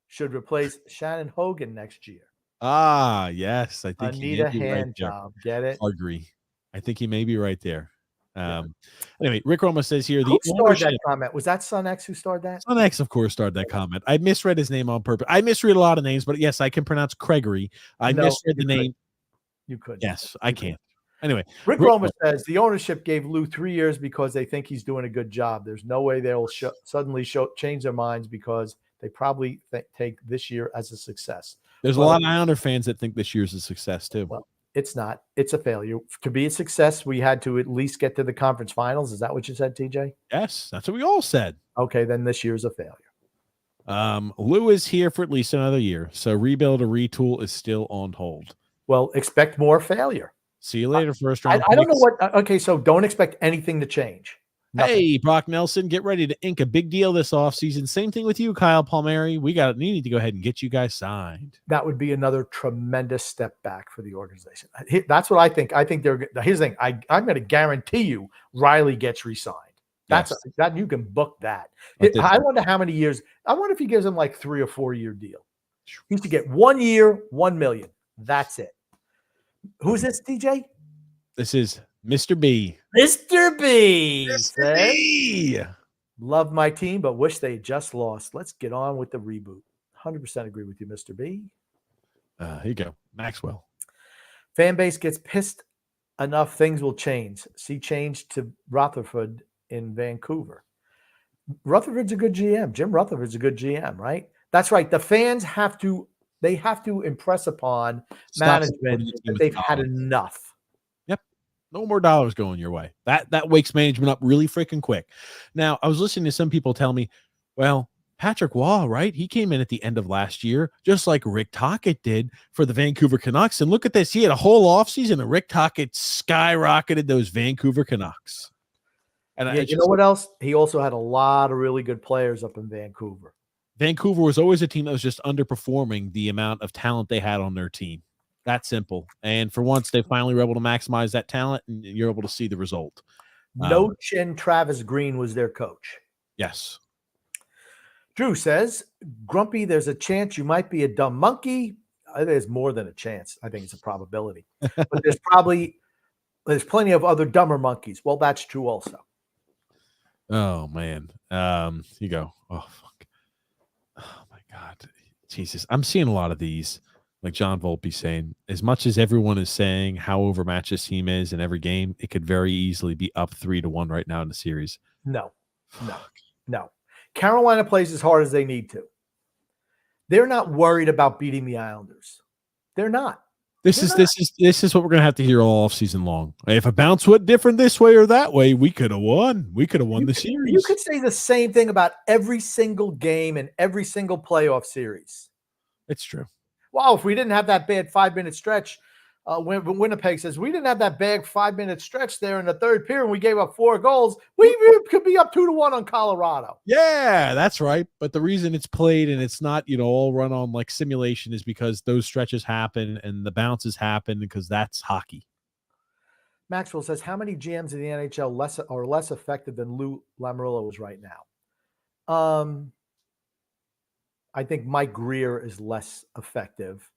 Speaker 2: Should replace Shannon Hogan next year.
Speaker 1: Ah, yes. I think
Speaker 2: Anita Hahn job. Get it?
Speaker 1: I agree. I think he may be right there. Anyway, Rick Roma says here
Speaker 2: who starred that comment? Was that Son X who starred that?
Speaker 1: Son X, of course, starred that comment. I misread his name on purpose. I misread a lot of names, but yes, I can pronounce Gregory. I misread the name.
Speaker 2: You could.
Speaker 1: Yes, I can. Anyway,
Speaker 2: Rick Roma says the ownership gave Lou 3 years because they think he's doing a good job. There's no way they'll suddenly change their minds because they probably take this year as a success.
Speaker 1: There's a lot of Islander fans that think this year's a success too.
Speaker 2: Well, it's not. It's a failure. To be a success, we had to at least get to the conference finals. Is that what you said, TJ?
Speaker 1: Yes, that's what we all said.
Speaker 2: Okay, then this year's a failure.
Speaker 1: Lou is here for at least another year, so rebuild or retool is still on hold.
Speaker 2: Well, expect more failure.
Speaker 1: See you later, first round.
Speaker 2: I don't know what. Okay, so don't expect anything to change. Nothing.
Speaker 1: Hey, Brock Nelson, get ready to ink a big deal this offseason. Same thing with you, Kyle Palmieri. We need to go ahead and get you guys signed.
Speaker 2: That would be another tremendous step back for the organization. That's what I think. I think here's the thing. I'm going to guarantee you Riley gets re-signed. That you can book that. I wonder how many years. I wonder if he gives him like 3 or 4 year deal. He used to get 1 year, $1 million. That's it. Who's this, DJ?
Speaker 1: This is Mr. B.
Speaker 2: Mr. B.
Speaker 1: Mr. B.
Speaker 2: Love my team, but wish they just lost. Let's get on with the reboot. 100% agree with you, Mr. B.
Speaker 1: Here you go. Maxwell.
Speaker 2: Fan base gets pissed enough, things will change. See change to Rutherford in Vancouver. Rutherford's a good GM. Jim Rutherford's a good GM, right? That's right. The fans have to impress upon management that they've had enough.
Speaker 1: Yep. No more dollars going your way. That wakes management up really freaking quick. Now, I was listening to some people tell me, well, Patrick Waugh, right? He came in at the end of last year, just like Rick Tocchet did for the Vancouver Canucks. And look at this. He had a whole offseason, and Rick Tocchet skyrocketed those Vancouver Canucks. And
Speaker 2: you know what else? He also had a lot of really good players up in Vancouver.
Speaker 1: Vancouver was always a team that was just underperforming the amount of talent they had on their team. That simple. And for once, they finally were able to maximize that talent, and you're able to see the result.
Speaker 2: No chin Travis Green was their coach.
Speaker 1: Yes.
Speaker 2: Drew says, Grumpy, there's a chance you might be a dumb monkey. There's more than a chance. I think it's a probability. But there's plenty of other dumber monkeys. Well, that's true also.
Speaker 1: Oh, man. You go. Oh, fuck. Oh, my God. Jesus. I'm seeing a lot of these. Like John Volpe saying, as much as everyone is saying how overmatched this team is in every game, it could very easily be up 3-1 right now in the series.
Speaker 2: No. Carolina plays as hard as they need to. They're not worried about beating the Islanders. They're not.
Speaker 1: This is what we're gonna have to hear all offseason long. If a bounce went different this way or that way, we could have won. We could have won the series.
Speaker 2: You could say the same thing about every single game and every single playoff series.
Speaker 1: It's true.
Speaker 2: Wow, if we didn't have that bad 5-minute stretch, Winnipeg says we didn't have that bad 5-minute stretch there in the third period and we gave up 4 goals. We could be up 2-1 on Colorado.
Speaker 1: Yeah, that's right. But the reason it's played and it's not, all run on like simulation is because those stretches happen and the bounces happen because that's hockey.
Speaker 2: Maxwell says, how many GMs in the NHL are less effective than Lou Lamoriello is right now? I think Mike Greer is less effective.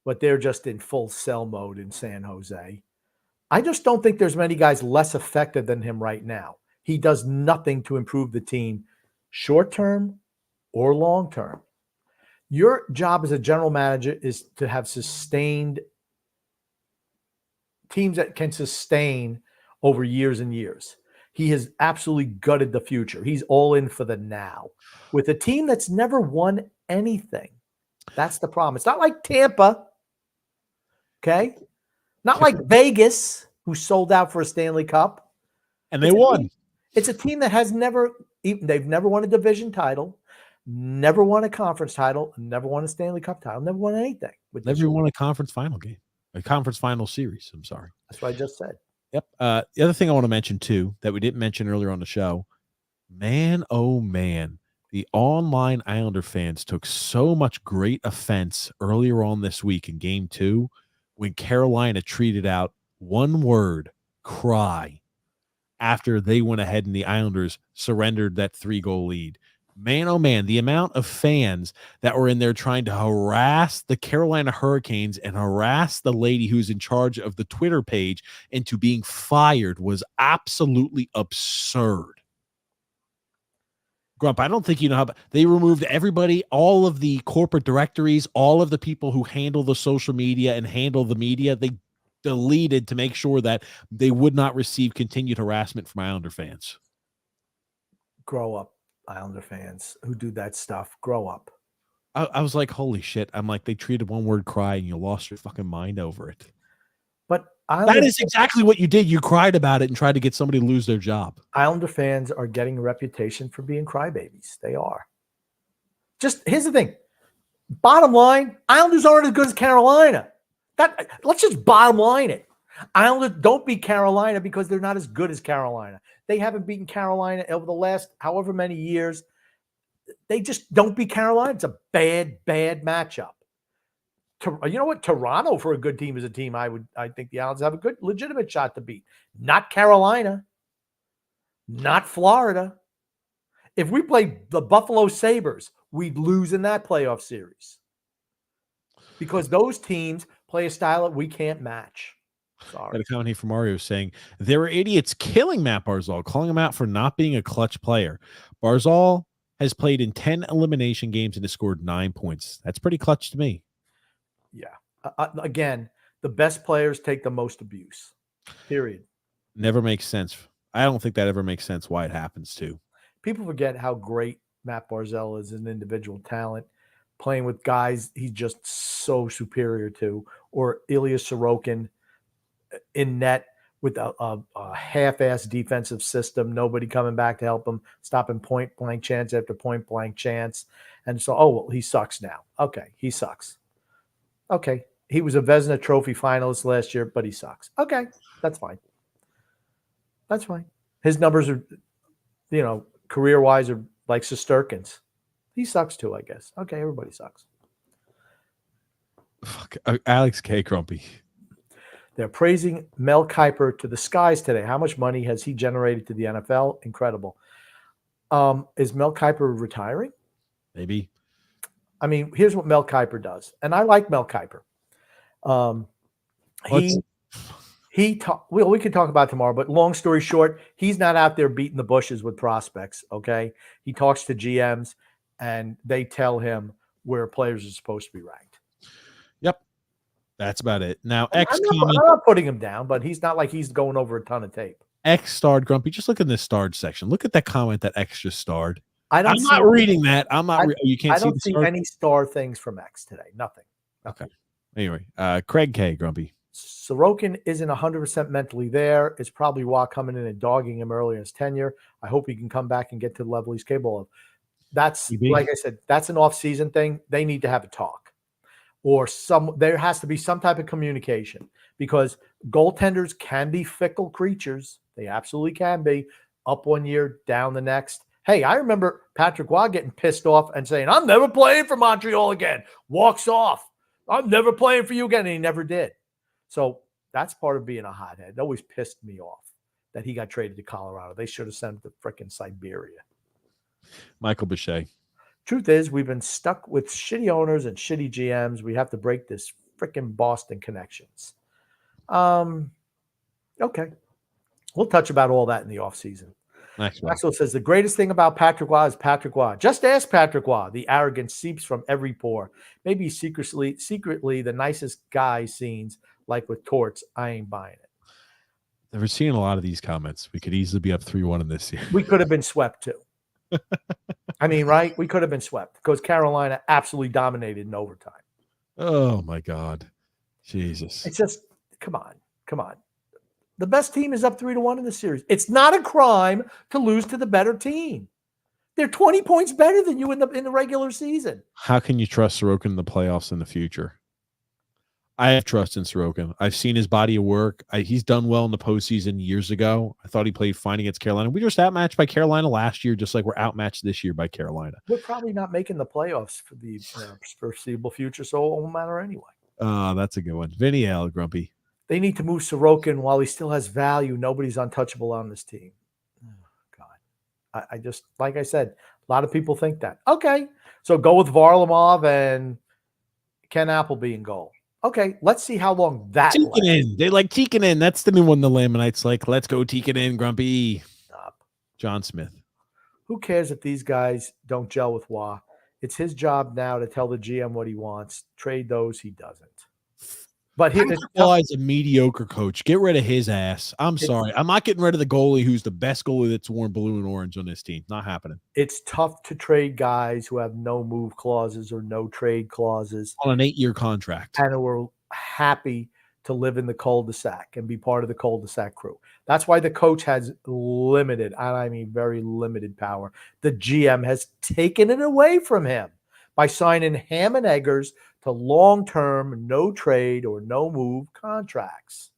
Speaker 2: but they're just in full sell mode in San Jose. I just don't think there's many guys less effective than him right now. He does nothing to improve the team short term or long term. Your job as a general manager is to have sustained teams that can sustain over years and years. He has absolutely gutted the future. He's all in for the now. With a team that's never won anything, that's the problem. It's not like Tampa, okay? Not like Vegas, who sold out for a Stanley Cup.
Speaker 1: And they won.
Speaker 2: It's a team that has they've never won a division title, never won a conference title, never won a Stanley Cup title, never won anything.
Speaker 1: Never won a conference final game, a conference final series. I'm sorry.
Speaker 2: That's what I just said.
Speaker 1: Yep. The other thing I want to mention too, that we didn't mention earlier on the show, man, oh man, the online Islander fans took so much great offense earlier on this week in Game 2 when Carolina treated out one word, cry, after they went ahead and the Islanders surrendered that 3-goal lead. Man, oh man, the amount of fans that were in there trying to harass the Carolina Hurricanes and harass the lady who's in charge of the Twitter page into being fired was absolutely absurd. Grump, I don't think you know how they removed everybody, all of the corporate directories, all of the people who handle the social media and handle the media. They deleted to make sure that they would not receive continued harassment from Islander fans.
Speaker 2: Grow up, Islander fans who do that stuff. Grow up.
Speaker 1: I was like, holy shit. I'm like, they treated one word cry and you lost your fucking mind over it.
Speaker 2: But
Speaker 1: that is exactly what you did. You cried about it and tried to get somebody to lose their job.
Speaker 2: Islander fans are getting a reputation for being crybabies. They are. Just here's the thing. Bottom line, Islanders aren't as good as Carolina. Let's just bottom line it. Islanders don't beat Carolina because they're not as good as Carolina. They haven't beaten Carolina over the last however many years. They just don't beat Carolina. It's a bad, bad matchup. You know what? Toronto, for a good team, is a team I think the Islanders have a good, legitimate shot to beat. Not Carolina. Not Florida. If we played the Buffalo Sabres, we'd lose in that playoff series. Because those teams play a style that we can't match. Sorry.
Speaker 1: Got a comment here from Mario saying, there were idiots killing Matt Barzal, calling him out for not being a clutch player. Barzal has played in 10 elimination games and has scored 9 points. That's pretty clutch to me.
Speaker 2: Yeah. Again, the best players take the most abuse. Period.
Speaker 1: Never makes sense. I don't think that ever makes sense why it happens too.
Speaker 2: People forget how great Matt Barzal is as an individual talent, playing with guys he's just so superior to, or Ilya Sorokin in net with a half-ass defensive system, nobody coming back to help him, stopping point-blank chance after point-blank chance. And so, oh, well, he sucks now. Okay, he sucks. Okay, he was a Vezina Trophy finalist last year, but he sucks. Okay, that's fine. That's fine. His numbers are, career-wise are like Shesterkin's. He sucks too, I guess. Okay, everybody sucks.
Speaker 1: Fuck, Alex K. Grumpy.
Speaker 2: They're praising Mel Kiper to the skies today. How much money has he generated to the NFL? Incredible. Is Mel Kiper retiring?
Speaker 1: Maybe.
Speaker 2: I mean, here's what Mel Kiper does. And I like Mel Kiper. We can talk about it tomorrow, but long story short, he's not out there beating the bushes with prospects, okay? He talks to GMs, and they tell him where players are supposed to be ranked.
Speaker 1: Yep. That's about it. Now,
Speaker 2: I'm not putting him down, but he's not like he's going over a ton of tape.
Speaker 1: X starred Grumpy. Just look in the starred section. Look at that comment that X just starred.
Speaker 2: I'm
Speaker 1: not reading that. You can't see.
Speaker 2: I don't see any star things from X today. Nothing.
Speaker 1: Okay. Anyway, Craig K. Grumpy.
Speaker 2: Sorokin isn't 100% mentally there. It's probably Waugh coming in and dogging him early in his tenure. I hope he can come back and get to the level he's capable of. That's, like I said, that's an off-season thing. They need to have a talk. Or there has to be some type of communication, because goaltenders can be fickle creatures. They absolutely can be. Up one year, down the next. Hey, I remember Patrick Waugh getting pissed off and saying, I'm never playing for Montreal again. Walks off. I'm never playing for you again. And he never did. So that's part of being a hothead. It always pissed me off that he got traded to Colorado. They should have sent him to frickin' Siberia.
Speaker 1: Michael Bichet.
Speaker 2: Truth is, we've been stuck with shitty owners and shitty GMs. We have to break this freaking Boston connections. Okay. We'll touch about all that in the offseason. Maxwell says the greatest thing about Patrick Waugh is Patrick Waugh. Just ask Patrick Waugh. The arrogance seeps from every pore. Maybe secretly the nicest guy scenes, like with Torts. I ain't buying it.
Speaker 1: We're seeing a lot of these comments. We could easily be up 3-1 in this year.
Speaker 2: We could have been swept too. I mean, right? We could have been swept because Carolina absolutely dominated in overtime.
Speaker 1: Oh my God. Jesus.
Speaker 2: It's just, come on. The best team is up 3-1 in the series. It's not a crime to lose to the better team. They're 20 points better than you in the regular season.
Speaker 1: How can you trust Sorokin in the playoffs in the future? I have trust in Sorokin. I've seen his body of work. He's done well in the postseason years ago. I thought he played fine against Carolina. We were just outmatched by Carolina last year, just like we're outmatched this year by Carolina.
Speaker 2: We're probably not making the playoffs for the foreseeable future, so it won't matter anyway.
Speaker 1: That's a good one. Vinny L. Grumpy.
Speaker 2: They need to move Sorokin while he still has value. Nobody's untouchable on this team. Oh, God. I just, like I said, a lot of people think that. Okay, so go with Varlamov and Ken Appleby in goal. Okay, let's see how long that
Speaker 1: Tikkanen. They like Tikkanen. That's the new one the Lamanites like. Let's go Tikkanen, Grumpy.
Speaker 2: Stop.
Speaker 1: John Smith.
Speaker 2: Who cares if these guys don't gel with Waugh? It's his job now to tell the GM what he wants. Trade those he doesn't. But
Speaker 1: Waugh is a mediocre coach. Get rid of his ass. I'm sorry. I'm not getting rid of the goalie who's the best goalie that's worn blue and orange on this team. Not happening.
Speaker 2: It's tough to trade guys who have no move clauses or no trade clauses
Speaker 1: on an 8-year contract
Speaker 2: and who are happy to live in the cul-de-sac and be part of the cul-de-sac crew. That's why the coach has limited, and I mean very limited power. The GM has taken it away from him by signing Ham and Eggers to long-term, no trade or no move contracts.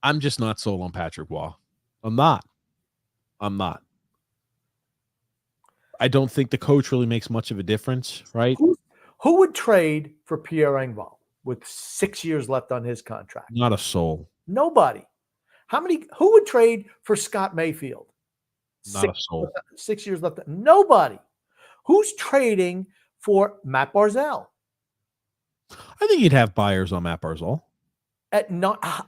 Speaker 1: I'm just not sold on Patrick Waugh. I'm not. I don't think the coach really makes much of a difference, right?
Speaker 2: Who would trade for Pierre Engvall with 6 years left on his contract?
Speaker 1: Not a soul.
Speaker 2: Nobody. Who would trade for Scott Mayfield?
Speaker 1: Not a soul.
Speaker 2: 6 years left. Nobody. Who's trading for Matt Barzal?
Speaker 1: I think you'd have buyers on Matt Barzal.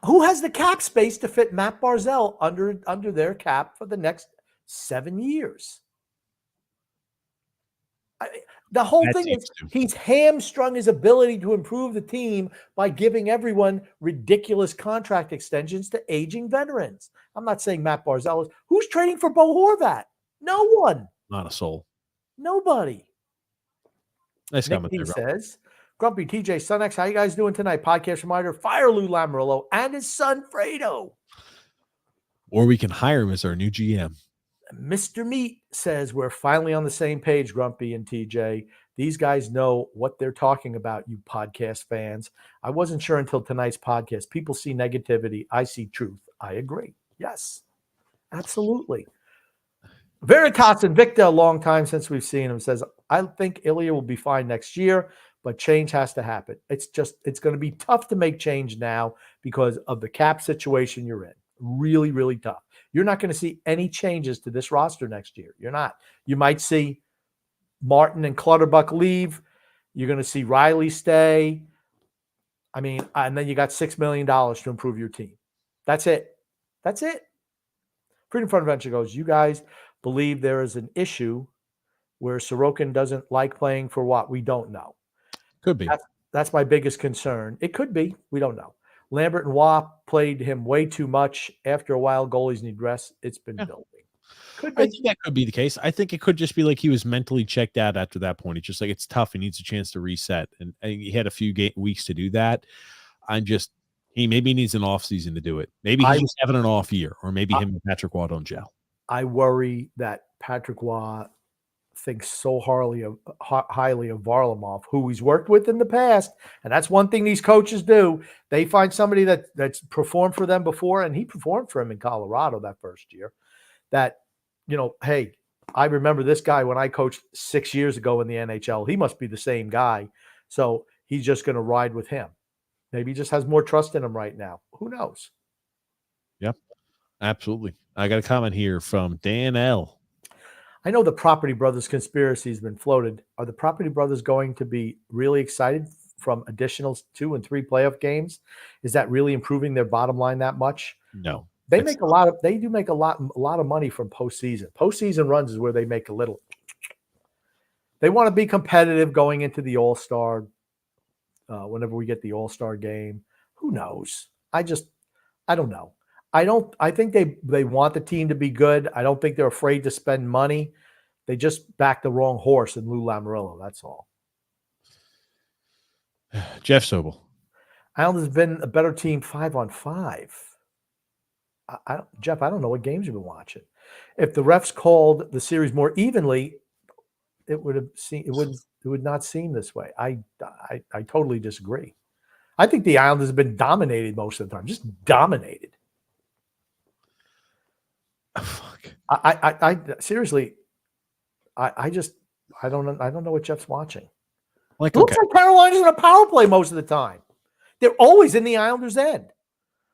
Speaker 2: Who has the cap space to fit Matt Barzal under their cap for the next 7 years? The whole thing is he's hamstrung his ability to improve the team by giving everyone ridiculous contract extensions to aging veterans. I'm not saying Matt Barzal is. Who's trading for Bo Horvat? No one.
Speaker 1: Not a soul.
Speaker 2: Nobody.
Speaker 1: Nice comment
Speaker 2: there, says, Grumpy TJ Sunex, how you guys doing tonight? Podcast reminder, fire Lou Lamoriello and his son Fredo.
Speaker 1: Or we can hire him as our new GM.
Speaker 2: Mr. Meat says we're finally on the same page, Grumpy and TJ. These guys know what they're talking about, you podcast fans. I wasn't sure until tonight's podcast. People see negativity. I see truth. I agree. Yes, absolutely. Veritas Invicta, a long time since we've seen him, says, I think Ilya will be fine next year, but change has to happen. It's going to be tough to make change now because of the cap situation you're in. Really, really tough. You're not going to see any changes to this roster next year. You're not. You might see Martin and Clutterbuck leave. You're going to see Riley stay. I mean, and then you got $6 million to improve your team. That's it. That's it. Freedom Front Adventure goes, you guys believe there is an issue where Sorokin doesn't like playing for what? We don't know.
Speaker 1: Could be.
Speaker 2: That's my biggest concern. It could be. We don't know. Lambert and Waugh played him way too much. After a while, goalies need rest. It's been building. Could be.
Speaker 1: I think that could be the case. I think it could just be like he was mentally checked out after that point. It's just like it's tough. He needs a chance to reset. And he had a few weeks to do that. He maybe needs an off season to do it. Maybe he's just having an off year, or maybe him and Patrick Waugh don't gel.
Speaker 2: I worry that Patrick Waugh thinks so highly of Varlamov, who he's worked with in the past. And that's one thing these coaches do. They find somebody that's performed for them before, and he performed for him in Colorado that first year, that, hey, I remember this guy when I coached 6 years ago in the NHL. He must be the same guy. So he's just going to ride with him. Maybe he just has more trust in him right now. Who knows?
Speaker 1: Yep, absolutely. I got a comment here from Dan L.
Speaker 2: I know the Property Brothers conspiracy has been floated. Are the Property Brothers going to be really excited from additional 2 and 3 playoff games, is that really improving their bottom line that much?
Speaker 1: No.
Speaker 2: They make they do make a lot of money from postseason. Postseason runs is where they make a little. They want to be competitive going into the All-Star. Whenever we get the All-Star game, who knows? I don't know. I think they want the team to be good. I don't think they're afraid to spend money. They just backed the wrong horse in Lou Lamoriello. That's all.
Speaker 1: Jeff Sobel.
Speaker 2: Islanders have been a better team 5-on-5. Jeff, I don't know what games you've been watching. If the refs called the series more evenly, it would not seem this way. I totally disagree. I think the Islanders have been dominated most of the time, just dominated.
Speaker 1: Fuck.
Speaker 2: I seriously, I don't know what Jeff's watching.
Speaker 1: Like,
Speaker 2: it looks like Carolina's in a power play most of the time. They're always in the Islanders' end.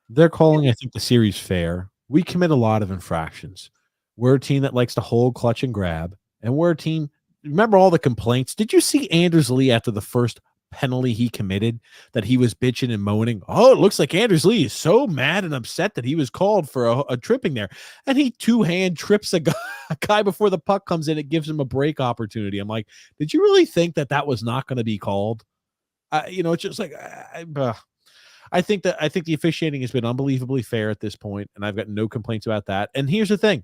Speaker 1: They're calling, I think, the series fair. We commit a lot of infractions. We're a team that likes to hold, clutch, and grab. And we're a team. Remember all the complaints? Did you see Anders Lee after the first penalty he committed that he was bitching and moaning? Oh, it looks like Anders Lee is so mad and upset that he was called for a tripping there. And he two-hand trips a guy before the puck comes in. It gives him a break opportunity. I'm like, did you really think that was not going to be called? It's just like I think the officiating has been unbelievably fair at this point, and I've got no complaints about that. And here's the thing.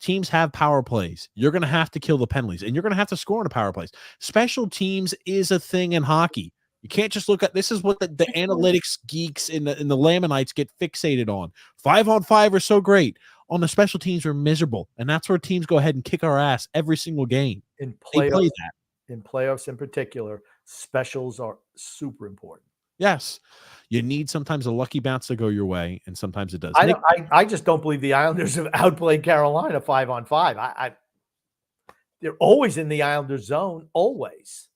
Speaker 1: Teams have power plays. You're going to have to kill the penalties, and you're going to have to score on the power plays. Special teams is a thing in hockey. You can't just look at this is what the analytics geeks in the Lamanites get fixated on. 5-on-5 are so great. On the special teams, we're miserable, and that's where teams go ahead and kick our ass every single game.
Speaker 2: In
Speaker 1: They play that.
Speaker 2: In playoffs in particular, specials are super important.
Speaker 1: Yes. You need sometimes a lucky bounce to go your way, and sometimes it does.
Speaker 2: I just don't believe the Islanders have outplayed Carolina 5-on-5. They're always in the Islanders zone, always.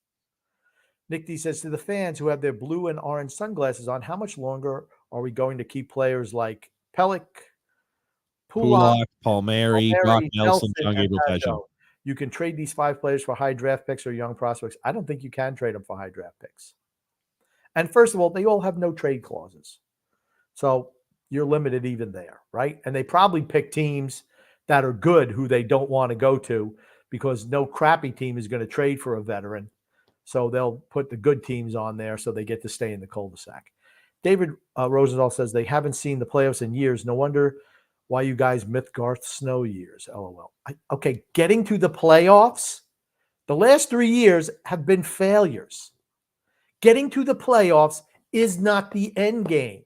Speaker 2: Nick D says to the fans who have their blue and orange sunglasses on, how much longer are we going to keep players like Pellick,
Speaker 1: Pulak, Palmieri, Brock Nelson, John Gabriel Tejan?
Speaker 2: You can trade these 5 players for high draft picks or young prospects. I don't think you can trade them for high draft picks. And first of all, they all have no trade clauses. So you're limited even there, right? And they probably pick teams that are good who they don't want to go to because no crappy team is going to trade for a veteran. So they'll put the good teams on there so they get to stay in the cul-de-sac. David Rosendahl says they haven't seen the playoffs in years. No wonder why you guys myth Garth Snow years, LOL. Okay, getting to the playoffs, the last 3 years have been failures. Getting to the playoffs is not the end game.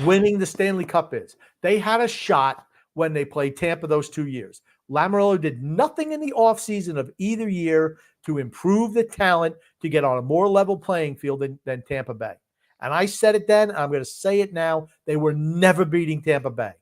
Speaker 2: Winning the Stanley Cup is. They had a shot when they played Tampa those 2 years. Lamoriello did nothing in the offseason of either year to improve the talent to get on a more level playing field than Tampa Bay. And I said it then, and I'm going to say it now. They were never beating Tampa Bay.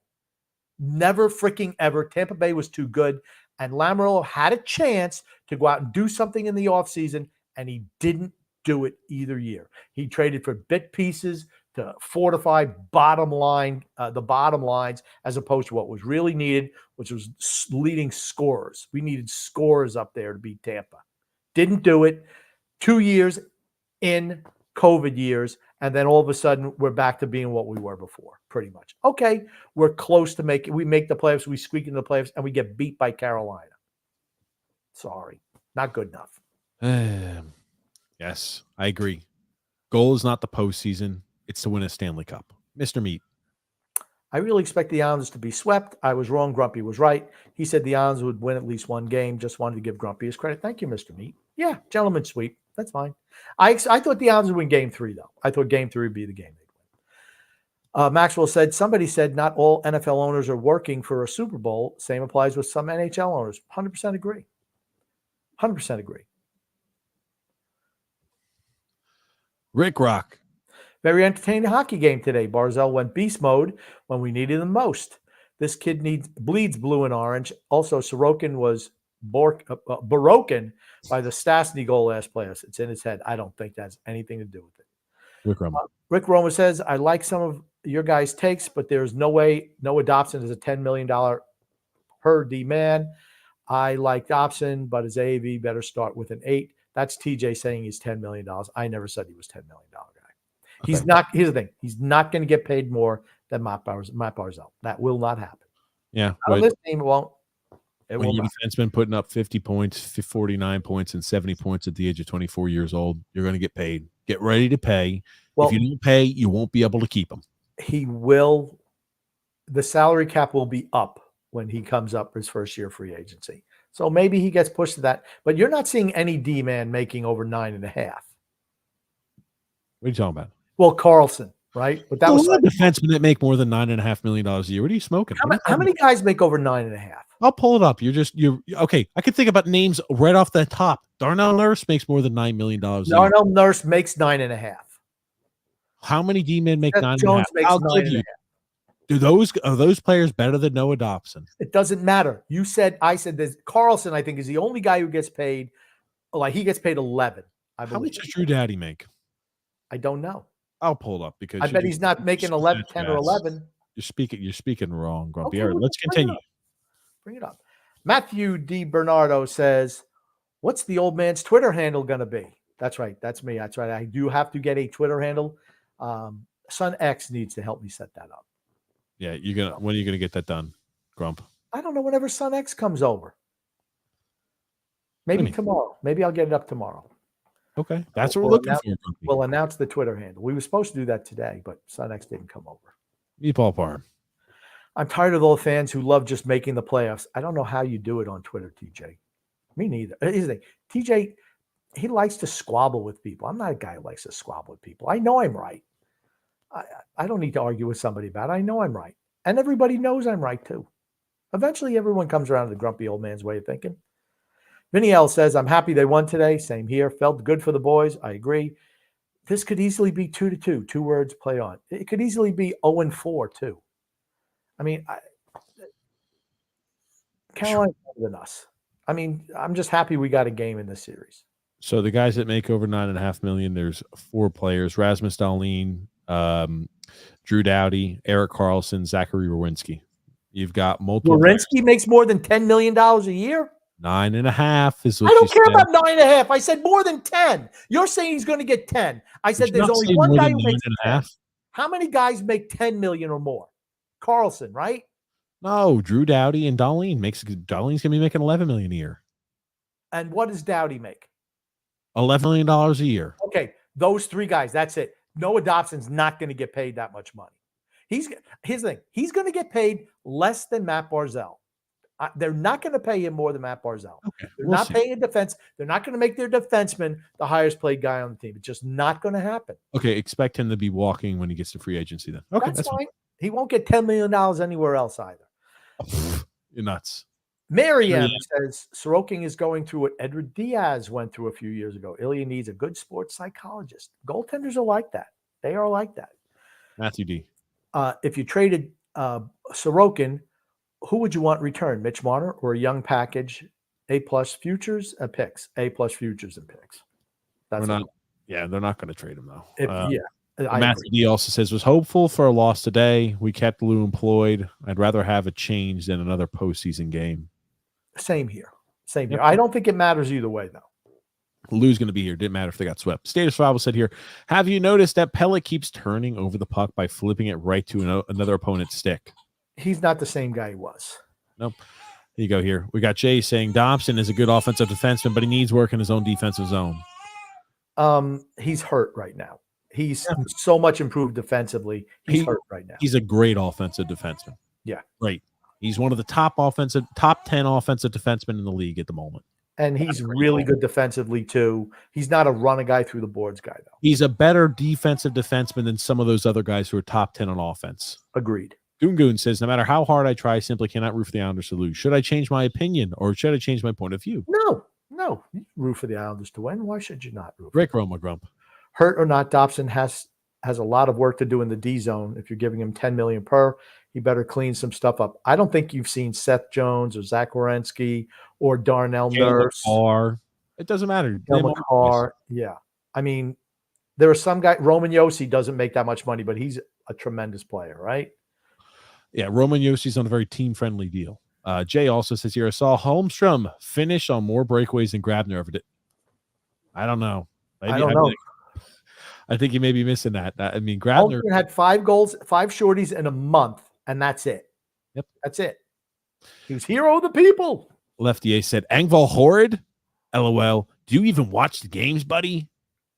Speaker 2: Never freaking ever. Tampa Bay was too good. And Lamoriello had a chance to go out and do something in the offseason, and he didn't do it either year. He traded for bit pieces to fortify the bottom lines, as opposed to what was really needed, which was leading scorers. We needed scorers up there to beat Tampa. Didn't do it. 2 years in COVID years, and then all of a sudden we're back to being what we were before, pretty much. Okay, we're close to making. We make the playoffs, we squeak into the playoffs, and we get beat by Carolina. Sorry, not good enough.
Speaker 1: Yes, I agree. Goal is not the postseason. It's to win a Stanley Cup. Mr. Meat.
Speaker 2: I really expect the Islanders to be swept. I was wrong. Grumpy was right. He said the Islanders would win at least one game. Just wanted to give Grumpy his credit. Thank you, Mr. Meat. Yeah, gentleman's sweep. That's fine. I thought the Islanders would win game 3, though. I thought game 3 would be the game they'd win. Maxwell said, somebody said not all NFL owners are working for a Super Bowl. Same applies with some NHL owners. 100% agree. 100% agree.
Speaker 1: Rick Rock.
Speaker 2: Very entertaining hockey game today. Barzell went beast mode when we needed him most. This kid bleeds blue and orange. Also, Sorokin was broken by the Stastny goal last playoffs. It's in his head. I don't think that has anything to do with it. Rick Roma says, I like some of your guys' takes, but there's no way Noah Dobson is a $10 million per D man. I like Dobson, but his AAV better start with an 8. That's TJ saying he's $10 million. I never said he was $10 million guy. He's not. Here's the thing. He's not going to get paid more than Matt Barzal. That will not happen.
Speaker 1: Yeah.
Speaker 2: On this team, it won't. It
Speaker 1: when
Speaker 2: will
Speaker 1: your
Speaker 2: not.
Speaker 1: defenseman putting up 50 points, 49 points, and 70 points at the age of 24 years old, you're going to get paid. Get ready to pay.
Speaker 2: Well,
Speaker 1: if you don't pay, you won't be able to keep him.
Speaker 2: He will. The salary cap will be up when he comes up his first year free agency. So maybe he gets pushed to that. But you're not seeing any D-man making over 9.5.
Speaker 1: What are you talking about?
Speaker 2: Well, Carlson, right? But that was
Speaker 1: defensemen that make more than $9.5 million a year. What are you smoking?
Speaker 2: How many guys make over 9.5?
Speaker 1: I'll pull it up. You're okay. I could think about names right off the top. Darnell Nurse makes more than $9 million a year.
Speaker 2: Darnell Nurse makes 9.5.
Speaker 1: How many D-men make
Speaker 2: Seth
Speaker 1: 9.5?
Speaker 2: Jones makes 9.5.
Speaker 1: Are those players better than Noah Dobson?
Speaker 2: It doesn't matter. I said this. Carlson, I think, is the only guy who gets paid. Like he gets paid 11. I believe.
Speaker 1: How much does Drew Doughty make?
Speaker 2: I don't know.
Speaker 1: I'll pull it up because
Speaker 2: I bet he's not making 11, 10 or 11.
Speaker 1: You're speaking wrong, Grumpy.
Speaker 2: Okay,
Speaker 1: All right, let's continue.
Speaker 2: Bring it up. Matthew D. Bernardo says, "What's the old man's Twitter handle going to be?" That's right. That's me. That's right. I do have to get a Twitter handle. Son X needs to help me set that up.
Speaker 1: Yeah, when are you gonna get that done, Grump?
Speaker 2: I don't know. Whenever Son X comes over, maybe tomorrow. Maybe I'll get it up tomorrow.
Speaker 1: Okay, that's what we're looking for.
Speaker 2: We'll announce the Twitter handle. We were supposed to do that today, but Son X didn't come over.
Speaker 1: Meatball Parm.
Speaker 2: I'm tired of all the fans who love just making the playoffs. I don't know how you do it on Twitter, TJ. Me neither. Here's the thing. TJ, he likes to squabble with people. I'm not a guy who likes to squabble with people. I know I'm right. I don't need to argue with somebody about it. I know I'm right. And everybody knows I'm right too. Eventually, everyone comes around to the grumpy old man's way of thinking. Vinny L says, "I'm happy they won today. Same here. Felt good for the boys. I agree. This could easily be 2-2. 2 words, play on. It could easily be 0-4 too. I mean, Carolina's better than us. I mean, I'm just happy we got a game in this series."
Speaker 1: So the guys that make over $9.5 million, there's 4 players: Rasmus Dahlin, Drew Doughty, Eric Carlson, Zachary Werenski. You've got multiple.
Speaker 2: Werenski makes more than $10 million a year.
Speaker 1: 9.5 is what
Speaker 2: I don't care
Speaker 1: said.
Speaker 2: about 9.5. I said more than 10. You're saying he's going to get 10. I said there's only one guy who makes 10. How many guys make 10 million or more? Carlson, right?
Speaker 1: No, Drew Doughty and Dahlin. Dahlin's gonna be making $11 million a year.
Speaker 2: And what does Doughty make?
Speaker 1: $11 million a year.
Speaker 2: Okay, those 3 guys. That's it. Noah Dobson's not going to get paid that much money. Here's the thing. He's going to get paid less than Matt Barzal. They're not going to pay him more than Matt Barzal.
Speaker 1: Okay,
Speaker 2: They're not paying a defense. They're not going to make their defenseman the highest paid guy on the team. It's just not going to happen.
Speaker 1: Okay, expect him to be walking when he gets to free agency then. Okay,
Speaker 2: that's fine. He won't get $10 million anywhere else either.
Speaker 1: You're nuts.
Speaker 2: Miriam says Sorokin is going through what Edward Diaz went through a few years ago. Ilya needs a good sports psychologist. Goaltenders are like that. They are like that.
Speaker 1: Matthew D.
Speaker 2: If you traded Sorokin, who would you want return? Mitch Marner or a young package, A+ futures and picks? A+ futures and picks.
Speaker 1: That's they're not going to trade him though. Matthew D also says, was hopeful for a loss today. We kept Lou employed. I'd rather have a change than another postseason game.
Speaker 2: Same here. Same here. I don't think it matters either way, though.
Speaker 1: Lou's going to be here. Didn't matter if they got swept. State of Survival said here, have you noticed that Pellet keeps turning over the puck by flipping it right to another opponent's stick? He's
Speaker 2: not the same guy he was.
Speaker 1: Nope. Here you go here. We got Jay saying Dobson is a good offensive defenseman, but he needs work in his own defensive zone.
Speaker 2: He's hurt right now. He's so much improved defensively. He's hurt right now.
Speaker 1: He's a great offensive defenseman.
Speaker 2: Yeah.
Speaker 1: Right. He's one of the top 10 offensive defensemen in the league at the moment.
Speaker 2: And he's really good defensively, too. He's not a run-a-guy through the boards guy, though.
Speaker 1: He's a better defensive defenseman than some of those other guys who are top 10 on offense.
Speaker 2: Agreed.
Speaker 1: Goon says, no matter how hard I try, I simply cannot root for the Islanders to lose. Should I change my opinion or should I change my point of view?
Speaker 2: No. You root for the Islanders to win. Why should you not root for
Speaker 1: Rick Roma Grump.
Speaker 2: Hurt or not, Dobson has a lot of work to do in the D zone. If you're giving him $10 million per, he better clean some stuff up. I don't think you've seen Seth Jones or Zach Werenski or Darnell Nurse.
Speaker 1: It doesn't matter.
Speaker 2: Yeah. I mean, there are some guys. Roman Josi doesn't make that much money, but he's a tremendous player, right?
Speaker 1: Yeah, Roman Josi's on a very team-friendly deal. Jay also says here, I saw Holmstrom finish on more breakaways than Grabner ever did. I don't know. Maybe,
Speaker 2: I don't know.
Speaker 1: I think you may be missing that. I mean, Grabner
Speaker 2: had 5 goals, 5 shorties in a month, and that's it.
Speaker 1: Yep.
Speaker 2: That's it. He was hero of the people.
Speaker 1: Lefty A said, Engvall horrid? LOL. Do you even watch the games, buddy?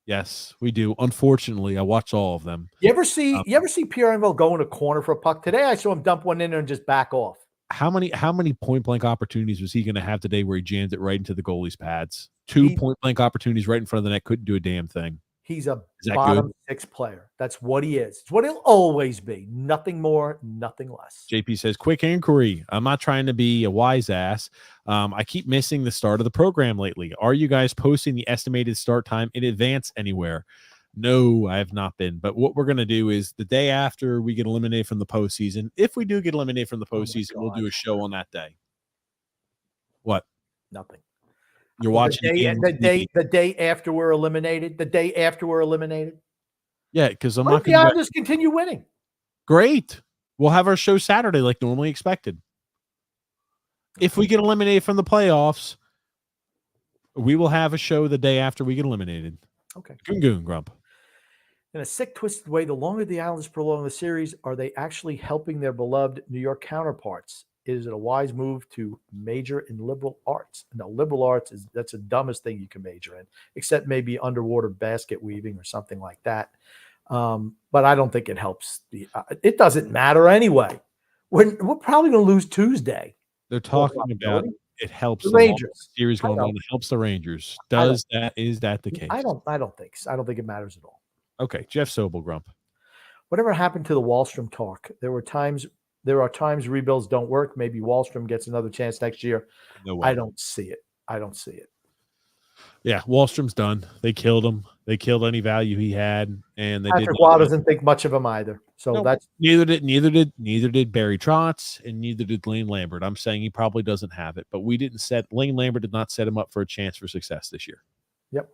Speaker 1: Yes, we do. Unfortunately, I watch all of them.
Speaker 2: You ever see Pierre Engvall go in a corner for a puck? Today I saw him dump one in there and just back off.
Speaker 1: How many point blank opportunities was he going to have today where he jammed it right into the goalie's pads? 2 point blank opportunities right in front of the net, couldn't do a damn thing.
Speaker 2: He's a bottom 6 player. That's what he is. It's what he'll always be. Nothing more, nothing less.
Speaker 1: JP says, quick inquiry. I'm not trying to be a wise ass. I keep missing the start of the program lately. Are you guys posting the estimated start time in advance anywhere? No, I have not been. But what we're going to do is the day after we get eliminated from the postseason, if we do get eliminated from the postseason, we'll do a show on that day. What?
Speaker 2: Nothing.
Speaker 1: You're watching
Speaker 2: the day after we're eliminated. The day after we're eliminated.
Speaker 1: Yeah, because I'm
Speaker 2: not going to. The Islanders continue winning.
Speaker 1: Great. We'll have our show Saturday like normally expected. If we get eliminated from the playoffs, we will have a show the day after we get eliminated.
Speaker 2: Okay.
Speaker 1: Goon Grump.
Speaker 2: In a sick, twisted way, the longer the Islanders prolong the series, are they actually helping their beloved New York counterparts? Is it a wise move to major in liberal arts? No, liberal arts that's the dumbest thing you can major in, except maybe underwater basket weaving or something like that. But I don't think it helps. It doesn't matter anyway. We're probably going to lose Tuesday.
Speaker 1: They're talking about it helps
Speaker 2: the Rangers.
Speaker 1: Series going on. It helps the Rangers. Is that the case?
Speaker 2: I don't think so. I don't think it matters at all.
Speaker 1: Okay, Jeff Sobel, Grump.
Speaker 2: Whatever happened to the Wallstrom talk? There are times rebuilds don't work. Maybe Wallstrom gets another chance next year.
Speaker 1: No way.
Speaker 2: I don't see it.
Speaker 1: Yeah, Wallstrom's done. They killed him. They killed any value he had, and they
Speaker 2: Patrick Waugh doesn't think much of him either. So that's
Speaker 1: neither did Barry Trotz, and neither did Lane Lambert. I'm saying he probably doesn't have it, but Lane Lambert did not set him up for a chance for success this year.
Speaker 2: Yep.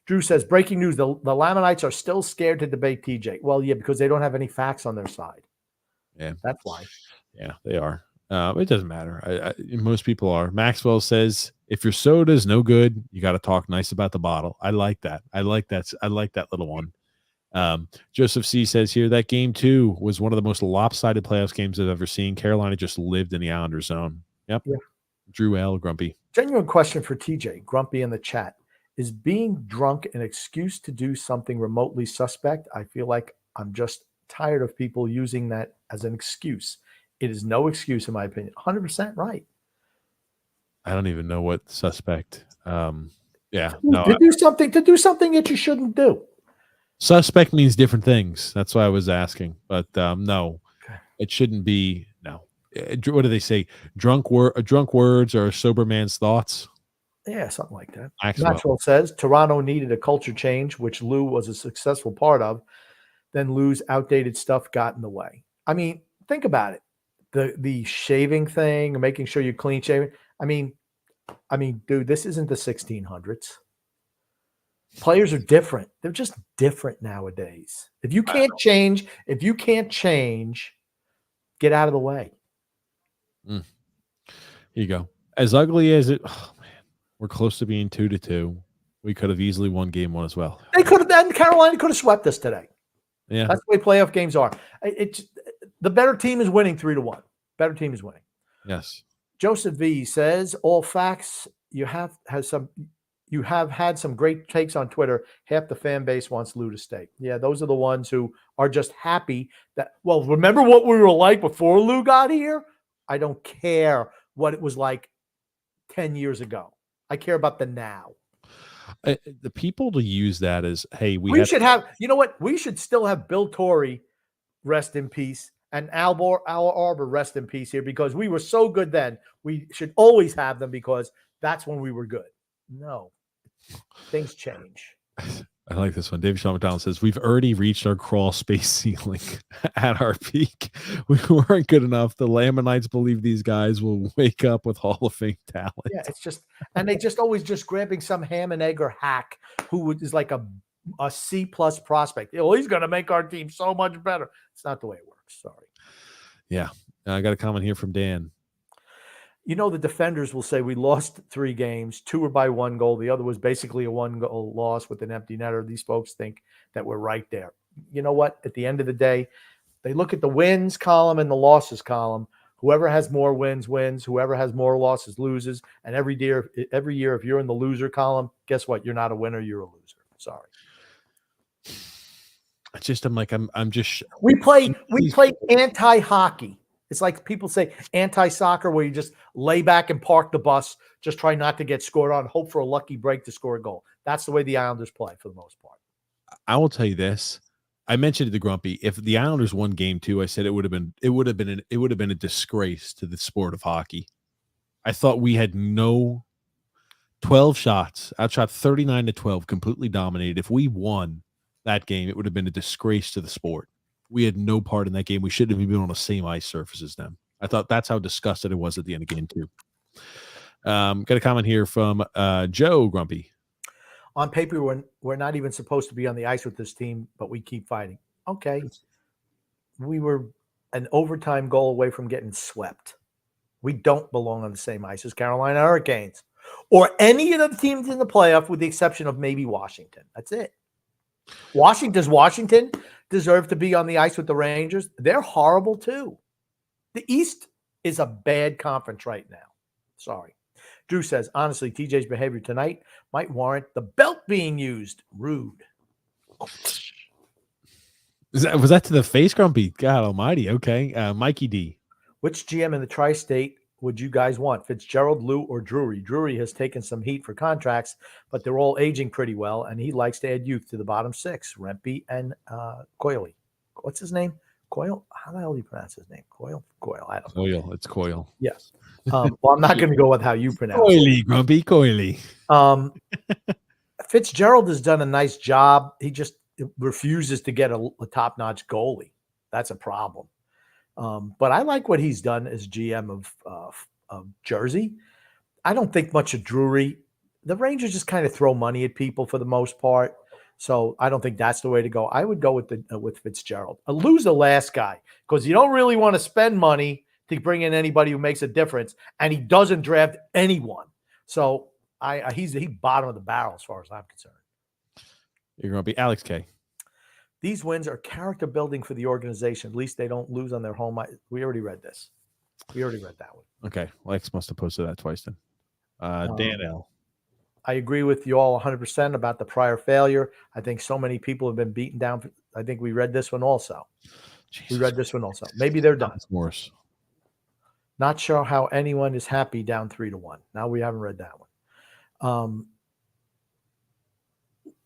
Speaker 2: Drew says, breaking news, the Lamanites are still scared to debate TJ. Well, yeah, because they don't have any facts on their side.
Speaker 1: Yeah.
Speaker 2: That's why.
Speaker 1: Yeah, they are. It doesn't matter. Most people are. Maxwell says, if your soda is no good, you got to talk nice about the bottle. I like that. I like that little one. Joseph C says here that game 2 was one of the most lopsided playoffs games I've ever seen. Carolina just lived in the Islanders zone. Yep. Yeah. Drew L. Grumpy.
Speaker 2: Genuine question for TJ. Grumpy in the chat. Is being drunk an excuse to do something remotely suspect? I feel like I'm just tired of people using that as an excuse. It is no excuse, in my opinion. 100% right.
Speaker 1: I don't even know what suspect. To
Speaker 2: do something that you shouldn't do.
Speaker 1: Suspect means different things. That's why I was asking. But no, it shouldn't be. No. What do they say? Drunk words are a sober man's thoughts.
Speaker 2: Yeah, something like that. Maxwell says Toronto needed a culture change, which Lou was a successful part of. Then Lou's outdated stuff got in the way. I mean, think about it. The shaving thing, making sure you're clean shaven. I mean, dude, this isn't the 1600s. Players are different. They're just different nowadays. If you can't change, get out of the way.
Speaker 1: Here you go. As ugly as it, oh man, we're close to being 2-2. We could have easily won game 1 as well.
Speaker 2: They could have. Then Carolina could have swept us today.
Speaker 1: Yeah,
Speaker 2: that's the way playoff games are. The better team is winning 3-1. Better team is winning.
Speaker 1: Yes.
Speaker 2: Joseph V says, all facts. You have had some great takes on Twitter. Half the fan base wants Lou to stay. Yeah, those are the ones who are just happy that, well, remember what we were like before Lou got here? I don't care what it was like 10 years ago. I care about the now.
Speaker 1: The people to use that as, hey,
Speaker 2: we should have, you know what? We should still have Bill Torrey, rest in peace, and Al Arbor, rest in peace here, because we were so good then. We should always have them because that's when we were good. No, things change.
Speaker 1: I like this one. David Sean McDonald says, we've already reached our crawl space ceiling at our peak. We weren't good enough. The Lamanites believe these guys will wake up with Hall of Fame talent.
Speaker 2: Yeah, it's just, and they just always just grabbing some ham and egg or hack who is like a C+ prospect. Well, he's going to make our team so much better. It's not the way it works. Sorry.
Speaker 1: Yeah. I got a comment here from Dan.
Speaker 2: You know, the defenders will say we lost 3 games. 2 were by 1 goal. The other was basically a 1-goal loss with an empty netter. These folks think that we're right there. You know what? At the end of the day, they look at the wins column and the losses column. Whoever has more wins wins. Whoever has more losses loses. And every year, if you're in the loser column, guess what? You're not a winner. You're a loser. Sorry.
Speaker 1: It's just I'm just
Speaker 2: we play anti-hockey. It's like people say anti-soccer, where you just lay back and park the bus, just try not to get scored on, hope for a lucky break to score a goal. That's the way the Islanders play for the most part.
Speaker 1: I will tell you this. I mentioned to Grumpy, if the Islanders won game 2, I said it would have been a disgrace to the sport of hockey. I thought we had 12 shots, outshot 39-12, completely dominated. If we won that game, it would have been a disgrace to the sport. We had no part in that game. We shouldn't have been on the same ice surface as them. I thought that's how disgusted it was at the end of game 2. Got a comment here from Joe Grumpy.
Speaker 2: On paper, we're not even supposed to be on the ice with this team, but we keep fighting. Okay. We were an overtime goal away from getting swept. We don't belong on the same ice as Carolina Hurricanes or any of the teams in the playoff, with the exception of maybe Washington. That's it. Does Washington deserve to be on the ice with the Rangers? They're horrible too. The East is a bad conference right now. Sorry. Drew says, honestly, TJ's behavior tonight might warrant the belt being used. Rude.
Speaker 1: Was that to the face, Grumpy? God almighty. Okay. Mikey D.
Speaker 2: Which GM in the tri-state would you guys want? Fitzgerald, Lou, or Drury? Drury has taken some heat for contracts, but they're all aging pretty well, and he likes to add youth to the bottom 6, Rempe and Coyle. What's his name? Coyle? How the hell do you pronounce his name? Coyle? I don't know.
Speaker 1: Coyle. It's Coyle.
Speaker 2: Yes. Well, I'm not going to go with how you pronounce
Speaker 1: Coily,
Speaker 2: it.
Speaker 1: Grumpy, Coily.
Speaker 2: Fitzgerald has done a nice job. He just refuses to get a top-notch goalie. That's a problem. But I like what he's done as GM of Jersey. I don't think much of Drury. The Rangers just kind of throw money at people for the most part. So I don't think that's the way to go. I would go with Fitzgerald. Lou's the last guy, because you don't really want to spend money to bring in anybody who makes a difference, and he doesn't draft anyone. So he's bottom of the barrel as far as I'm concerned.
Speaker 1: You're going to be Alex K.
Speaker 2: These wins are character building for the organization. At least they don't lose on their home. We already read this. We already read that one.
Speaker 1: Okay. Lex must have posted that twice then. Dan L.
Speaker 2: I agree with you all 100% about the prior failure. I think so many people have been beaten down. I think we read this one also. We read this one also. Maybe they're done.
Speaker 1: Morris.
Speaker 2: Not sure how anyone is happy down 3-1. Now we haven't read that one.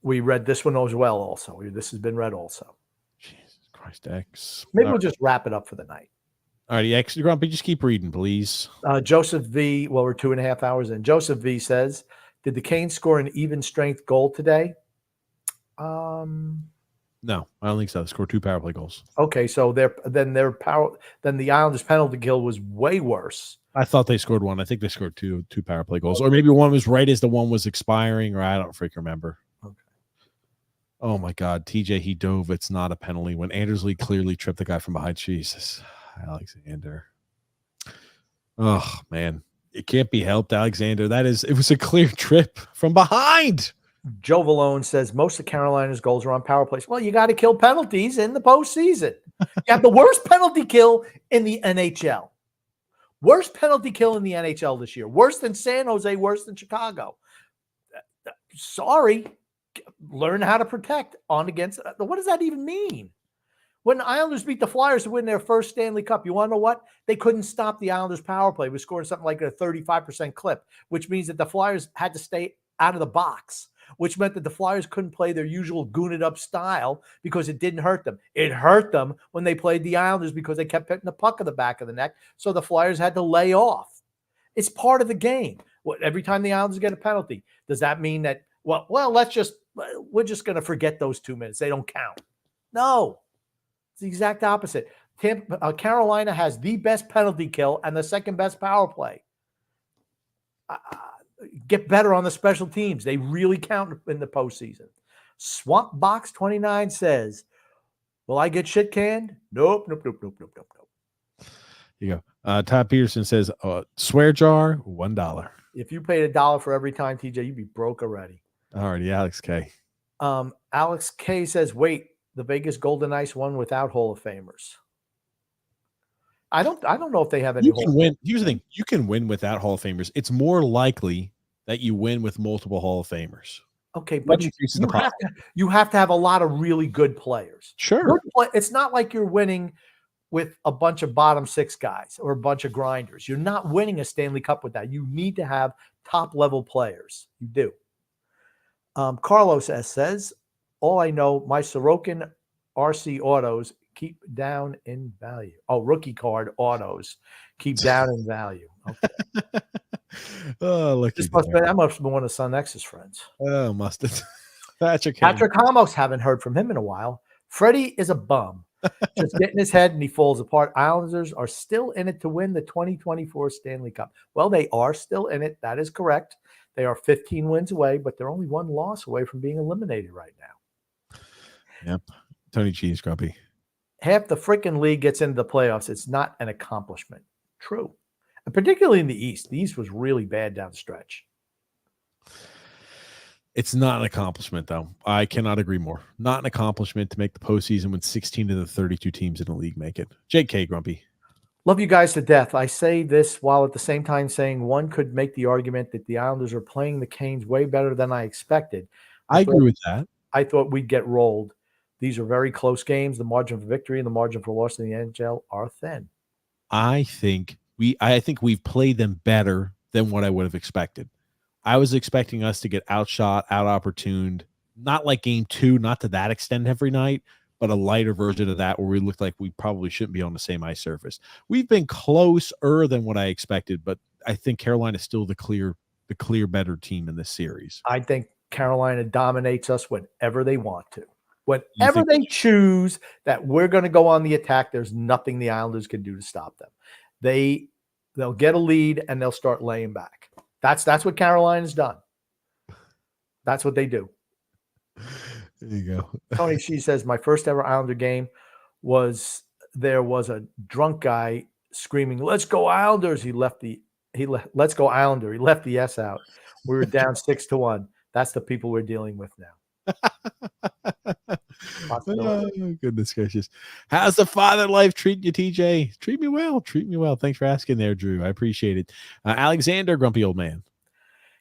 Speaker 2: We read this one as well also. This has been read also.
Speaker 1: Jesus Christ, X.
Speaker 2: Maybe we'll just wrap it up for the night.
Speaker 1: All right, X, Grumpy, just keep reading, please.
Speaker 2: Joseph V, well, we're 2.5 hours in. Joseph V says, did the Canes score an even strength goal today?
Speaker 1: No, I don't think so. They scored 2 power play goals.
Speaker 2: Okay, so then the Islanders' penalty kill was way worse.
Speaker 1: I thought they scored 1. I think they scored two power play goals. Or maybe one was right as the one was expiring, or I don't freaking remember.
Speaker 2: Okay.
Speaker 1: Oh my God, TJ, he dove. It's not a penalty when Andersley clearly tripped the guy from behind. Jesus, Alexander. Oh man, it can't be helped, Alexander. It was a clear trip from behind.
Speaker 2: Joe Valone says most of Carolina's goals are on power plays. Well, you got to kill penalties in the postseason. You have the worst penalty kill in the NHL. Worst penalty kill in the NHL this year. Worse than San Jose, worse than Chicago. Sorry. Learn how to protect on against. What does that even mean? When the Islanders beat the Flyers to win their first Stanley Cup, you want to know what? They couldn't stop the Islanders' power play. We scored something like a 35% clip, which means that the Flyers had to stay out of the box, which meant that the Flyers couldn't play their usual goon-it-up style because it didn't hurt them. It hurt them when they played the Islanders because they kept hitting the puck in the back of the neck, so the Flyers had to lay off. It's part of the game. Every time the Islanders get a penalty, does that mean that, well, we're just going to forget those 2 minutes. They don't count. No. It's the exact opposite. Carolina has the best penalty kill and the second best power play. Get better on the special teams. They really count in the postseason. Swamp Box 29 says, will I get shit canned? Nope.
Speaker 1: You go. Todd Peterson says, swear jar, $1.
Speaker 2: If you paid $1 for every time, TJ, you'd be broke already.
Speaker 1: Alrighty, Alex K.
Speaker 2: Alex K says, wait, the Vegas Golden Knights won without Hall of Famers. I don't know if they have any.
Speaker 1: You can win. Here's the thing: you can win without Hall of Famers. It's more likely that you win with multiple Hall of Famers.
Speaker 2: Okay, but you have to have a lot of really good players.
Speaker 1: Sure,
Speaker 2: it's not like you're winning with a bunch of bottom six guys or a bunch of grinders. You're not winning a Stanley Cup with that. You need to have top level players. You do. Carlos S says, all I know, my Sorokin RC autos keep down in value. Oh, rookie card autos keep down in value. Okay. That must have been one of Sun X's friends.
Speaker 1: Oh, must have.
Speaker 2: Patrick Hamos, haven't heard from him in a while. Freddie is a bum. Just get in his head and he falls apart. Islanders are still in it to win the 2024 Stanley Cup. Well, they are still in it. That is correct. They are 15 wins away, but they're only one loss away from being eliminated right now.
Speaker 1: Yep. Tony Cheese, Grumpy.
Speaker 2: Half the freaking league gets into the playoffs. It's not an accomplishment. True. And particularly in the East. The East was really bad down the stretch.
Speaker 1: It's not an accomplishment, though. I cannot agree more. Not an accomplishment to make the postseason when 16 of the 32 teams in the league make it. JK, Grumpy.
Speaker 2: Love you guys to death. I say this while at the same time saying one could make the argument that the Islanders are playing the Canes way better than I expected.
Speaker 1: I agree with that.
Speaker 2: I thought we'd get rolled. These are very close games. The margin for victory and the margin for loss in the NHL are thin.
Speaker 1: I think we've played them better than what I would have expected. I was expecting us to get outshot, out-opportuned, not like game 2, not to that extent every night, but a lighter version of that where we looked like we probably shouldn't be on the same ice surface. We've been closer than what I expected, but I think Carolina is still the clear better team in this series.
Speaker 2: I think Carolina dominates us whenever they want to. Whenever they choose that we're going to go on the attack, there's nothing the Islanders can do to stop them. They'll get a lead and they'll start laying back. That's what Carolina's done. That's what they do.
Speaker 1: There you go.
Speaker 2: Tony, she says, my first ever Islander game was a drunk guy screaming, "Let's go Islanders." Let's go Islander. He left the S out. We were down 6-1. That's the people we're dealing with now.
Speaker 1: Oh, goodness gracious. How's the father life treating you, TJ? Treat me well. Treat me well. Thanks for asking there, Drew. I appreciate it. Alexander, grumpy old man.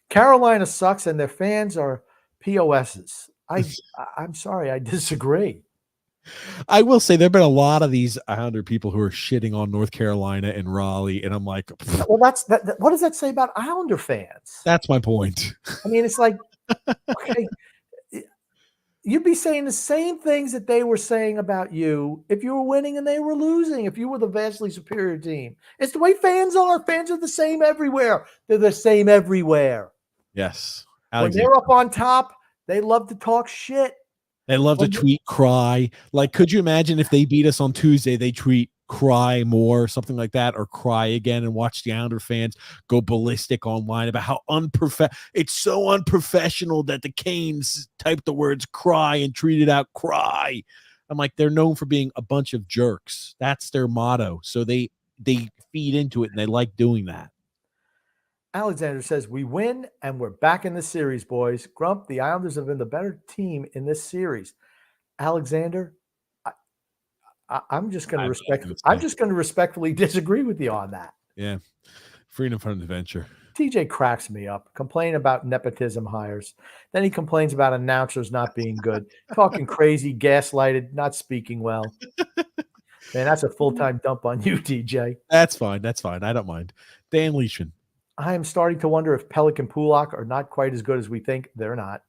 Speaker 2: Carolina sucks and their fans are POSs. I'm sorry. I disagree.
Speaker 1: I will say there have been a lot of these Islander people who are shitting on North Carolina and Raleigh, and I'm like,
Speaker 2: well, what does that say about Islander fans?
Speaker 1: That's my point.
Speaker 2: I mean, it's like, okay, you'd be saying the same things that they were saying about you if you were winning and they were losing, if you were the vastly superior team. It's the way fans are. Fans are the same everywhere. They're the same everywhere.
Speaker 1: Yes.
Speaker 2: When they're up on top, they love to talk shit.
Speaker 1: They love to tweet cry. Like, could you imagine if they beat us on Tuesday, they tweet cry more, something like that, or cry again, and watch the Islander fans go ballistic online about how it's so unprofessional that the Canes type the words cry and tweeted out cry. I'm like, they're known for being a bunch of jerks. That's their motto. So they feed into it and they like doing that.
Speaker 2: Alexander says, we win and we're back in the series, boys. Grump, the Islanders have been the better team in this series. Alexander, I'm just going to respectfully disagree with you on that.
Speaker 1: Yeah. Freedom from adventure.
Speaker 2: TJ cracks me up, complaining about nepotism hires. Then he complains about announcers not being good, talking crazy, gaslighted, not speaking well. Man, that's a full-time dump on you, TJ.
Speaker 1: That's fine. I don't mind. Dan Leishman.
Speaker 2: I am starting to wonder if Pellick and Pulak are not quite as good as we think. They're not.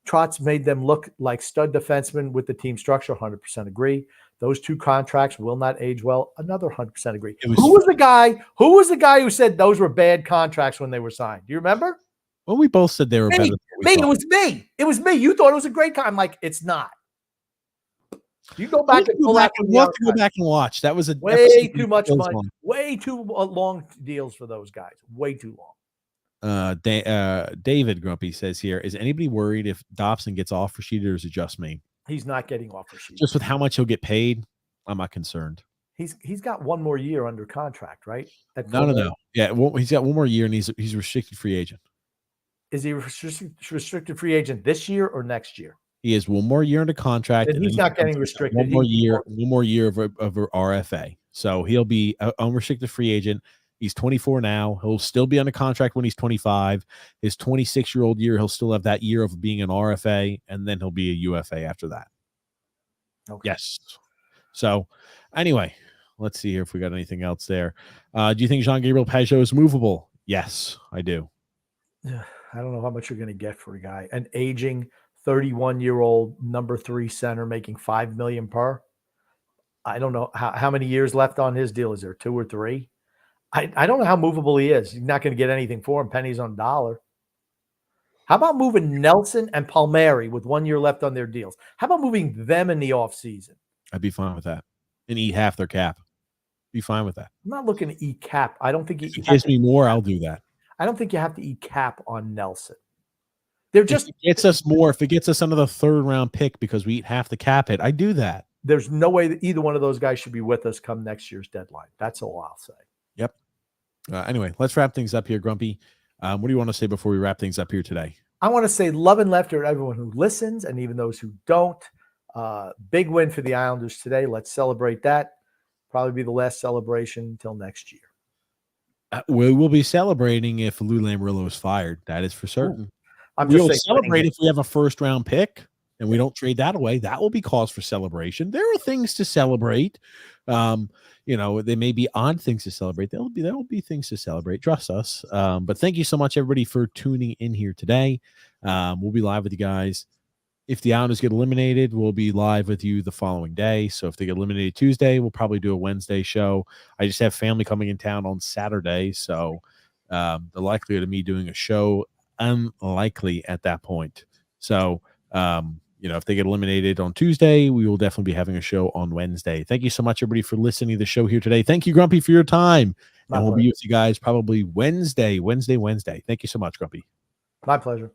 Speaker 2: Trotz made them look like stud defensemen with the team structure. 100% agree. Those two contracts will not age well. Another 100% agree. Who was the guy who said those were bad contracts when they were signed? Do you remember?
Speaker 1: Well, we both said they were better.
Speaker 2: It was me. It was me. You thought it was a great contract. I'm like, it's not. You go back and pull out.
Speaker 1: You have to go back and watch. That was
Speaker 2: way too much money. Way too long deals for those guys. Way too long.
Speaker 1: David Grumpy says here, is anybody worried if Dobson gets offer sheeted or is it just me?
Speaker 2: He's not getting offer sheeted.
Speaker 1: Just with how much he'll get paid, I'm not concerned.
Speaker 2: He's got one more year under contract, right?
Speaker 1: No. Yeah, well, he's got one more year, and he's restricted free agent.
Speaker 2: Is he restricted free agent this year or next year?
Speaker 1: He has one more year under contract,
Speaker 2: and he's not getting restricted.
Speaker 1: One more year of RFA. So he'll be an unrestricted free agent. He's 24 now. He'll still be under contract when he's 25. His 26-year-old year, he'll still have that year of being an RFA, and then he'll be a UFA after that.
Speaker 2: Okay.
Speaker 1: Yes. So anyway, let's see here if we got anything else there. Do you think Jean-Gabriel Pageau is movable? Yes, I do.
Speaker 2: I don't know how much you're going to get for a guy. An aging 31-year-old number 3 center making $5 million per. I don't know how many years left on his deal. Is there 2 or 3? I don't know how movable he is. You're not going to get anything for him. Pennies on dollar. How about moving Nelson and Palmieri with 1 year left on their deals? How about moving them in the offseason?
Speaker 1: I'd be fine with that and eat half their cap. Be fine with that.
Speaker 2: I'm not looking to eat cap. I don't think
Speaker 1: if it gives me more, I'll do that.
Speaker 2: I don't think you have to eat cap on Nelson. They're just
Speaker 1: if it gets us more. If it gets us another 3rd round pick because we eat half the cap hit, I do that.
Speaker 2: There's no way that either one of those guys should be with us come next year's deadline. That's all I'll say.
Speaker 1: Yep. Anyway, let's wrap things up here, Grumpy. What do you want to say before we wrap things up here today?
Speaker 2: I want to say love and laughter to everyone who listens and even those who don't. Big win for the Islanders today. Let's celebrate that. Probably be the last celebration until next year.
Speaker 1: We will be celebrating if Lou Lamoriello is fired. That is for certain.
Speaker 2: We'll
Speaker 1: celebrate if we have a 1st round pick and we don't trade that away. That will be cause for celebration. There are things to celebrate. They may be odd things to celebrate. There will be things to celebrate. Trust us. But thank you so much, everybody, for tuning in here today. We'll be live with you guys. If the Islanders get eliminated, we'll be live with you the following day. So if they get eliminated Tuesday, we'll probably do a Wednesday show. I just have family coming in town on Saturday. So the likelihood of me doing a show, unlikely at that point. So, if they get eliminated on Tuesday, we will definitely be having a show on Wednesday. Thank you so much, everybody, for listening to the show here today. Thank you, Grumpy, for your time. And we'll be with you guys probably Wednesday. Thank you so much, Grumpy.
Speaker 2: My pleasure.